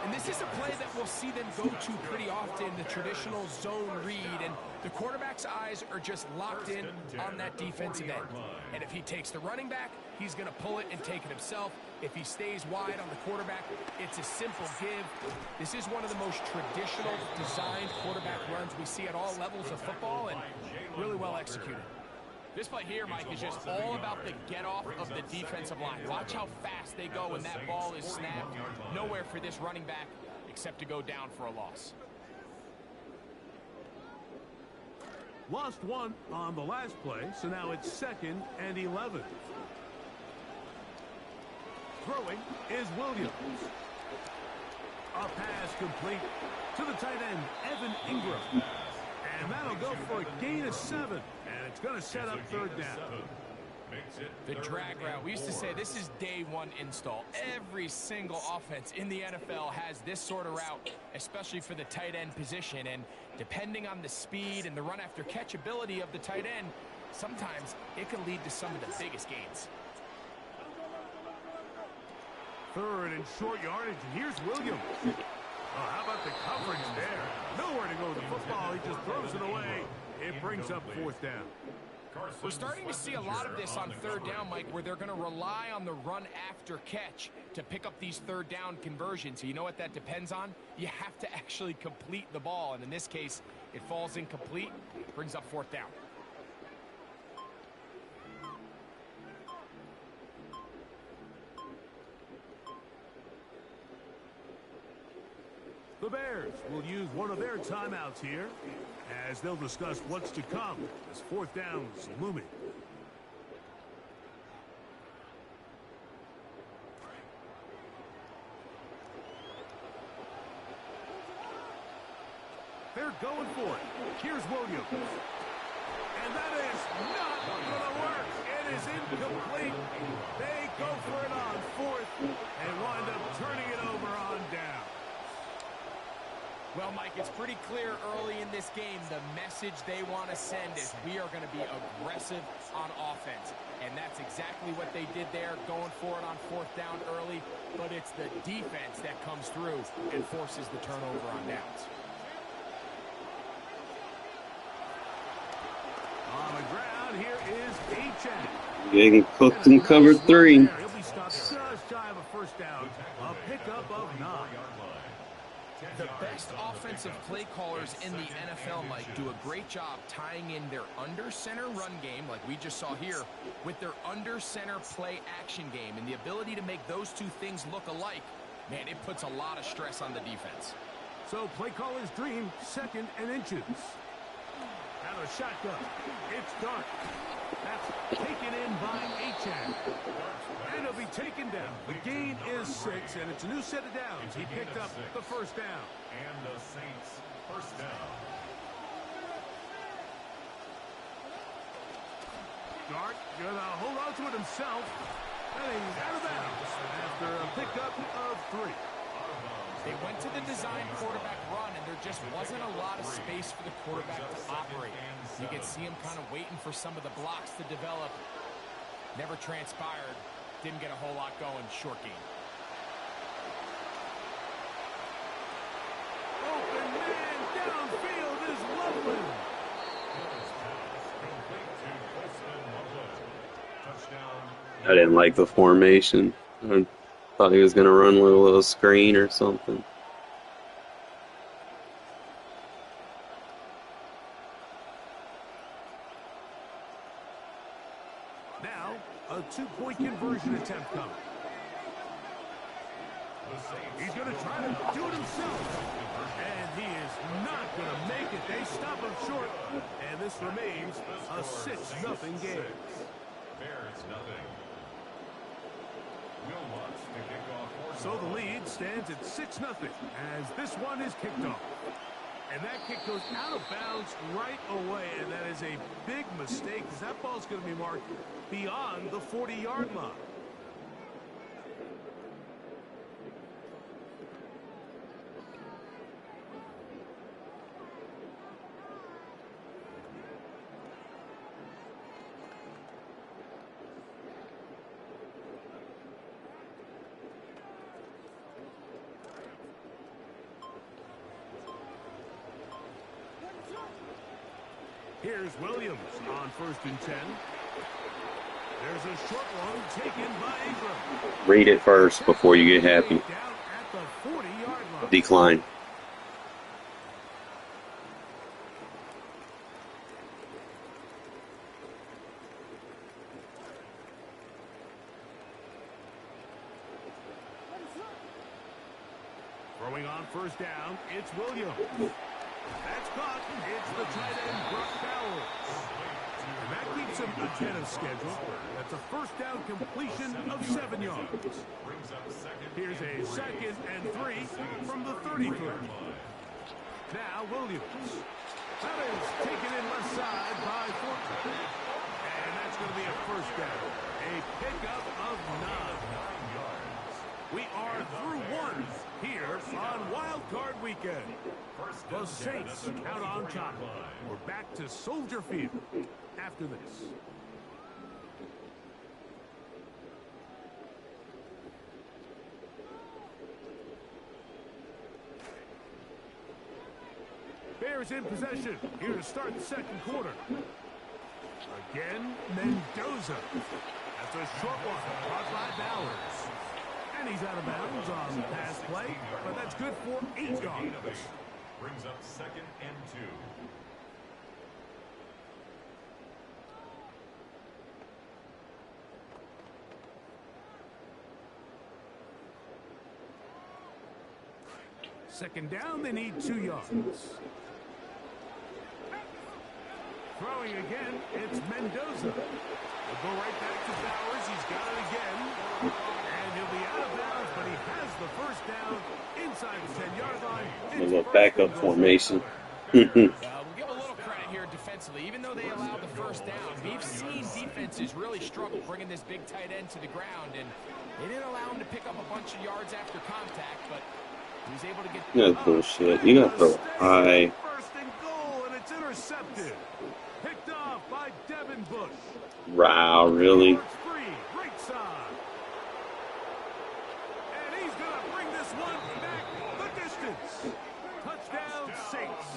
And this is a play that we'll see them go to pretty often, the traditional zone read, and the quarterback's eyes are just locked in on that defensive end. And if he takes the running back, he's going to pull it and take it himself. If he stays wide on the quarterback, it's a simple give. This is one of the most traditional designed quarterback runs we see at all levels of football, and really well executed. This play here, Mike, is just all about the get-off of the defensive line. Watch how fast they go when that ball is snapped. Nowhere for this running back except to go down for a loss. Lost one on the last play, so now it's 2nd and 11. Throwing is Williams. A pass complete to the tight end, Evan Ingram. And that'll go for a gain of 7. And it's going to set up 3rd down. The drag route. We used to say this is day one install. Every single offense in the NFL has this sort of route, especially for the tight end position. And depending on the speed and the run after catch ability of the tight end, sometimes it can lead to some of the biggest gains. 3rd and short yardage. Here's Williams. Oh, how about the coverage there? Nowhere to go with the football. he just throws it away. It brings up fourth down. We're starting to see a lot of this on third down, Mike, where they're going to rely on the run after catch to pick up these third down conversions. You know what that depends on? You have to actually complete the ball, and in this case, it falls incomplete, brings up fourth down. The Bears will use one of their timeouts here as they'll discuss what's to come as fourth down's looming. They're going for it. Here's Williams. And that is not going to work. It is incomplete. They go for it on fourth and wind up turning it over on down. Well, Mike, it's pretty clear early in this game the message they want to send is we are going to be aggressive on offense. And that's exactly what they did there, going for it on fourth down early. But it's the defense that comes through and forces the turnover on downs. On the ground, here is H.A. Getting cooked in cover 3. He'll be stopped just shy of a first down. A pickup of 9. The best offensive play callers in the NFL, Mike, do a great job tying in their under-center run game, like we just saw here, with their under-center play action game. And the ability to make those two things look alike, man, it puts a lot of stress on the defense. So play caller's dream, 2nd and inches. Out of the shotgun, it's Dart. That's taken in by H.A. And he'll be taken down. The gain is 6, and it's a new set of downs. He picked up the first down. And the Saints first down. Dart gonna hold on to it himself. And he's out of bounds after a pickup of 3. They went to the design quarterback run, and there just wasn't a lot of space for the quarterback to operate. You could see him kind of waiting for some of the blocks to develop. Never transpired. Didn't get a whole lot going. Short game. Open man downfield is Loveland. I didn't like the formation. I thought he was going to run with a little screen or something. Now, a 2-point conversion attempt coming. He's going to try to do it himself. And he is not going to make it. They stop him short. And this remains a 6-0 game. Bears nothing. So the lead stands at 6-0 as this one is kicked off. And that kick goes out of bounds right away, and that is a big mistake because that ball's going to be marked beyond the 40-yard line. Here's Williams on 1st and 10. There's a short one taken by Ingram. Read it first before you get happy. Down at the 40-yard line. Decline. Throwing on 1st down, it's Williams. That's caught. It's the tight end, Brock Bowers. And that keeps him ahead of schedule. That's a 1st down completion of 7 yards. Here's a 2nd and 3 from the 33. Now Williams. That is taken in left side by Fortner. And that's going to be a 1st down. A pickup of 9. We are through 1 here on Wild Card Weekend. The Saints out on top. We're back to Soldier Field after this. Bears in possession here to start the second quarter. Again, Mendoza. That's a short one, caught by Bowers. And he's out of bounds on the pass play, but that's good for 8 yards. Brings up 2nd and 2. Second down, they need 2 yards. Throwing again, it's Mendoza. We'll go right back to Bowers. He's got it again. And he'll be out of bounds, but he has the first down inside the 10-yard line. A little backup formation. We'll give a little credit here defensively. Even though they allowed the first down, we've seen defenses really struggle bringing this big tight end to the ground, and they didn't allow him to pick up a bunch of yards after contact, but he was able to get... That's bullshit. You gotta throw high. First and goal, and it's intercepted. Picked off by Devin Bush. Wow, really? Free, right side. And he's going to bring this one back the distance. Touchdown, Saints.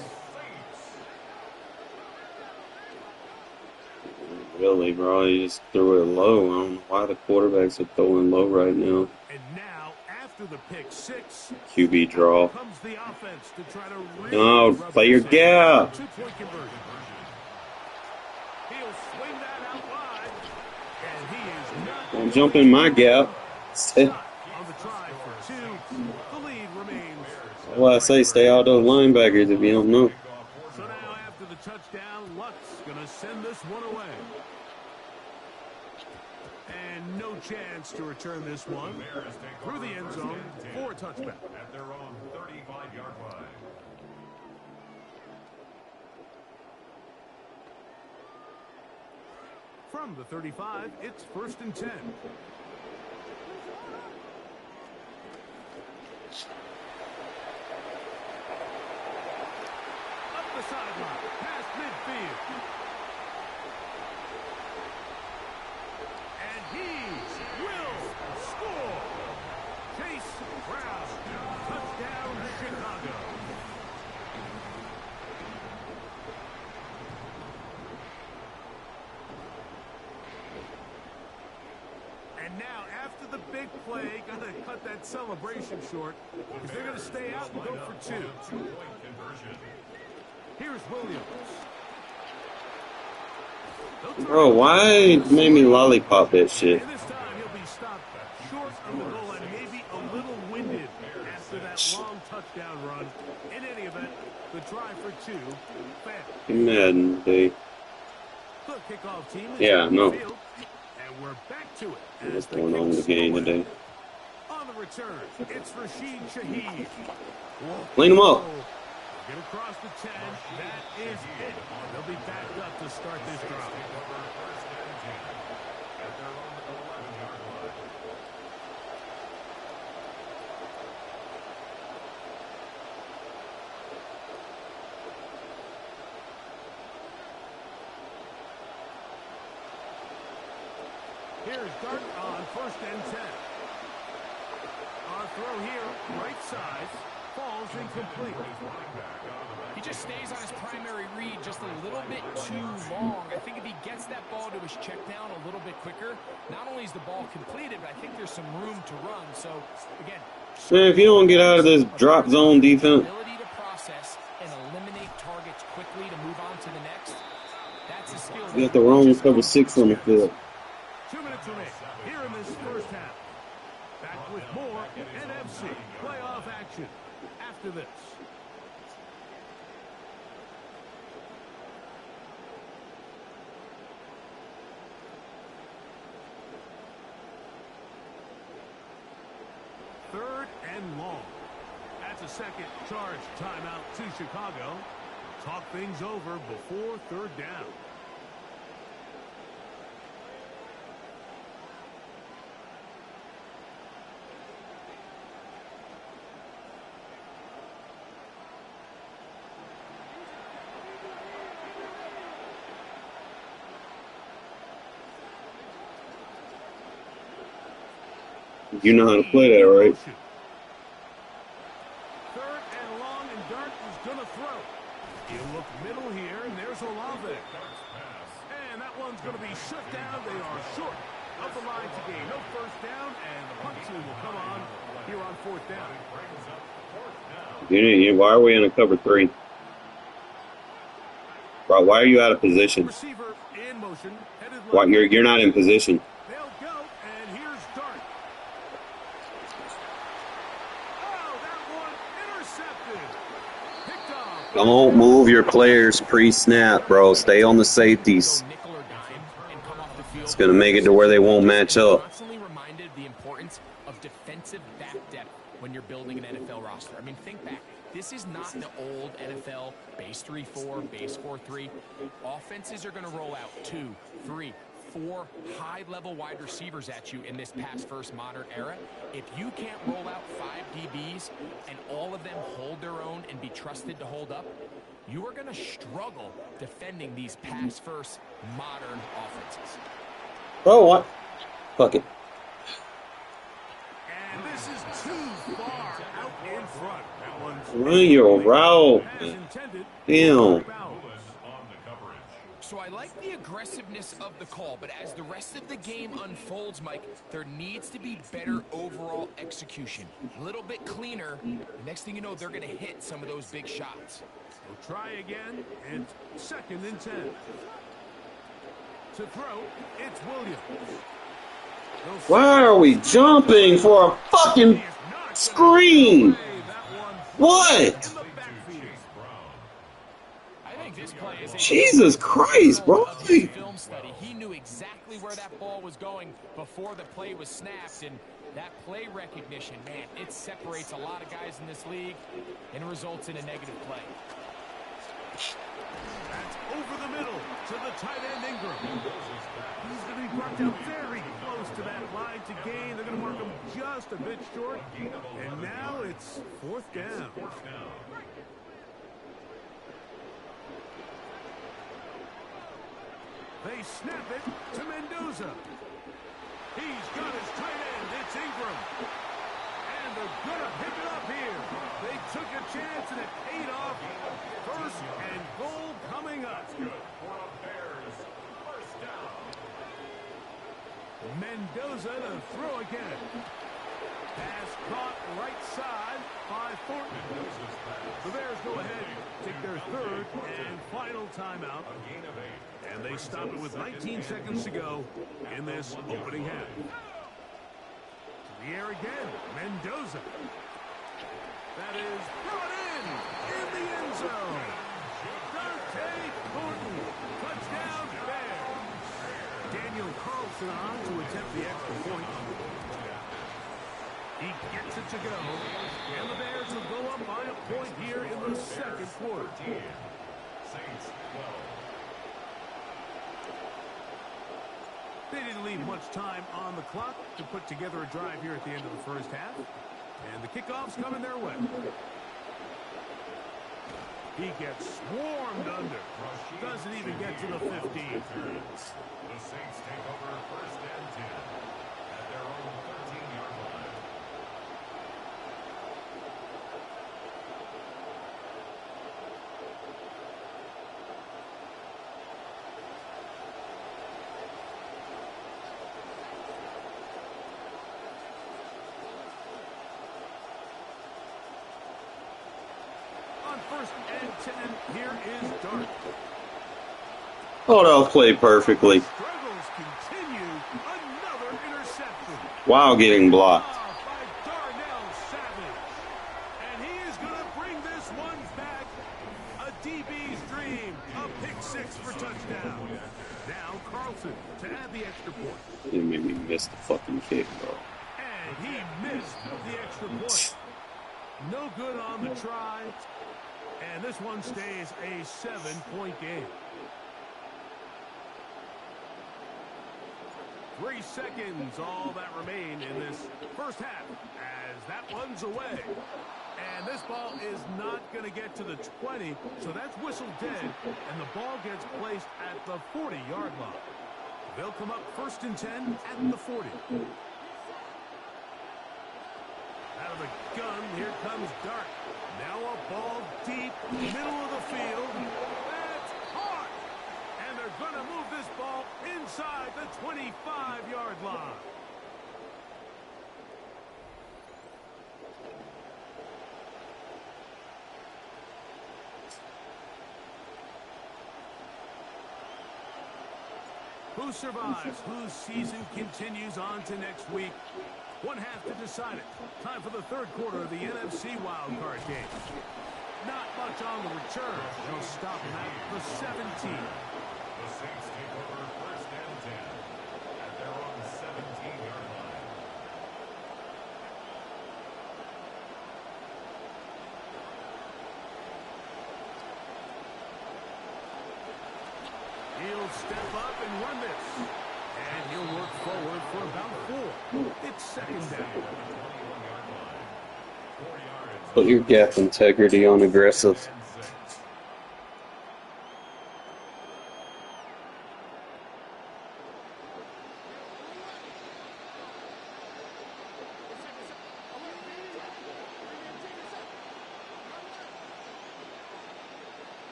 Really, bro? You just threw it low. I don't know why the quarterbacks are throwing low right now. And now, after the pick six, QB draw. comes the offense to try to really No, play your gap. 2-point conversion. He'll swing that out wide, and he is not... Don't jump in my gap. On the try for 2, the lead remains... That's why I say stay out those linebackers if you don't know. So now after the touchdown, Luck's going to send this one away. And no chance to return this one through the end zone for a touchback. At their own 35-yard line. From the 35, it's 1st and 10. Up the sideline, past midfield. And he will score. Chase Brown, touchdown Chicago. And now, after the big play, got to cut that celebration short because they're going to stay out and go for 2. 2-point conversion. Here's Williams. Bro, why made me lollipop that shit? And this time he'll be stopped short of the goal line, maybe a little winded after that long touchdown run. In any event, the try for 2 failed. Madden, dude. The kickoff team is Yeah, on no. the field, and we're back to it. What's going on with the game today? On the return, it's Rashid Shaheed. Clean him up. Get across the 10. That is it. They'll be backed up to start this drive. At their own 11-yard line. Here's Dart on 1st and 10. Our throw here, right side, falls incomplete. He just stays on his primary read just a little bit too long. I think if he gets that ball to his check down a little bit quicker, not only is the ball completed, but I think there's some room to run. So, again, Man, if you don't get out of this drop zone defense, ability to process and eliminate targets quickly to move on to the next, that's a skill. you got the wrong cover 6 on the field. 2 minutes remaining here in this first half. Back with more NFC playoff action after this. Third and long. That's a second charge timeout to Chicago. Talk things over before 3rd down. You know how to play that, right? 3rd and long, and Dart is going to throw. He'll middle here, and there's Olave. And that one's going to be shut down. They are short of the line to gain. No first down, and the punt team will come on here on fourth down. Why are we in a cover 3? Bro, why are you out of position? Receiver in motion. Why you're not in position? They'll go, and here's Dart. Oh, that one intercepted. Picked off. Don't move your players pre-snap, bro. Stay on the safeties. It's going to make it to where they won't match up. Constantly reminded the importance of defensive back depth when you're building an NFL roster. I mean, think back. This is not the old NFL base 3-4, base 4-3. Offenses are going to roll out 2, 3, 4 high-level wide receivers at you in this pass-first modern era. If you can't roll out 5 DBs and all of them hold their own and be trusted to hold up, you are going to struggle defending these pass-first modern offenses. Bro, what? Fuck it. And this is too far out in front. That one's Run your route. as intended. Damn. So I like the aggressiveness of the call, but as the rest of the game unfolds, Mike, there needs to be better overall execution. A little bit cleaner. The next thing you know, they're going to hit some of those big shots. We'll try again. It's 2nd and 10. To throw, it's Williams. Why are we jumping for a fucking screen? What? I think this play is Jesus Christ, bro. film study. He knew exactly where that ball was going before the play was snapped, and that play recognition, man, it separates a lot of guys in this league and results in a negative play. That's over the middle to the tight end Ingram. He's going to be brought down very close to that line to gain. They're going to mark him just a bit short. And now it's 4th down. They snap it to Mendoza. He's got his tight end. It's Ingram. And they're going to pick it up here. They took a chance and it paid off. 1st and goal coming up. Mendoza to throw again. Pass caught right side by Thornton. The Bears go ahead, take their 3rd and final timeout. And they stop it with 19 seconds to go in this opening half. To the air again, Mendoza. That is brought in the end zone. Dante Thornton, touchdown Bears. Daniel Carlson on to attempt the extra point. He gets it to go. And the Bears will go up by a point here in the 2nd quarter. They didn't leave much time on the clock to put together a drive here at the end of the 1st half. And the kickoff's coming their way. He gets swarmed under. Doesn't even get to the 15. The Saints take over 1st and 10 at their own 13-yard line. On 1st and 10, here is Dart. Oh, that was played perfectly. Struggles continue. Another interception. While getting blocked. By Darnell Savage. And he is going to bring this one back. A DB's dream. A pick 6 for touchdown. Now Carlson to add the extra point. You made me miss the fucking kick, bro. And he missed the extra point. No good on the try. And this one stays a 7-point game. 3 seconds, all that remain in this 1st half as that one's away. And this ball is not going to get to the 20, so that's whistled dead, and the ball gets placed at the 40-yard line. They'll come up 1st and 10 at the 40. Out of the gun, here comes Dart. Now a ball deep, middle of the field. And inside the 25-yard line. Who survives? Whose season continues on to next week? One half to decide it. Time for the third quarter of the NFC wildcard game. Not much on the return. They'll stop him at the 17. The Saints take over first and 10 at their own 17-yard line. He'll step up and run this. And he'll work forward for about 4. It's second down. Put your gap integrity on aggressive.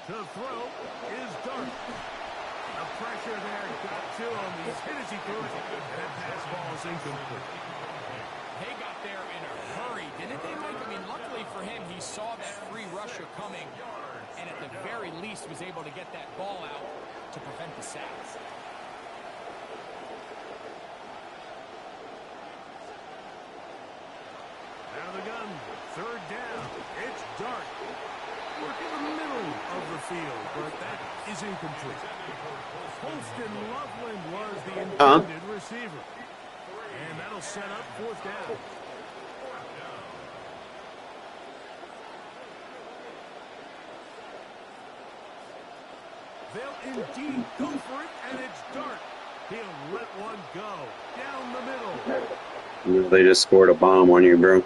To throw is Dark. The pressure there got to him. He's hit as he threw it. And that pass ball is incomplete. They got there in a hurry, didn't they, Mike? I mean, luckily for him, he saw that free rusher coming, and at the very least was able to get that ball out to prevent the sack. Out of the gun, third down. It's Dark. Working the middle of the field, but that is incomplete. Holston Loveland was the intended receiver. And that'll set up fourth down. They'll indeed go for it, and it's Dark. He'll let one go down the middle. They just scored a bomb on you, bro. And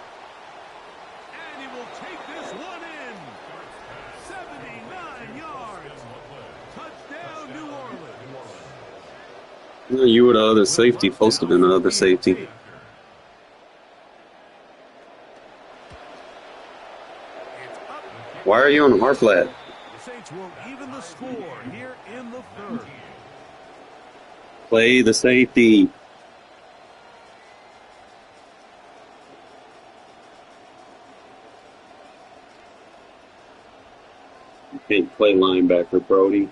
he will take this one in. 79 yards. Touchdown, New Orleans. You were the other safety, supposed to have been the other safety. Why are you on the hard flat? The Saints will even the score here in the third. Play the safety. You can't play linebacker, Brody.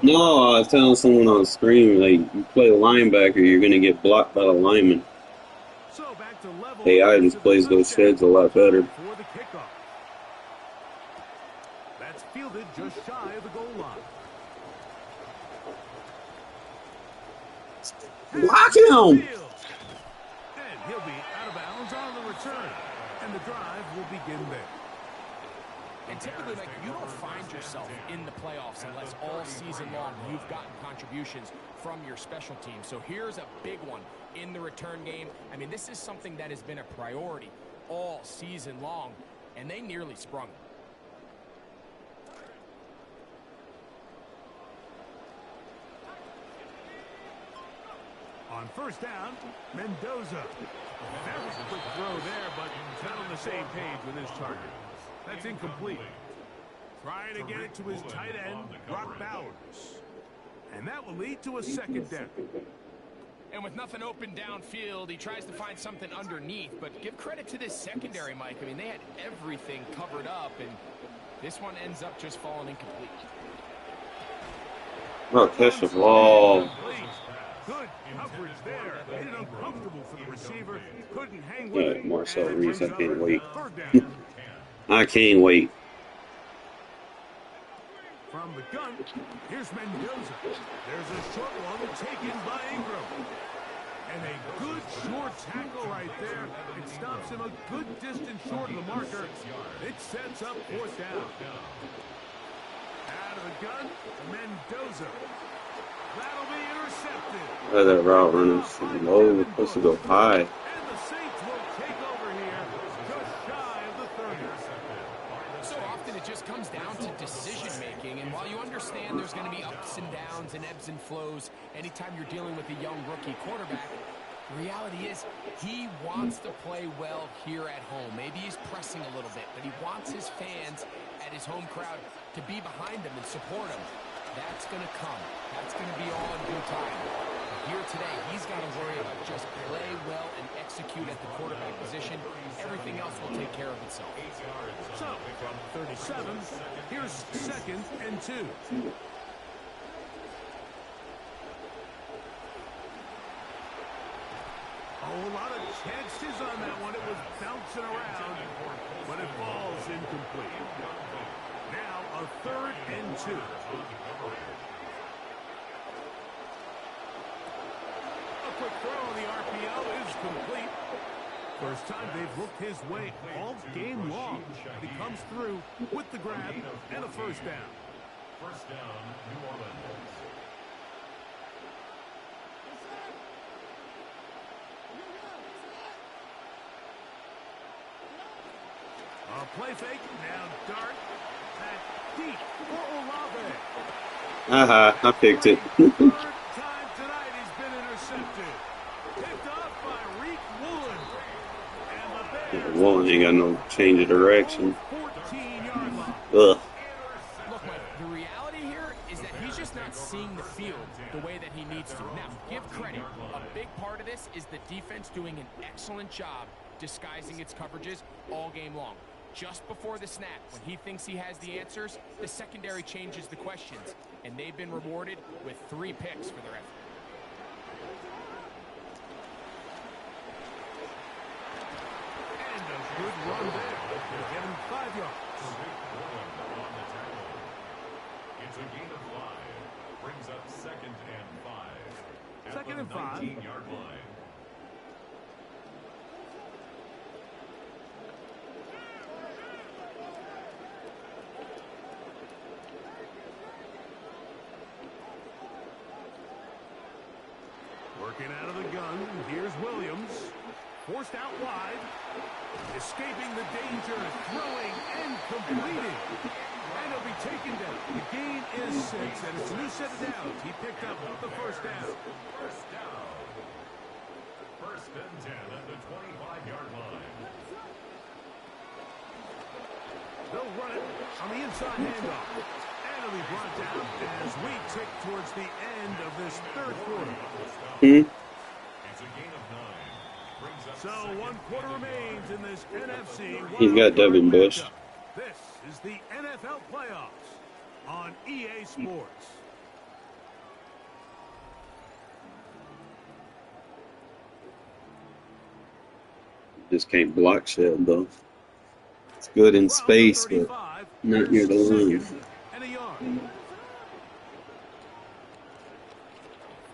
No, I was telling someone on the screen, like, you play linebacker, you're going to get blocked by the lineman. So back to level. AI just plays those sheds a lot better. For the kickoff. That's fielded just shy of the goal line. Block him! And he'll be out of bounds on the return. And the drive will begin there. And typically, like, you don't find yourself in the playoffs unless all season long you've gotten contributions from your special team. So here's a big one in the return game. I mean, this is something that has been a priority all season long, and they nearly sprung it. On first down, Mendoza. Very quick throw there, but not on the same page with his target. That's incomplete. Trying to get it to his tight end, Brock Bowers. And that will lead to a second down. And with nothing open downfield, he tries to find something underneath. But give credit to this secondary, Mike. I mean, they had everything covered up, and this one ends up just falling incomplete. Oh, catch the ball. Good coverage there. Made it uncomfortable for the receiver. Couldn't hang with it. Marcel Reese, I can't wait. I can't wait. From the gun, here's Mendoza. There's a short one taken by Ingram. And a good short tackle right there. It stops him a good distance short of the marker. It sets up fourth down. Out of the gun, Mendoza. That'll be intercepted. That route runner's low, supposed to go high. And the Saints will take over here just shy of the 30. So often it just comes down to decision making, and while you understand there's going to be ups and downs and ebbs and flows anytime you're dealing with a young rookie quarterback, the reality is he wants to play well here at home. Maybe he's pressing a little bit, but he wants his fans at his home crowd to be behind him and support him. That's going to come. That's going to be all in due time. But here today, he's got to worry about just play well and execute at the quarterback position. Everything else will take care of itself. So, from 37, here's 2nd and 2. A whole lot of chances on that one. It was bouncing around, but it falls incomplete. Now a 3rd and 2. A quick throw on the RPO is complete. First time they've looked his way all game long. He comes through with the grab and a first down. First down, New Orleans. A play fake, now dart, back deep for Olave. I picked it. Third time tonight he's been intercepted. Picked off by Reek Woolen. And the Bears Woolen ain't got no change of direction. 14-yard line. Ugh. Look, Mike, the reality here is that he's just not seeing the field the way that he needs to. Now, give credit. A big part of this is the defense doing an excellent job disguising its coverages all game long. Just before the snap, when he thinks he has the answers, the secondary changes the questions, and they've been rewarded with 3 picks for their effort. And a good run there. They'll get him 5 yards. It's a gain of 5. Brings up 2nd and 5. Second and 5. 19-yard line. Working out of the gun, here's Williams. Forced out wide. Escaping the danger, throwing and completing. And he'll be taken down. The gain is 6, and it's a new set of downs. He picked up the first down. First down. 1st and 10 at the 25-yard line. They'll run it on the inside handoff. And it'll be brought down as we tick towards the end of this 3rd quarter. It's a gain of 9. Brings up So 1 quarter remains in this NFC. He's got Devin Bush. This is the NFL playoffs on EA Sports. Just can't block shit though. It's good in space, but not near the line. And a yard.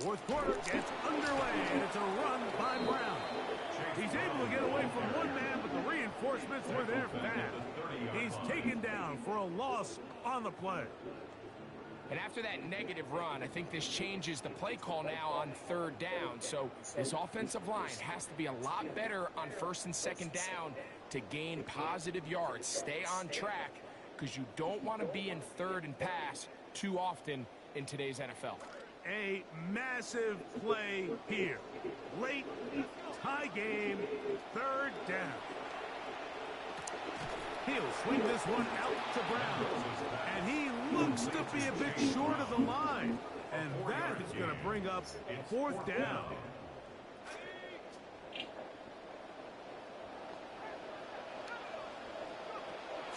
4th quarter gets underway, and it's a run by Brown. He's able to get away from one man, but the reinforcements were there fast. He's taken down for a loss on the play. And after that negative run, I think this changes the play call now on 3rd down. So this offensive line has to be a lot better on 1st and 2nd down to gain positive yards. Stay on track, because you don't want to be in 3rd and pass too often in today's NFL. A massive play here. Late, tie game, 3rd down. He'll swing this one out to Brown. And he looks to be a bit short of the line. And that is going to bring up 4th down.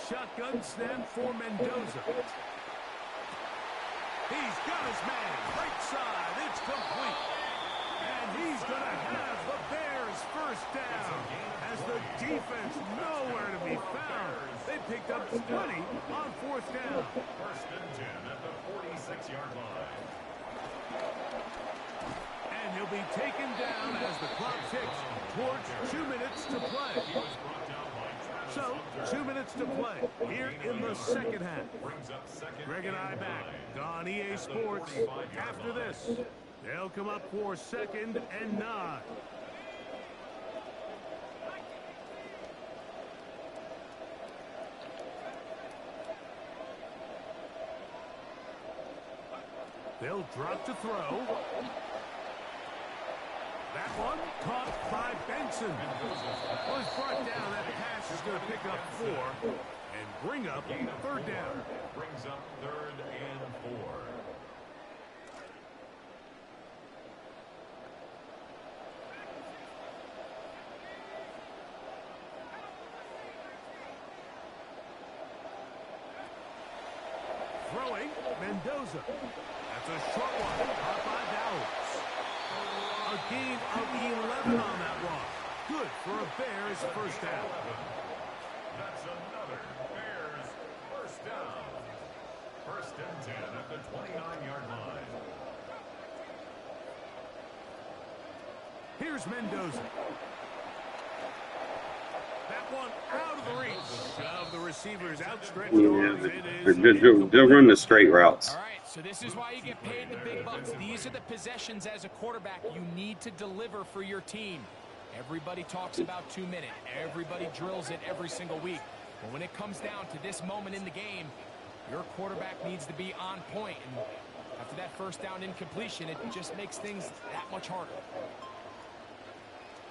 Shotgun snap for Mendoza. He's got his man. Right side. It's complete. And he's going to have the Bears first down. As the defense nowhere to be found. They picked up 20 on 4th down. 1st and 10 at the 46-yard line. And he'll be taken down as the clock ticks towards 2 minutes to play. So, 2 minutes to play here in the 2nd half. Greg and I back on EA Sports. After this, they'll come up for 2nd and 9. They'll drop to throw. That one caught by Benson. Was brought down. That pass is going to pick up 4. And bring up third down. Brings up 3rd and 4. Throwing, Mendoza. That's a short one, caught by Dallas. A gain of 11 on that run. Good for a Bears first down. That's another Bears first down. 1st and 10 at the 29-yard line. Here's Mendoza. That one out of the reach of the receivers, outstretched arms. Yeah, they'll run the straight routes. All right, so this is why you get paid the big bucks. These are the possessions as a quarterback you need to deliver for your team. Everybody talks about 2-minute. Everybody drills it every single week. But when it comes down to this moment in the game, your quarterback needs to be on point. And after that first down incompletion, it just makes things that much harder.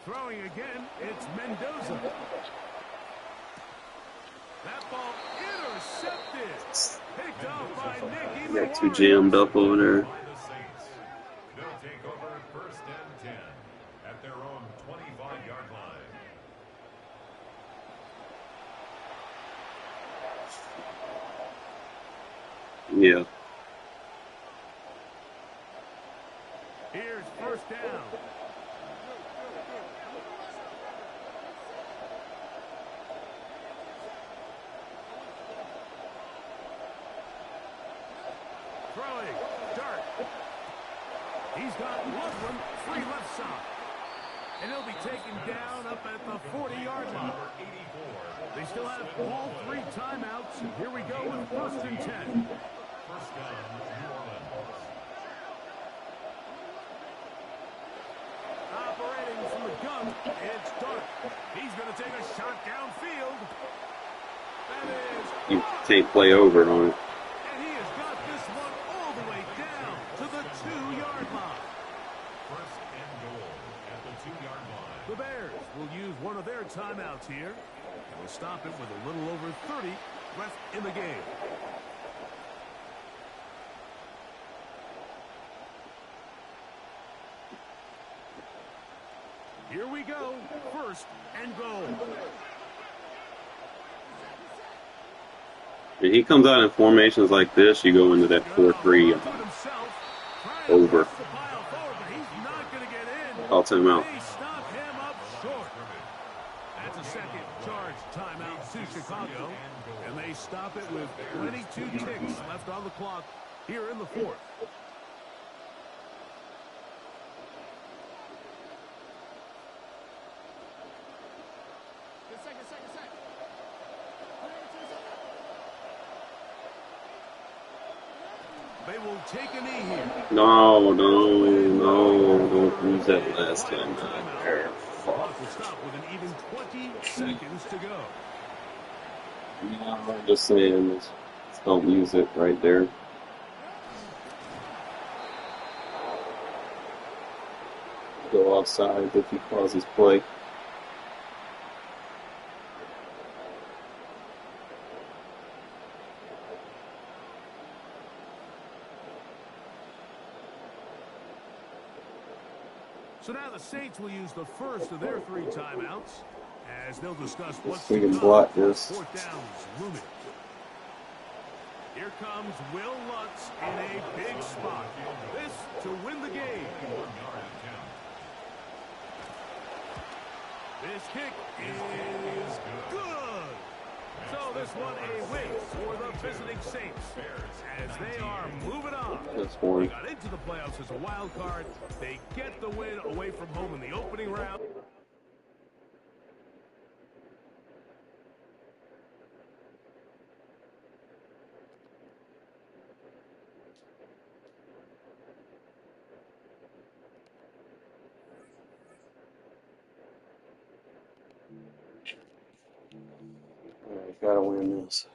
Throwing again, it's Mendoza. That ball intercepted. Picked off by Nicky. Got too jammed up over there. By the Saints. They'll take over 1st and 10 at their own 25-yard line. Yeah. Here's first down. Throwing, Dart. He's got Loveland free left side. And he'll be taken down up at the 40-yard line. They still have all 3 timeouts. Here we go with 1st and 10. First down, New Orleans. Operating from the gun, it's Dart. He's going to take a shot downfield. That is... You can't play over it on it. And he has got this one all the way down to the 2-yard line. 1st and goal at the 2-yard line. The Bears will use one of their timeouts here. And will stop it with a little over 30 left in the game. Here we go. 1st and goal. When he comes out in formations like this, you go into that 4-3 over. Call timeout. They stop him up short. That's a second charge timeout to Chicago. And they stop it with 22 ticks left on the clock here in the 4th. They will take a knee here. No, don't use that last time. There. Clock will stop with an even 20 seconds to go. No, I'm just saying, just don't use it right there. Go offside if he causes play. So now the Saints will use the first of their 3 timeouts as they'll discuss what's We to can come. block this. 4th downs looming. Here comes Will Lutz in a big spot. This to win the game. This kick is good. So this one a win for the visiting Saints as they are moving on. That's They one. got into the playoffs as a wild card. They get the win away from home in the opening round. Alright, gotta win this.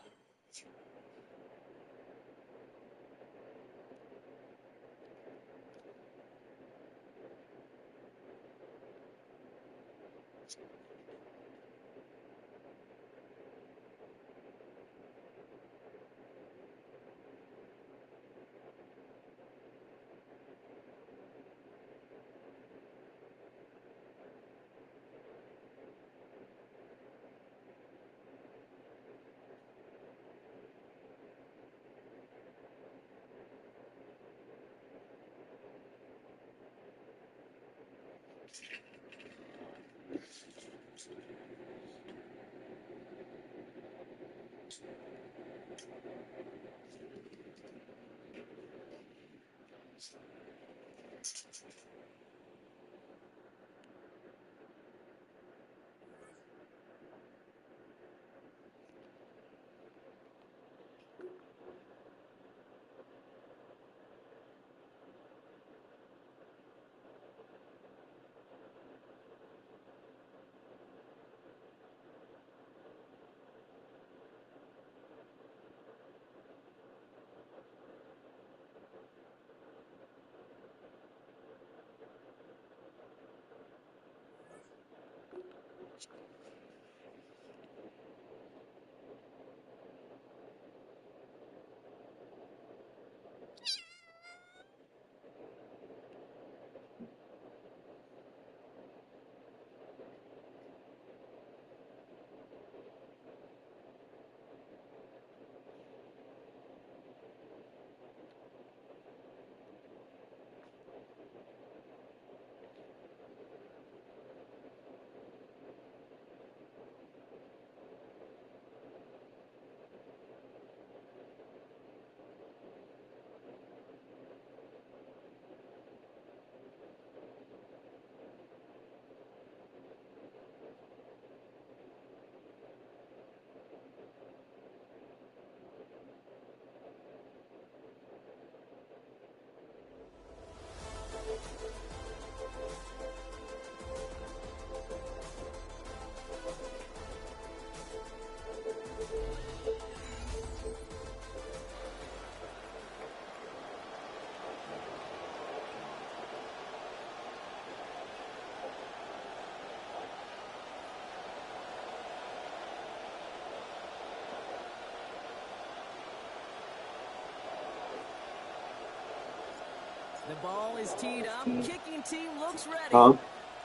The ball is teed up. Kicking team looks ready. Huh?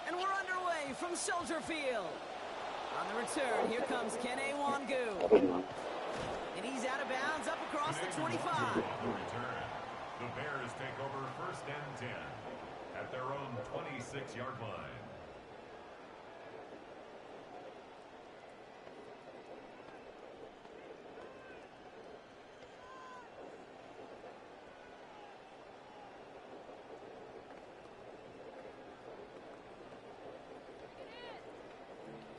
And we're underway from Soldier Field. On the return, here comes Kene Wangu. And he's out of bounds up across the 25. The return. The Bears take over 1st and 10 at their own 26-yard line.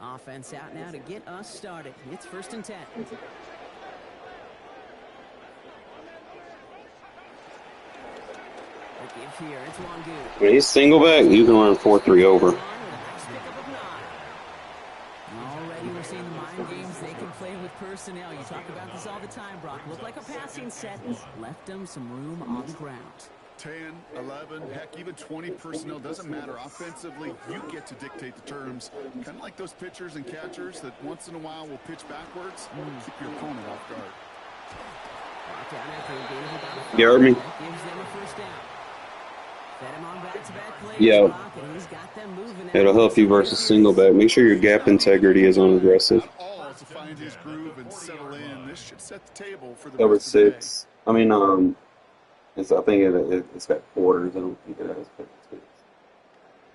Offense out now to get us started. It's 1st and 10. The give here, it's Wangu. When he's single back, you can run 4-3 over. Already we're seeing the mind games they can play with personnel. You talk about this all the time, Brock. Looked like a passing set. Left them some room on the ground. 10, 11, heck, even 20 personnel, doesn't matter. Offensively, you get to dictate the terms. Kind of like those pitchers and catchers that once in a while will pitch backwards, keep your opponent off guard. You heard me? That gives them a 1st down. Fed him on back-to-back plays, Yeah. Brock, and he's got them moving. It'll help you versus single back. Make sure your gap integrity is on aggressive. All to find his groove and settle in. This should set the table for the Cover rest of the day. 6. I mean, I think it's got quarters. I don't think it has 56.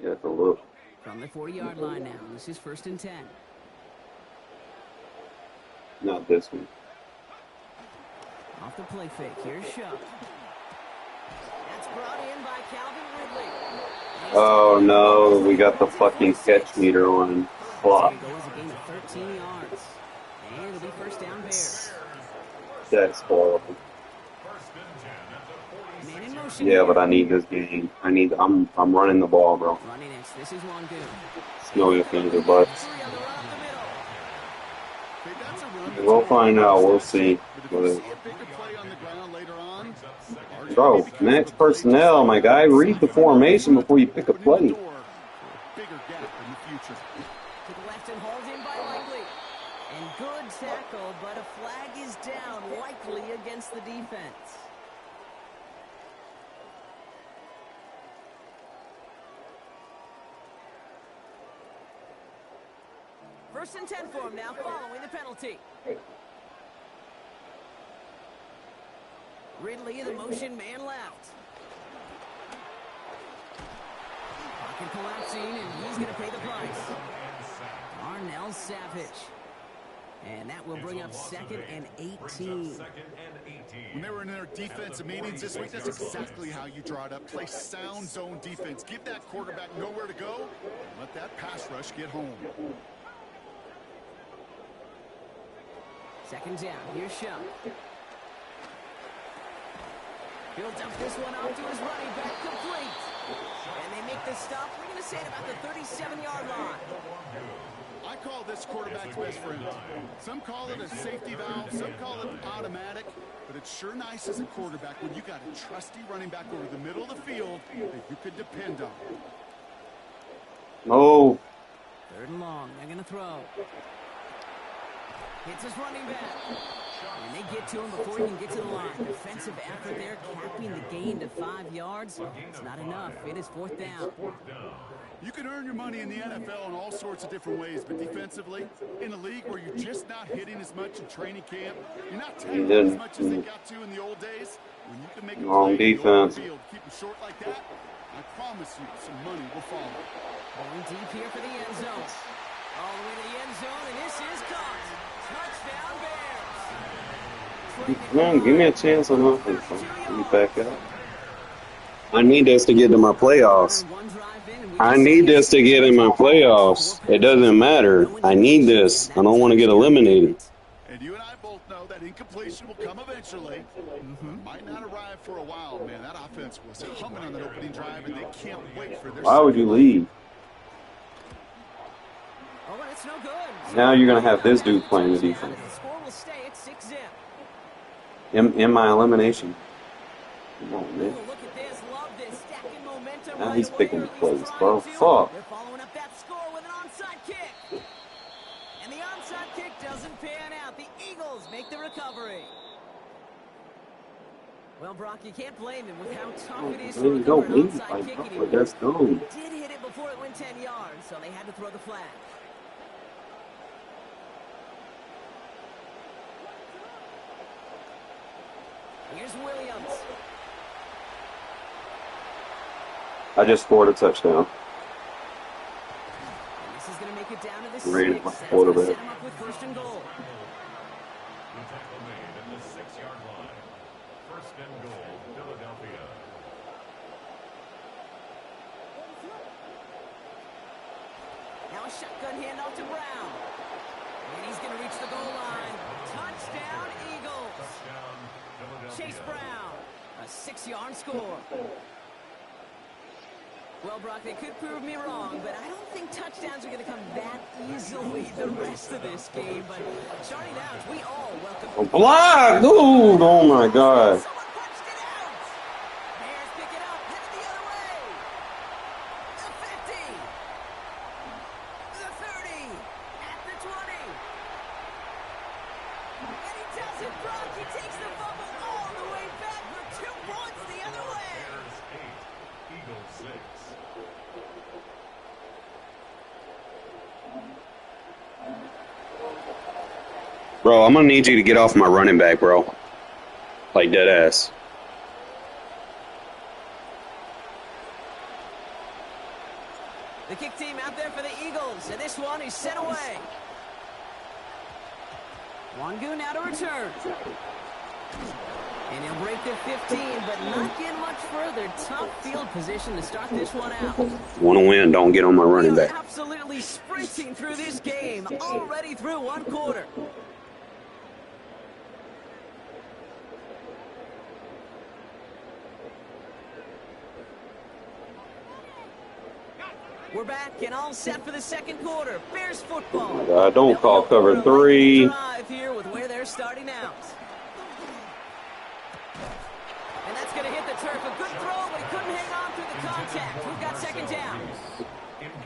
You have to look. From the 40-yard line now. This is 1st and 10. Not this one. Off the play fake. Here's Shuck. That's brought in by Calvin Ridley. Oh no, we got the fucking catch meter on clock. There goes a gain of 13 yards. And it'll be 1st down Bears. That's horrible. Man in motion. Yeah, but I need this game. I'm running the ball, bro. Running next. This is Wangu. It's no ifs, ands, or buts. Three on the run up the middle. Hey, that's a run that's We'll find out. We'll see. But if you see a bigger play on the ground later on, Bro, max personnel, my guy. Read the formation before you pick a play. bigger gap in the future. To the left and hauled in by Likely. And good tackle, but a flag is down, Likely against the defense. First and 10 for him now, following the penalty. Ridley, the motion man left. Pocket collapsing, and he's going to pay the price. Arnell Savage. And that will bring up 2nd and 18. When they were in their defensive meetings this week, that's exactly how you draw it up. Play sound zone defense. Give that quarterback nowhere to go. Let that pass rush get home. 2nd down. Here's Schemin. He'll dump this one off to his running back, complete. And they make the stop. We're going to say it about the 37-yard line. I call this quarterback's best friend. Some call it a safety valve, some call it automatic, but it's sure nice as a quarterback when you got a trusty running back over the middle of the field that you could depend on. Oh. 3rd and long. They're going to throw. Hits his running back. And they get to him before he can get to the line. Defensive effort there, capping the gain to 5 yards. It's not enough. It is 4th down. You can earn your money in the NFL in all sorts of different ways, but defensively, in a league where you're just not hitting as much in training camp, you're not tackling as much as they got to in the old days, when you can make a Wrong play defense. Field, keep them short like that, I promise you some money will follow. Going deep here for the end zone. All the way to the end zone, and this is caught. Touchdown Bears. Come on, give me a chance on offense. Let me back up. I need this to get to my playoffs. I need this to get in my playoffs. It doesn't matter. I need this. I don't want to get eliminated. And you and I both know that incompletion will come eventually. Might not arrive for a while, man. That offense was humming on that opening drive, and they can't wait for their... Why would you leave? Oh, it's no good. Now you're going to have this dude playing the defense. The score will stay at 6-zip. In my elimination. Come on, man. Look at this. Love this. Stacking momentum. Now he's right picking away, the or at least plays, trying bro. to. Fuck. They're following up that score with an onside kick. And the onside kick doesn't pan out. The Eagles make the recovery. Well, Brock, you can't blame him with how tough it is to Man, recover don't an leave onside like kick that. anymore. Let's go. He did hit it before it went 10 yards, so they had to throw the flag. Here's Williams. I just scored a touchdown. And this is going to make it down to the Rated 6. my That's going to quarterback. set him up with 1st and goal. The tackle made at the 6-yard line. 1st and goal, Philadelphia. Now a shotgun handoff to Brown. And he's going to reach the goal line. Touchdown, Eagles. Touchdown, Philadelphia. Chase Brown. A 6-yard score. Well, Brock, they could prove me wrong, but I don't think touchdowns are going to come that easily the rest of this game. But starting out, we all welcome... Block! Dude! Oh my god. Someone punched it out! Bears pick it up, headed the other way. The 50. The 30. At the 20. And he does it, Brock. He takes the fumble all the way back for 2 points the other way. Bears 8, Eagles 6. Bro, I'm going to need you to get off my running back, bro. Like dead ass. The kick team out there for the Eagles, and this one is sent away. Wangu now to return. And he'll break the 15, but not get much further. Tough field position to start this one out. Want to win, don't get on my running We are back. absolutely sprinting through this game, already through 1 quarter. We're back and all set for the 2nd quarter. Bears football. God, don't call cover 3. Drive here with where they're starting out. And that's going to hit the turf. A good throw, but he couldn't hang on through the contact. We've got 2nd down.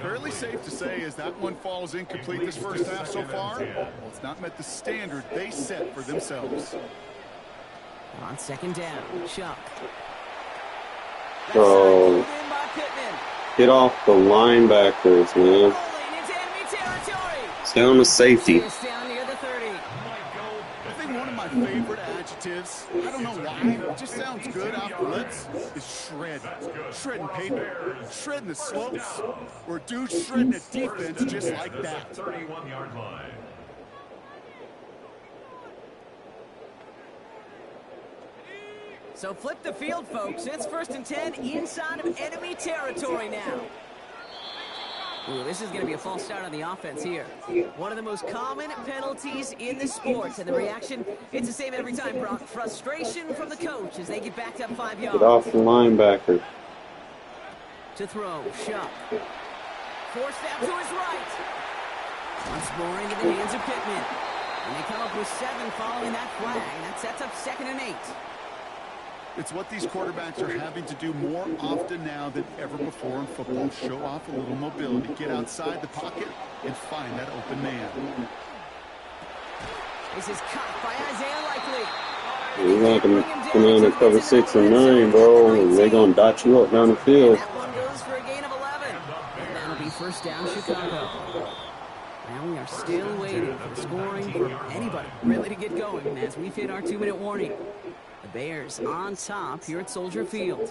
Fairly safe to say as that one falls incomplete this first half so far, well, it's not met the standard they set for themselves. On 2nd down, Chuck. Bro. In by Pittman. Get off the linebackers, man. Rolling into enemy territory. Stay on the safety. It's down near the 30. I think one of my favorite adjectives, I don't know why, it just sounds good off the lips, is shred. Shredding paper, shredding the slopes, or dude shredding a defense just like that. 31-yard line. So flip the field, folks. It's 1st and 10 inside of enemy territory now. Ooh, this is going to be a false start on the offense here. One of the most common penalties in the sport. And the reaction, it's the same every time, Brock. Frustration from the coach as they get backed up 5 yards. Get off the linebacker. To throw, Shuck. Forced out to his right. Once more into the hands of Pittman. And they come up with 7 following that flag. That sets up 2nd and 8. It's what these quarterbacks are having to do more often now than ever before in football. Show off a little mobility. Get outside the pocket and find that open man. This is caught by Isaiah Likely. You're not going to come in and cover 6 and 9, bro. They're going to dot you up down the field. That one goes for a gain of 11. And that'll be 1st down, Chicago. Now we are still waiting for the scoring for anybody really to get going as we've hit our 2-minute warning. The Bears on top here at Soldier Field.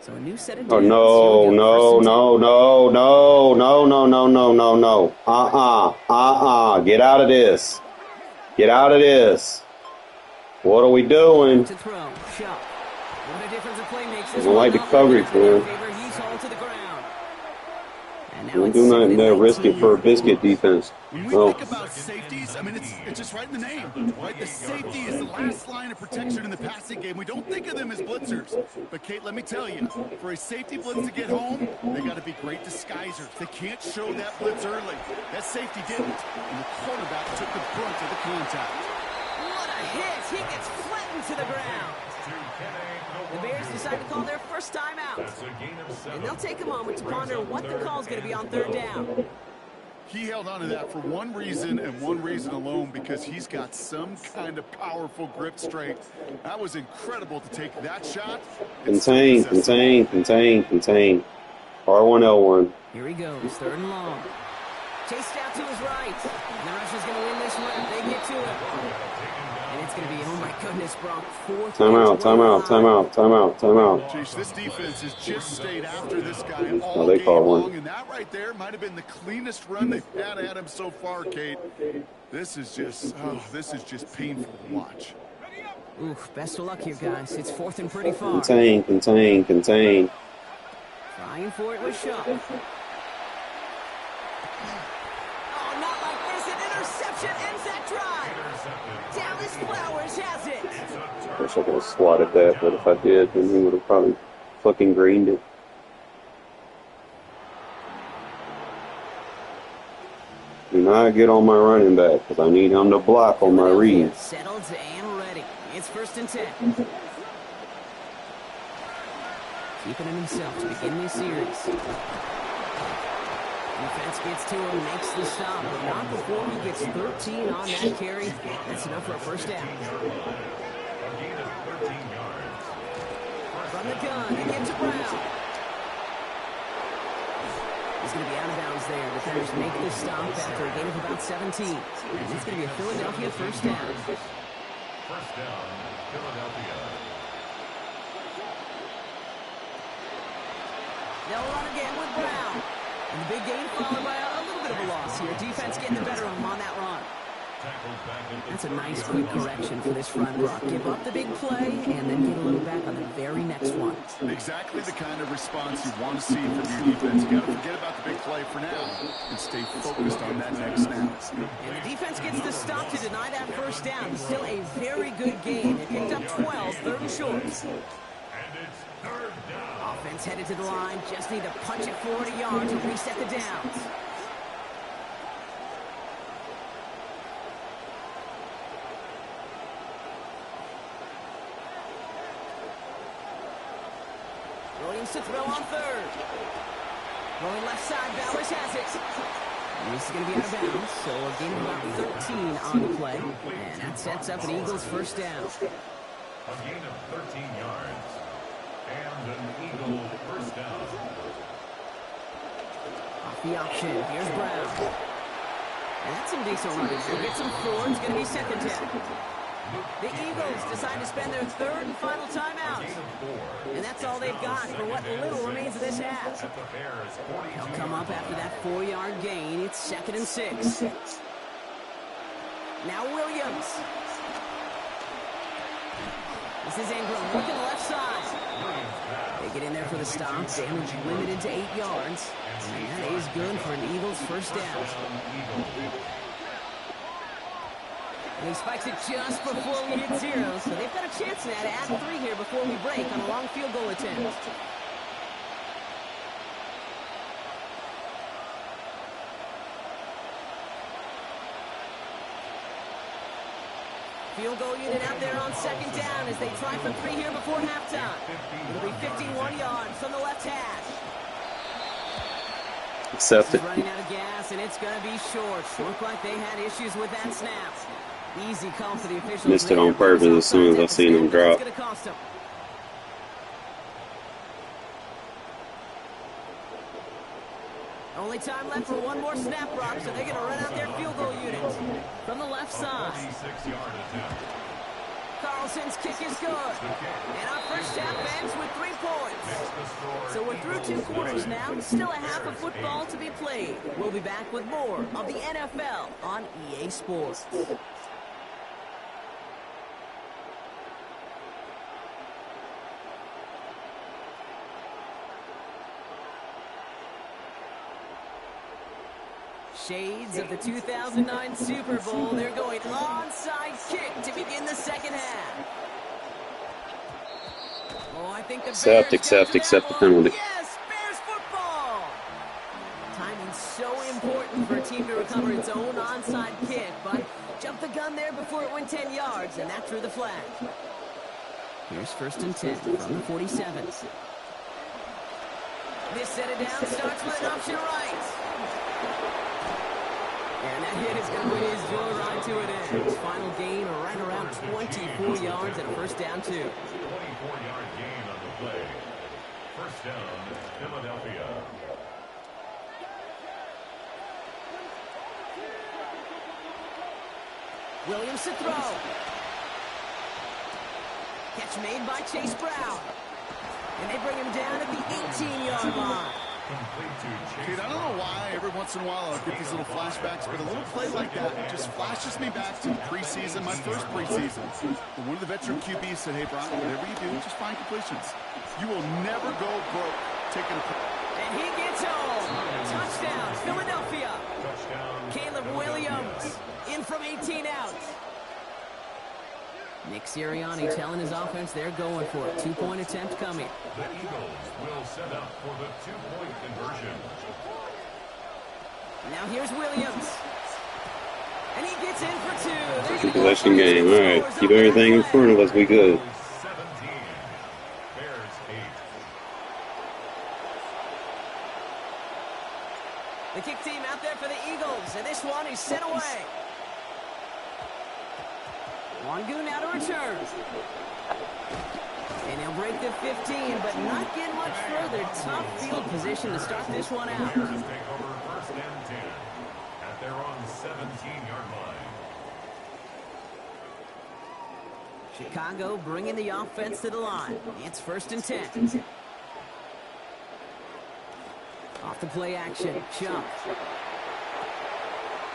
So a new set of Oh, downs. no, no, no, no, no, no, no, no, no, no, no. Get out of this. Get out of this. What are we doing? To throw, Shuck. What a difference a play makes. I don't like the coverage, man. He's hauled to the ground. And now Don't do nothing there. Risk it for a biscuit defense. When we No. think about safeties, I mean, it's just right in the name, right? The safety is the last line of protection in the passing game. We don't think of them as blitzers. But, Kate, let me tell you, for a safety blitz to get home, they got to be great disguisers. They can't show that blitz early. That safety didn't, and the quarterback took the brunt of the contact. What a hit! He gets flattened to the ground. The Bears decide to call their first timeout. And they'll take a moment to ponder what the call is going to be on 3rd down. He held on to that for one reason and one reason alone, because he's got some kind of powerful grip strength. That was incredible to take that shot. Contain. R1L1. Here he goes, 3rd and long. Chased out to his right. And the rusher's going to win this rep. They get to it. And it's going to be, oh my goodness, Brock, 4th. Timeout. Jeez, this defense has just stayed after this guy all they game called one. long, and that right there might have been the cleanest run they've had at him so far, Kate. This is just painful to watch. Ooh, best of luck here, guys. It's 4th and pretty far. Contain. Trying for it with Shaw. Oh, not like this. An interception ends that drive. Dallas Flowers has it. Wish I could have swatted that, but if I did, then he would have probably fucking greened it. Do not get on my running back, because I need him to block on my read. Settled and ready. It's 1st and 10. Keeping it himself to begin this series. Defense gets to him, makes the stop, but not before he gets 13 on that carry. That's enough for a 1st down. From the gun, they get to Brown. He's going to be out of bounds there. Defenders make the stop after a gain of about 17. And it's going to be a Philadelphia 1st down. 1st down, Philadelphia. They'll run again with Brown. And the big gain followed by a little bit of a loss here. Defense getting the better of him on that run. That's a nice quick correction for this front, Brock. Give up the big play and then get a little back on the very next one. Exactly the kind of response you want to see from your defense. You got to forget about the big play for now and stay focused on that next snap. And the defense gets the stop to deny that 1st down. Still a very good game. They picked up 12, 3rd and short. Offense headed to the line. Just need to punch it 40 yards to reset the downs. Williams to throw on 3rd. Rolling left side, Bowers has it. And this is going to be out of bounds, so a gain of about 13 on the play. And that sets up an Eagles 1st down. A gain of 13 yards. And an Eagle 1st down. Off the option, here's Brown. And that's some decent running. He'll get some 4, it's going to be 2nd down. The Eagles decide to spend their 3rd and final timeout. And that's all they've got for what little remains of this half. They'll come up after that 4-yard gain. It's 2nd and 6. Now Williams. This is Ingram looking left side. They get in there for the stop. Damage limited to 8 yards. And that is good for an Eagles first down. And he spikes it just before we hit 0. So they've got a chance now to add 3 here before we break on a long field goal attempt. Field goal unit out there on second down as they try for 3 here before halftime. It'll be 51 yards from the left hash. Accepted. Running out of gas, and it's going to be short. Looked like they had issues with that snap. Easy call for the officials. Missed it on purpose as soon as I seen him drop. It's going to cost them. Only time left for one more snap, Brock, so they're going to run out their field goal unit from the left side. Carlson's kick is good. And our first half ends with 3 points. So we're through 2 quarters now. Still a half of football to be played. We'll be back with more of the NFL on EA Sports. Shades of the 2009 Super Bowl. They're going onside kick to begin the second half. Oh, I think the Accept the penalty. Yes, Bears football. Timing's so important for a team to recover its own onside kick, but jumped the gun there before it went 10 yards, and that drew the flag. Here's 1st and 10 from the 47. This set it down, starts with an option right. And that hit is going to bring his joyride to an end. His final gain right around 24 yards and a first down, 2. 24-yard gain on the play. First down, Philadelphia. Williams to throw. Catch made by Chase Brown. And they bring him down at the 18-yard line. Dude, I don't know why every once in a while I get these little flashbacks, but a little play like that just flashes me back to preseason, my first preseason. And one of the veteran QBs said, hey, Brian, whatever you do, just find completions. You will never go broke taking a play. And he gets home. Touchdown, Philadelphia. Caleb Williams in from 18 out. Nick Sirianni telling his offense they're going for it. 2-point attempt coming. The Eagles will set up for the 2-point conversion. Now here's Williams. And he gets in for 2. It's a possession game. All right. Keep everything in front of us. We good. 17. Bears 8. The kick team out there for the Eagles. And this one is sent away. Wangu now to return. And he'll break the 15, but not get much further. Tough field position to start this one out. Bears take over 1st and 10 at their own 17-yard line. Chicago bringing the offense to the line. It's 1st and 10. Off the play action. Jump.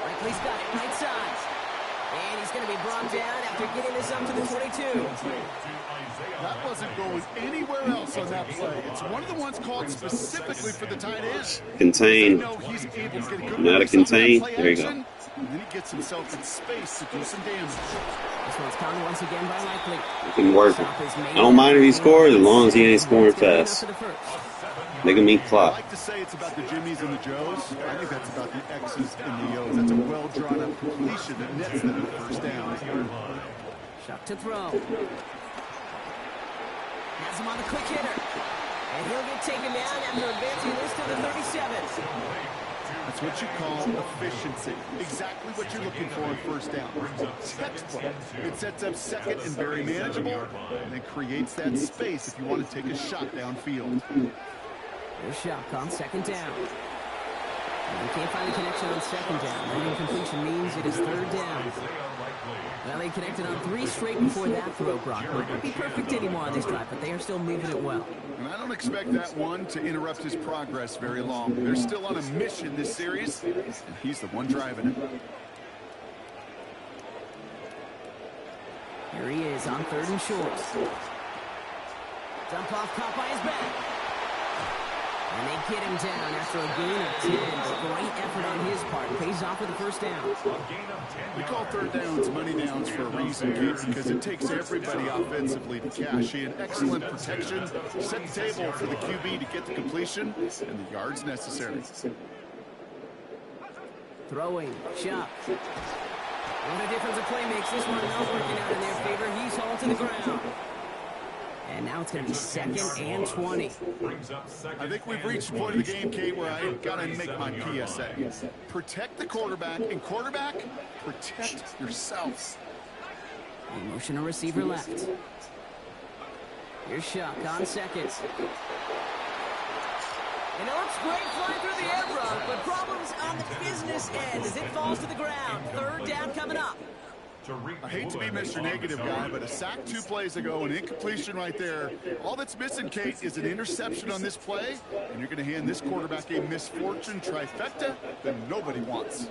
Likely's got it right side. And he's going to be brought down after getting this up to the 22. That wasn't going anywhere else on that play. It's one of the ones called specifically for the tight end. Contain. He's able to get a good Not a contain. There you go. And then he gets himself in space to do some damage. This one's caught once again by Likely. It can work. I don't mind if he scores as long as he ain't scoring fast. Make him eat clock. I like to say it's about the Jimmies and the Joes. I think that's about the X's and the O's. That's a well-drawn-up completion that nets them the first down. Shuck to throw. Has him on the quick hitter. And he'll get taken down after advancing this to the 37. That's what you call efficiency. Exactly what you're looking for on first down. Textbook. It sets up second and very manageable, and it creates that space if you want to take a shot downfield. Here's Shuck on 2nd down. And he can't find the connection on 2nd down. That incompletion means it is 3rd down. Well, they connected on 3 straight before that throw, Brock. Might not be perfect anymore on this drive, but they are still moving it well. And I don't expect that one to interrupt his progress very long. They're still on a mission this series, and he's the one driving it. Here he is on 3rd and short. Dump off caught by his back. And they get him down after a gain of 10. But great effort on his part. Pays off with the first down. We call 3rd downs money downs for a reason, Kate, because it takes everybody offensively to cash in. Excellent protection, set the table for the QB to get the completion and the yards necessary. Throwing, Chuck. What a difference a play makes. This one not working out in their favor. He's hauled to the ground. And now it's going to be 2nd and 20. I think we've reached the point of the game, Kate, where I got to make my PSA. Protect the quarterback, and quarterback, protect yourself. A motion a receiver left. Here's Shuck on 2nd. And it looks great flying through the air, Brock, but problems on the business end as it falls to the ground. 3rd down coming up. I hate to be Mr. Negative guy, but a sack 2 plays ago, an incompletion right there. All that's missing, Kate, is an interception on this play, and you're going to hand this quarterback a misfortune trifecta that nobody wants.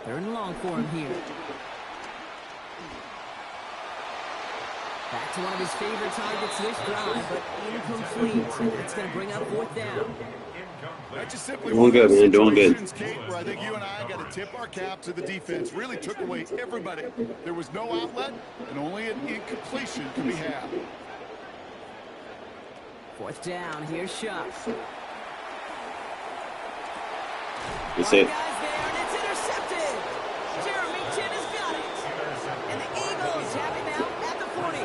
Third and long for him here. Back to one of his favorite targets this drive, but incomplete. And that's going to bring up 4th down. That just simply Doing good, man. Doing good. Kate, where I think you and I got to tip our cap to the defense. Really took away everybody. There was no outlet, and only an incompletion could be had. 4th down. Here's Shuck. That's it. Guys there, and it's intercepted. Jeremy Chin has got it. And the Eagles have it now at the 40.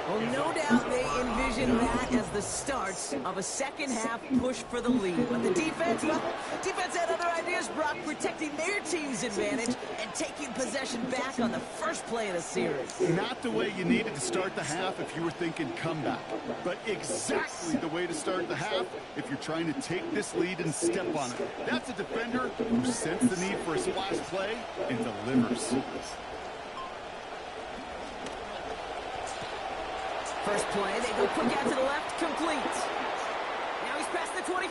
Well, no doubt they envision that as the start of a second-half push for the lead. But the defense, well, defense had other ideas, Brock, protecting their team's advantage and taking possession back on the first play of the series. Not the way you needed to start the half if you were thinking comeback, but exactly the way to start the half if you're trying to take this lead and step on it. That's a defender who sensed the need for a splash play and delivers. First play, they go quick out to the left, complete. Now he's past the 25.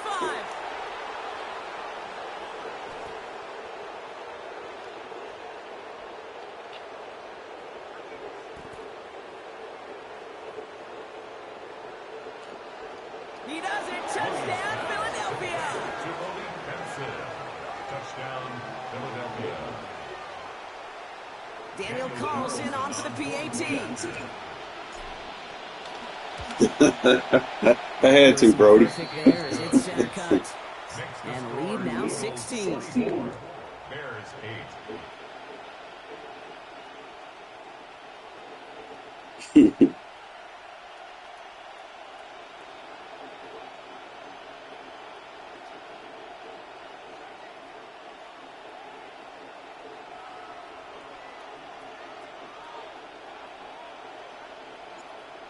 He does it. Touchdown, Philadelphia. Touchdown, Philadelphia. Daniel Carlson on for the PAT. I had to, Brody. There as it's center cut. And lead now 16. Bears 8.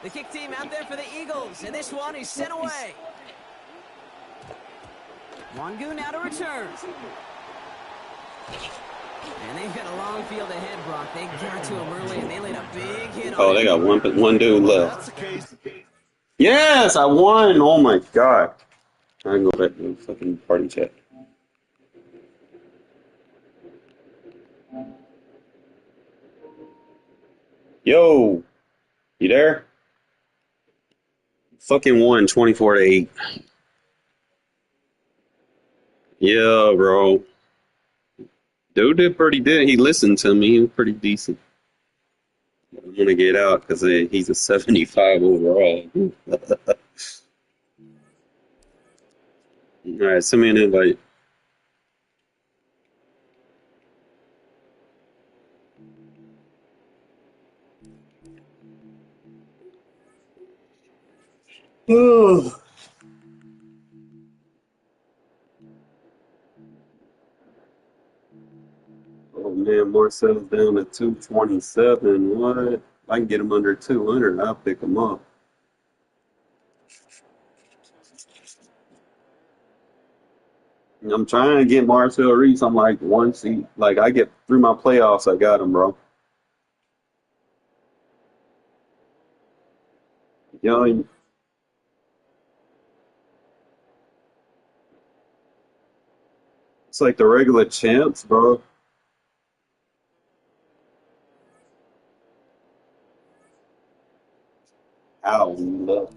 The kick team out there for the Eagles, and this one is sent away. Wangu now to return. And they've got a long field ahead, Brock. They got to him early, and they laid a big hit on Oh, they got one dude left. Yes, I won. Oh my god. I can go back to the fucking party chat. Yo, you there? Fucking won 24-8. Yeah, bro. Dude did pretty good. He listened to me. He was pretty decent. I'm gonna get out because he's a 75 overall. All right, send me an invite. Oh. Oh man, Marcel's down to 227. What? If I can get him under 200, I'll pick him up. I'm trying to get Marcel Reese. I'm like one seat. Like I get through my playoffs, I got him, bro. Yo, It's like the regular champs, bro. Ow, look.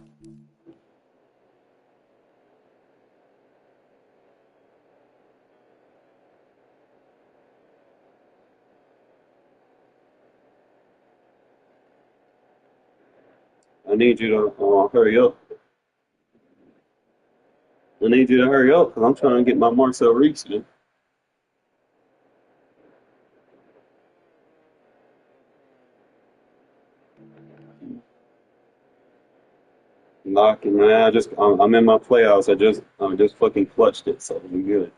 I need you to hurry up. I need you to hurry up because I'm trying to get my Marcel Reese, man. Knocking, man. I'm in my playoffs. I just fucking clutched it, so we good.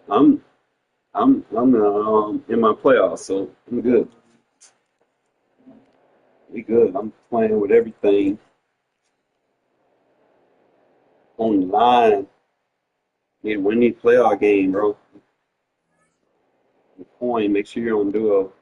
I'm I'm in my playoffs, so I'm good. We good. I'm playing with everything on the line. Need to win these playoff game, bro. Coin, make sure you're on duo.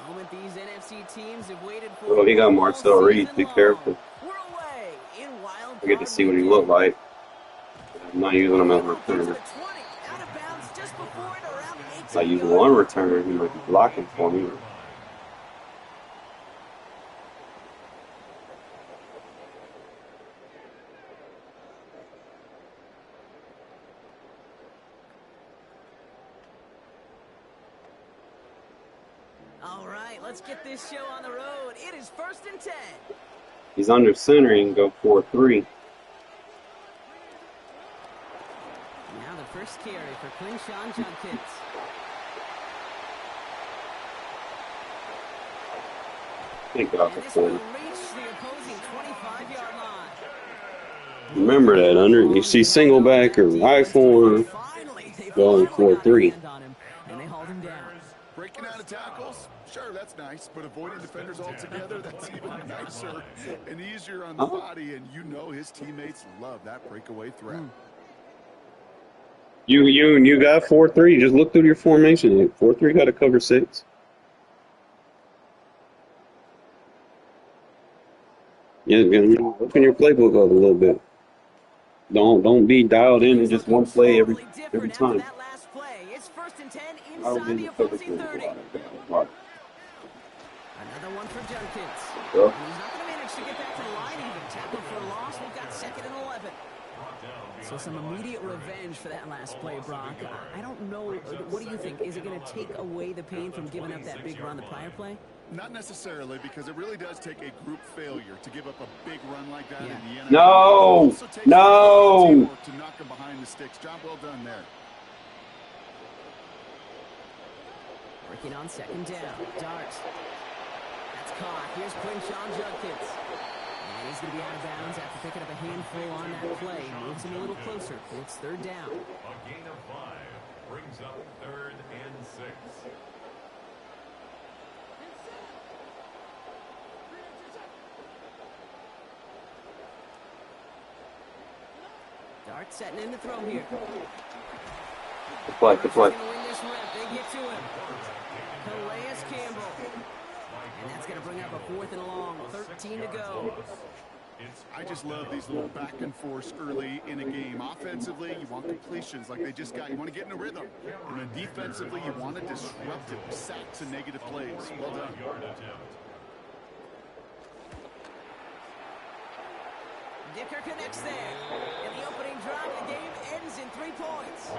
Moment these NFC teams have waited for. Oh, he got Marcel Reed. Be careful. We're away in wild I get to see what he looked like. I'm not using him as a returner. If I use one returner, he might be blocking for me. All right, let's get this show on the road. It is 1st and 10. He's under center. He can go 4-3. Now the first carry for Quinshawn Judkins. Can't get off the This 40. will reach the opposing 25-yard line. Remember that under. You see single back or rifle or going 4-3. And they hauled him down. Breaking out of tackles, sure, that's nice, but avoiding defenders altogether, that's even nicer and easier on the body, and you know his teammates love that breakaway threat. You got 4-3. Just look through your formation. 4-3 got to cover 6. Yeah, open your playbook up a little bit. Don't be dialed in just one play every time. That last play. It's 1st and 10 I inside don't the think cover opposing 30. Another one for Judkins. Yeah. He's not going to manage to get back to the line even. Tackled for a loss. We've got 2nd and 11. So some immediate revenge for that last play, Brock. I don't know. What do you think? Is it going to take away the pain from giving up that big run the prior play? Not necessarily, because it really does take a group failure to give up a big run like that in the NFL. No! No! To knock him behind the sticks. Job well done there. Working on 2nd down. Dart. That's caught. Here's Quinshawn Judkins. And he's going to be out of bounds after picking up a handful on that play. Moves him a little closer. It's 3rd down. A gain of 5 brings up 3rd and 6. Dart setting in to throw here. Good play. Win this rep. They get to him. Calais Campbell. And that's going to bring up a 4th and long. 13 to go. I just love these little back and forth early in a game. Offensively, you want completions like they just got. You want to get in a rhythm. And then defensively, you want to disrupt it with sacks and negative plays. Well done. Dicker connects there. And the opening drive of the game ends in 3 points.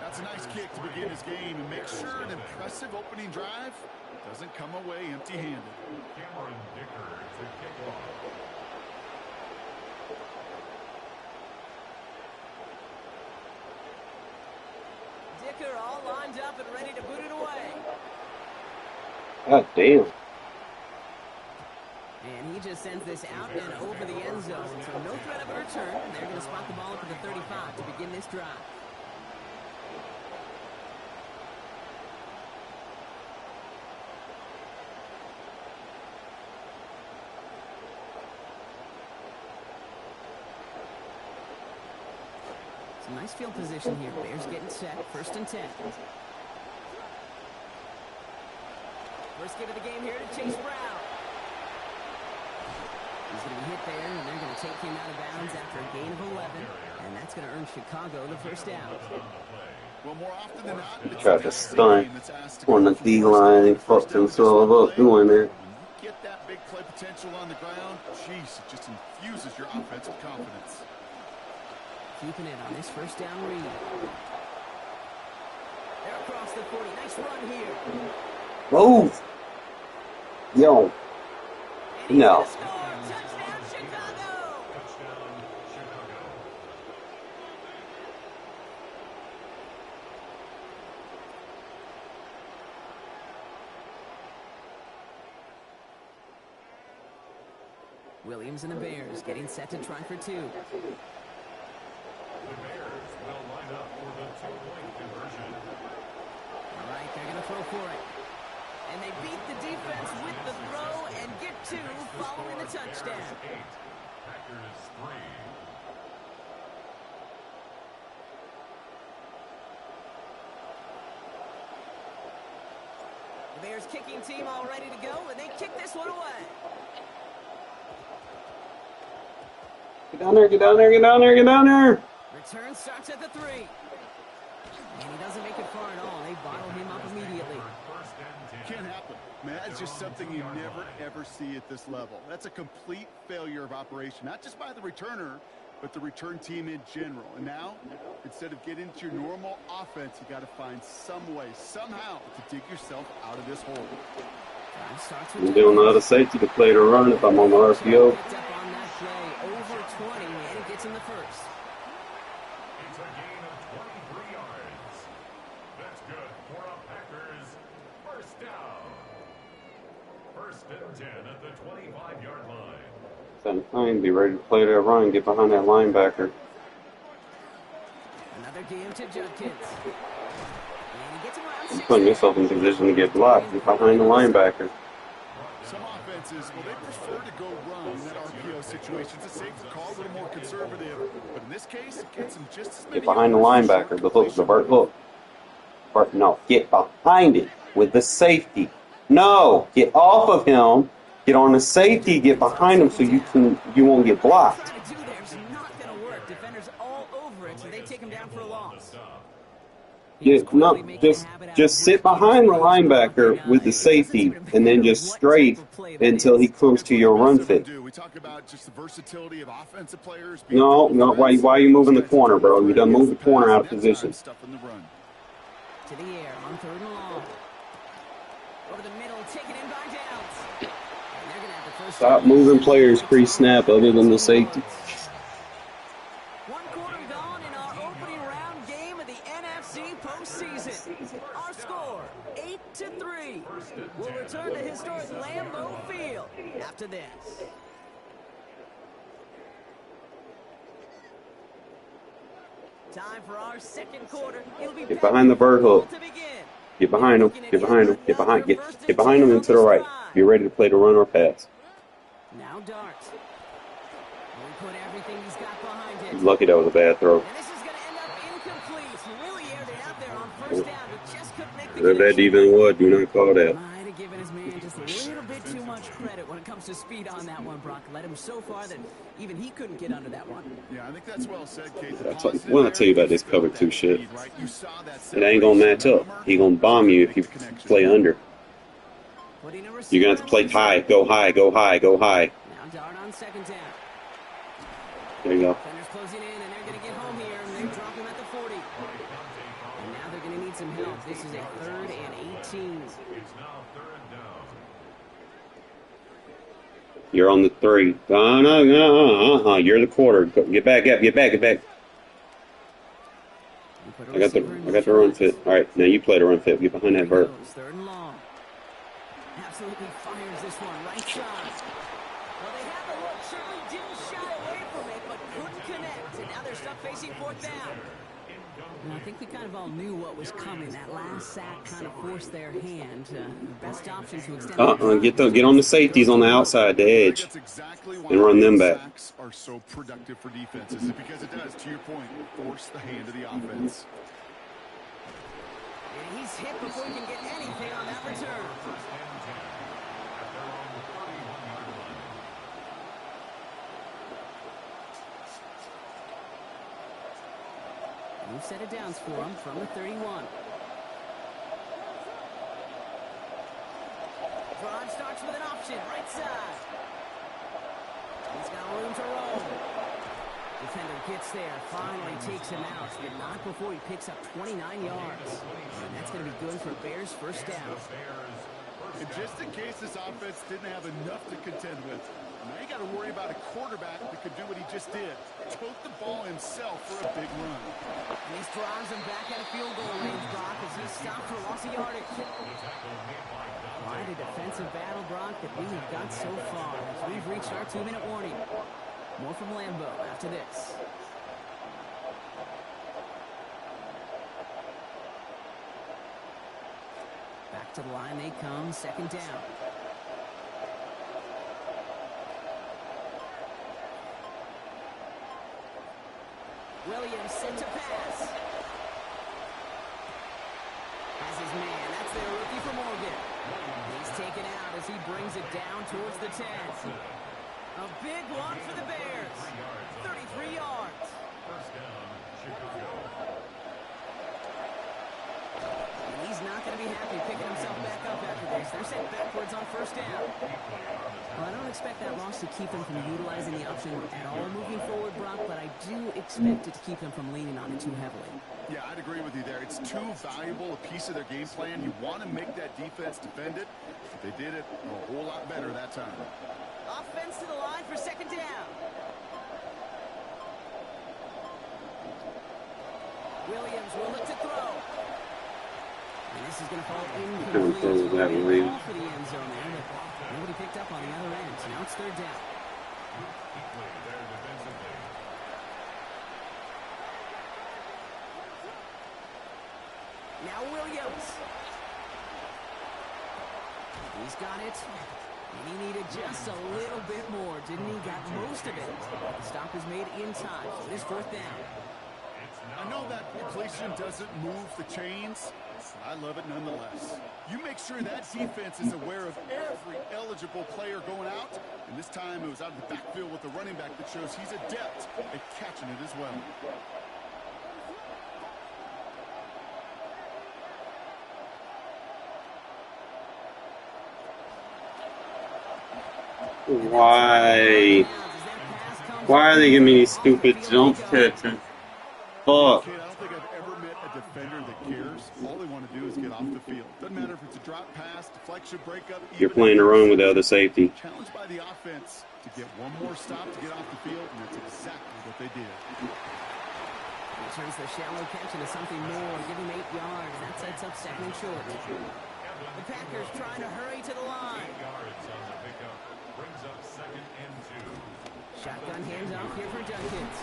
That's a nice kick to begin his game, and make sure an impressive opening drive doesn't come away empty-handed. Cameron Dicker to kick off. Dicker all lined up and ready to boot it away. God damn. And he just sends this out and over the end zone. So no threat of a return. They're going to spot the ball up at the 35 to begin this drive. Some nice field position here. Bears getting set. 1st and 10. First give of the game here to Chase Brown. He's going to be hit there, and they're going to take him out of bounds after a gain of 11. And that's going to earn Chicago the first down. Well, more often than not, it's Tried to the stunt game that's asked to on go the for D first line. He down. fucked himself up doing it. When you get that big play potential on the ground, jeez, it just infuses your offensive confidence. Keeping it on this first down read. They're across the 40. Nice run here. Move! Yo. And he's No. gonna score. Touchdown, Chicago! Touchdown, Chicago. Williams and the Bears getting set to try for 2. The Bears will line up for the 2-point conversion. All right, they're going to throw for it. And they beat the defense with the throw and get 2 following the touchdown. Bears 8, Packers 3. The Bears kicking team all ready to go, and they kick this one away. Get down there, get down there, get down there, get down there! Return starts at the 3. And he doesn't make it far at all. They bottle him up immediately. First and 10. Can't happen. Man, that's just something you never, ever see at this level. That's a complete failure of operation, not just by the returner, but the return team in general. And now, instead of getting into your normal offense, you got to find some way, somehow, to dig yourself out of this hole. Drive starts I'm with doing the other safety to play the run if I'm on the RPO. picked up on that play over 20, and he gets in the first. It's a gain of 23 yards. That's good for a Packers first down. First and 10 at the 25-yard line. Set time, be ready to play that run, get behind that linebacker. Another game to Judkins. And he gets him around You're 6. putting yourself in position to get blocked, get behind the linebacker. Some offenses, well, they prefer to go run in that RPO situation. It's a safer call, a little more conservative. But in this case, it gets them just as many Get behind the yards. linebacker, the hook, the vert hook. Vert, no, get behind it with the safety. No, get off of him, get on the safety, get behind him so you won't get blocked. Trying to do there is not going to work. Defenders all over it, so they take him down for a loss. Just sit behind the linebacker with the safety and then just strafe until he comes to your run fit. We talk about just the versatility of offensive players. No, why are you moving the corner, bro? You done moved the corner out of position. To the air on 3rd and long. Over the middle, taken in by Downs. And they're going to have the first Stop moving players pre-snap other than the safety. 1 quarter gone in our opening round game of the NFC postseason. Our score, 8-3. We'll return to historic Lambeau Field after this. Time for our second quarter. It'll be Get behind the bird hook. to begin. Get behind him. Get behind him. Get behind him and to the right. Be ready to play the run or pass. Now Dart. Will put everything he's got behind He's it. lucky that was a bad throw. And this is going to end up incomplete. He really aired it out there on first down, but just couldn't make the Whatever that connection. even was, do not call that. Might have given his man just a little bit too much credit when it comes comes to speed on that one, Brock. Led him so far that even he couldn't get under that one. Yeah, I think that's well said, Kate. What I tell you about this cover 2 shit? It ain't gonna match up. He gonna bomb you if you play under. You're gonna have to play high, go high, go high, go high. Now Dart on second down. There you go. Defenders closing in, and they're going to get home here, and they drop him at the 40. And now they're going to need some help. This is a 3rd and 18. It's now 3rd down. You're on the 3. No. You're the quarter. Get back, get back. I got the run fit. All right, now you play the run fit. Get behind that vert. 3rd and long. Absolutely fires this one right side. Well, they have the look. Certainly didn't shy away from it, but couldn't connect. And now they're stuck facing 4th down. And I think we kind of all knew what was coming. That last sack kind of forced their hand. The best option to extend. Get on the safeties on the outside, the edge, and run them back. Sacks are so productive for defenses because it does, to your point, force the hand of the offense. And he's hit before he can get anything on that return. New set of downs for him from the 31. Broad starts with an option, right side. He's got room to roll. Defender gets there, finally takes him out, but not before he picks up 29 yards. And that's going to be good for Bears' first down. And just in case this offense didn't have enough to contend with, now you got to worry about a quarterback that could do what he just did. Tote the ball himself for a big run. And he drives him back at a field goal range, Brock, as he stopped for loss of yardage. Quite a defensive battle, Brock, that we have got so far as we've reached our 2-minute warning. More from Lambeau after this. Back to the line they come, 2nd down. Williams sent to pass. Has his man. That's their rookie for Morgan. He's taken out as he brings it down towards the 10. A big one for the Bears. 33 yards. First down, Chicago. And he's not going to be happy picking himself back up after this. They're sent backwards on 1st down. Well, I don't expect that loss to keep him from utilizing the option at all moving forward, Brock, but I do expect it to keep him from leaning on it too heavily. Yeah, I'd agree with you there. It's too valuable a piece of their game plan. You want to make that defense defend it. But they did it a whole lot better that time. Offense to the line for 2nd down. Williams will look to throw. And this is going to fall incomplete. Ball for the end zone there, but nobody picked up on the other end. So now it's 3rd down. Now Williams. He's got it. And he needed just a little bit more, didn't he? Got most of it. The stop is made in time. So it is 4th down. I know that completion doesn't move the chains. I love it nonetheless. You make sure that defense is aware of every eligible player going out. And this time it was out of the backfield with the running back that shows he's adept at catching it as well. Why are they giving me these stupid jump cuts? And fuck. Kid, I don't think I've ever met a defender that cares. All they want to do is get off the field. Doesn't matter if it's a drop pass, deflection, breakup. You're playing the run with the other safety. Challenged by the offense to get one more stop to get off the field, and that's exactly what they did. He turns the shallow catch into something more, give him 8 yards. That sets up 2nd and short. The Packers trying to hurry to the line. 8 yards on the pickup. Brings up 2nd and 2. Shotgun handoff here for Dunkins.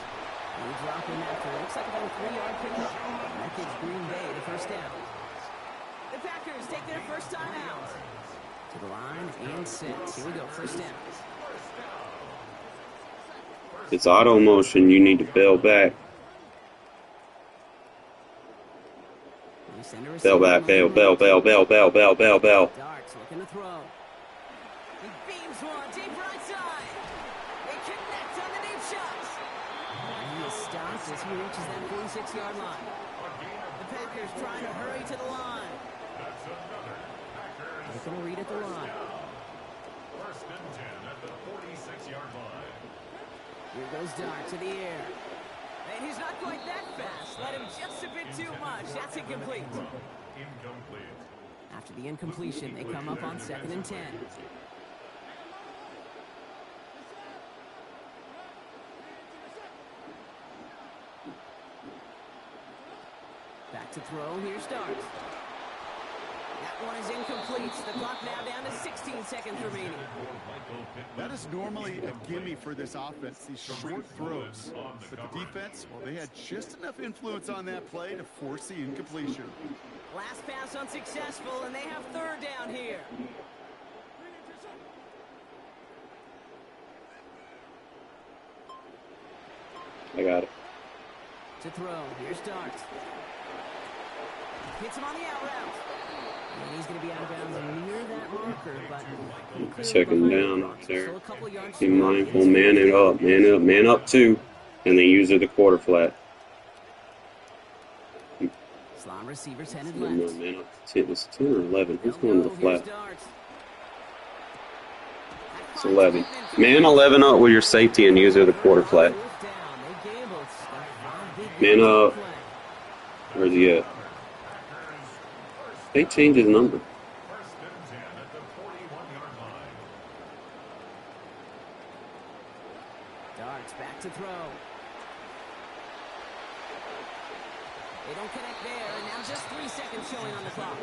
He dropped him after. Looks like about a 3-yard pickup. And that gives Green Bay the 1st down. The Packers take their first time out. To the line and set. Here we go, 1st down. It's auto motion. You need to bail back. Bail back. Bail. Darts looking to throw. He beams one deep right side. They connect on the deep shots. And he is stopped as he reaches that 46-yard line. The Packers trying to hurry to the line. Taking a read at the line. First and 10 at the 46-yard line. Here goes Dart to the air. And he's not quite that fast. Let him just a bit too much. That's incomplete. Incomplete. After the incompletion, they come up on 2nd and 10. Back to throw. Here starts. That one is incomplete. The clock now down to 16 seconds remaining. That is normally a gimme for this offense, these short throws. But the defense, well, they had just enough influence on that play to force the incompletion. Last pass unsuccessful, and they have 3rd down here. I got it. To throw. Here starts. Hits him on the out route. And he's going to be out of bounds near that marker, but 2nd down up there. still a couple yards Be short. mindful, man it up, man up 2. And then use it the quarter flat. Slot receivers headed No, left. man up 10. It's 10 or 11. Who's They'll going to go. the Here flat? starts. It's 11. Man 11 up with your safety and use it the quarter flat. 4th down. They gambled. Man up. Where's he at? They changed his number. First and 10 at the 41-yard line. Darts back to throw. They don't connect there, and now just 3 seconds showing on the clock.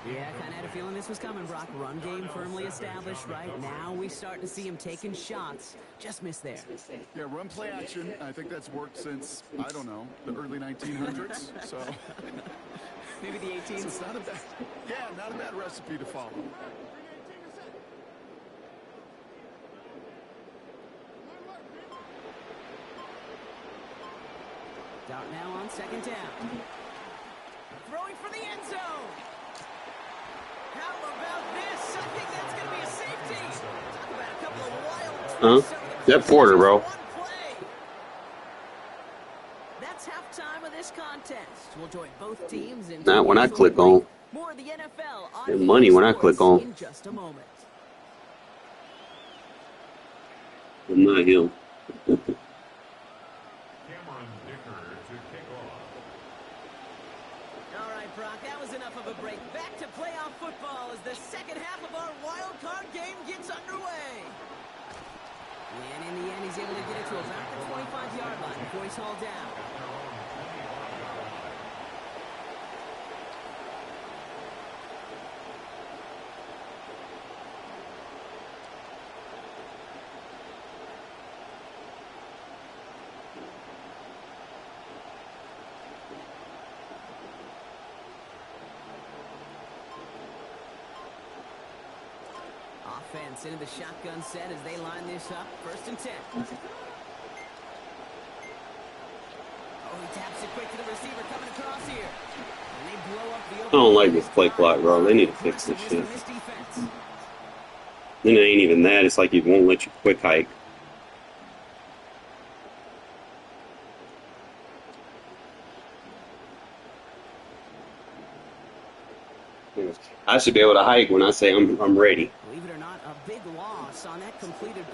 Yeah, kind of had a feeling this was coming, Brock. Run game firmly established right now. We start to see him taking shots. Just missed there. Yeah, run play action. I think that's worked since, I don't know, the early 1900s. So Maybe the 18th. it's not a bad, not a bad recipe to follow. Dart now on 2nd down. Throwing for the end zone. How about this? I think that's going to be a safety. Talk about a couple of wild twists over the That course Porter, of bro. just one play. That's halftime of this contest. We'll join both teams in Not when I click on. more of the NFL on Get money when I click on. in just a moment. I'm not him. All right, Brock, that was enough of a break. Back to playoff football as the second half of our wild card game gets underway. And in the end, he's able to get it to about the 25-yard line before he's hauled down. Offense into the shotgun set as they line this up. 1st and 10. Oh, he taps it quick to the receiver coming across here. And they blow up the I don't like this play clock, bro. They need to fix this shit. Then it ain't even that. It's like it won't let you quick hike. I should be able to hike when I say I'm ready. Believe it or not, a big loss on that completed